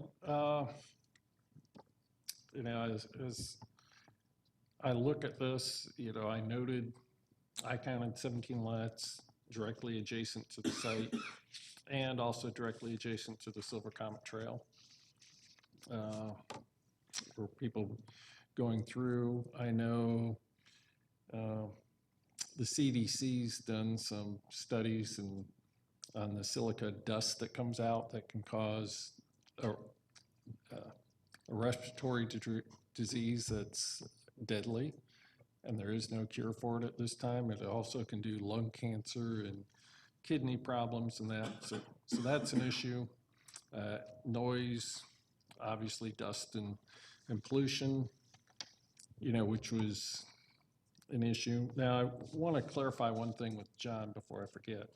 You know, as I look at this, you know, I counted 17 lots directly adjacent to the site and also directly adjacent to the Silver Comet Trail. For people going through, I know the CDC's done some studies on the silica dust that comes out that can cause a respiratory disease that's deadly, and there is no cure for it at this time. It also can do lung cancer and kidney problems and that. So that's an issue. Noise, obviously dust and pollution, you know, which was an issue. Now, I want to clarify one thing with John before I forget.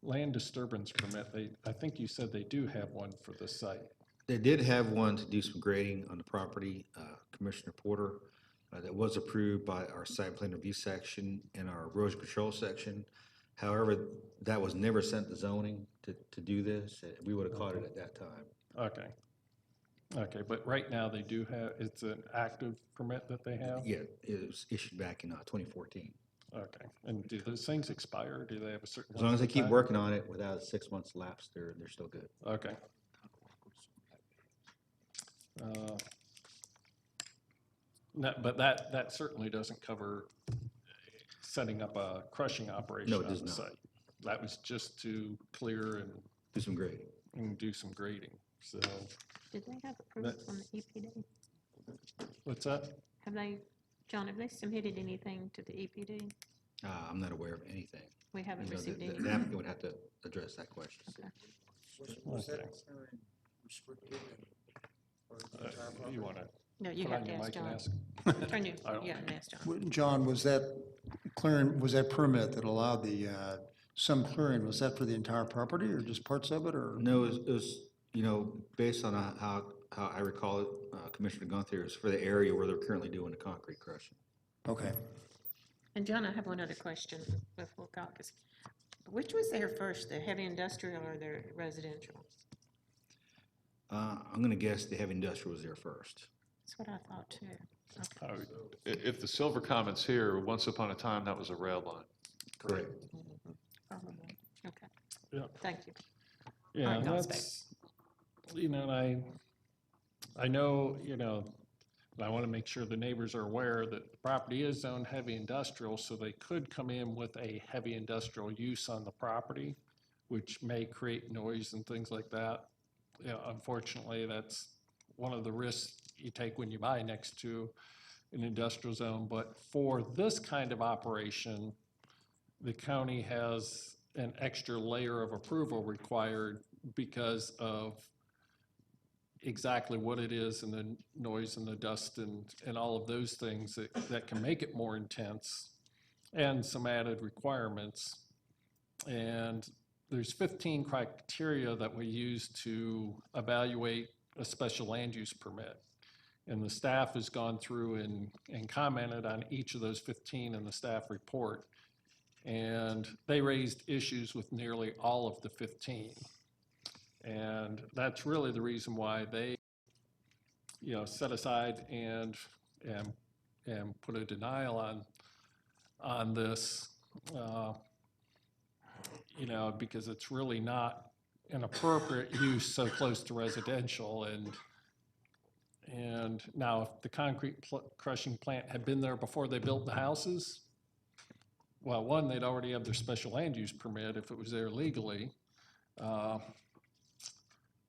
Land disturbance permit, I think you said they do have one for the site. They did have one to do some grading on the property, Commissioner Porter, that was approved by our site plan review section and our erosion control section. However, that was never sent to zoning to do this. We would have caught it at that time. Okay. Okay, but right now they do have, it's an active permit that they have? Yeah, it was issued back in 2014. Okay, and do those things expire? Do they have a certain? As long as they keep working on it without a 6 months lapse, they're still good. Okay. But that certainly doesn't cover setting up a crushing operation No, it on does the not. site. That was just to clear and Do some grading. do some grading, so. Did they have approval from the EPD? What's that? Have they, John, have they submitted anything to the EPD? I'm not aware of anything. We haven't You know, received the anything. applicant would have to address that question. Okay. Was that Okay. clearing restricted or the Uh, entire You property? want to No, you put have on to your ask mic and John. ask? Turn your, I don't- yeah, and ask John. John, was that clearing, was that permit that allowed the, some clearing, was that for the entire property or just parts of it or? No, it was, you know, based on how I recall it, Commissioner Gunther, it's for the area where they're currently doing the concrete crushing. Okay. And John, I have one other question before caucus. Which was there first, the heavy industrial or the residential? I'm gonna guess the heavy industrial was there first. That's what I thought too. Okay. If the Silver Comet's here, once upon a time, that was a rail line. Correct. Probably. Okay. Yeah. Thank you. Yeah, All right, and God's back. that's, you know, and I know, you know, and I want to make sure the neighbors are aware that the property is zoned heavy industrial, so they could come in with a heavy industrial use on the property, which may create noise and things like that. You know, unfortunately, that's one of the risks you take when you buy next to an industrial zone. But for this kind of operation, the county has an extra layer of approval required because of exactly what it is and the noise and the dust and all of those things that can make it more intense, and some added requirements. And there's 15 criteria that we use to evaluate a special land use permit. And the staff has gone through and commented on each of those 15 in the staff report. And they raised issues with nearly all of the 15. And that's really the reason why they, you know, set aside and put a denial on this, you know, because it's really not an appropriate use so close to residential. And now if the concrete crushing plant had been there before they built the houses, well, one, they'd already have their special land use permit if it was there legally.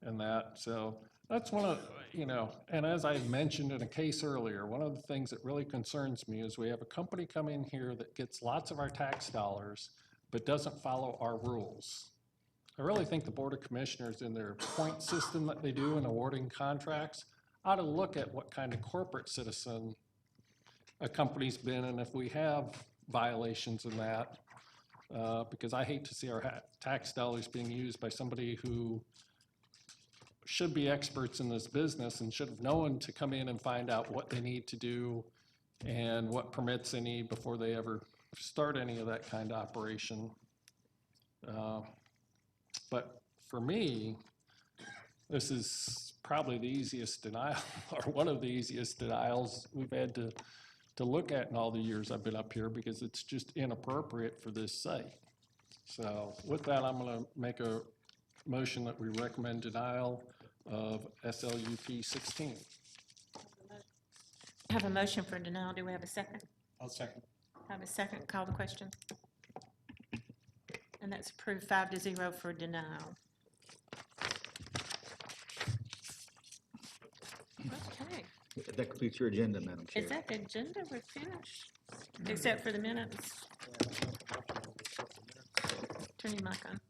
And that, so that's one of, you know, and as I mentioned in a case earlier, one of the things that really concerns me is we have a company come in here that gets lots of our tax dollars, but doesn't follow our rules. I really think the Board of Commissioners in their point system that they do in awarding contracts, ought to look at what kind of corporate citizen a company's been, and if we have violations in that, because I hate to see our tax dollars being used by somebody who should be experts in this business and should have known to come in and find out what they need to do and what permits they need before they ever start any of that kind of operation. But for me, this is probably the easiest denial, or one of the easiest denials we've had to look at in all the years I've been up here, because it's just inappropriate for this site. So with that, I'm going to make a motion that we recommend denial of SLUP 16. I have a motion for denial. Do we have a second? I'll second. I have a second. Call the question. And that's approved 5-0 for denial. Okay. That completes your agenda, Madam Chair. Is that the agenda? We're finished, except for the minutes. Turn your mic on.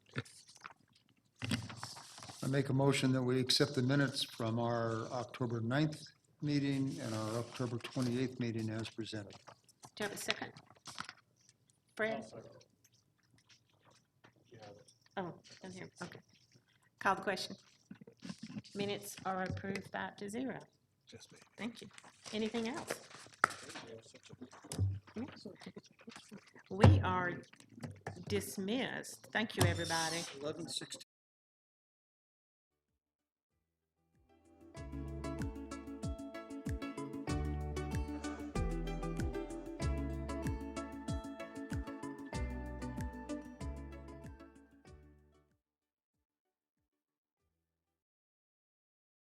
I make a motion that we accept the minutes from our October 9th meeting and our October 28th meeting as presented. Do you have a second? Fred? Oh, down here, okay. Call the question. Minutes are approved 5-0. Thank you. Anything else? We are dismissed. Thank you, everybody. 11:16.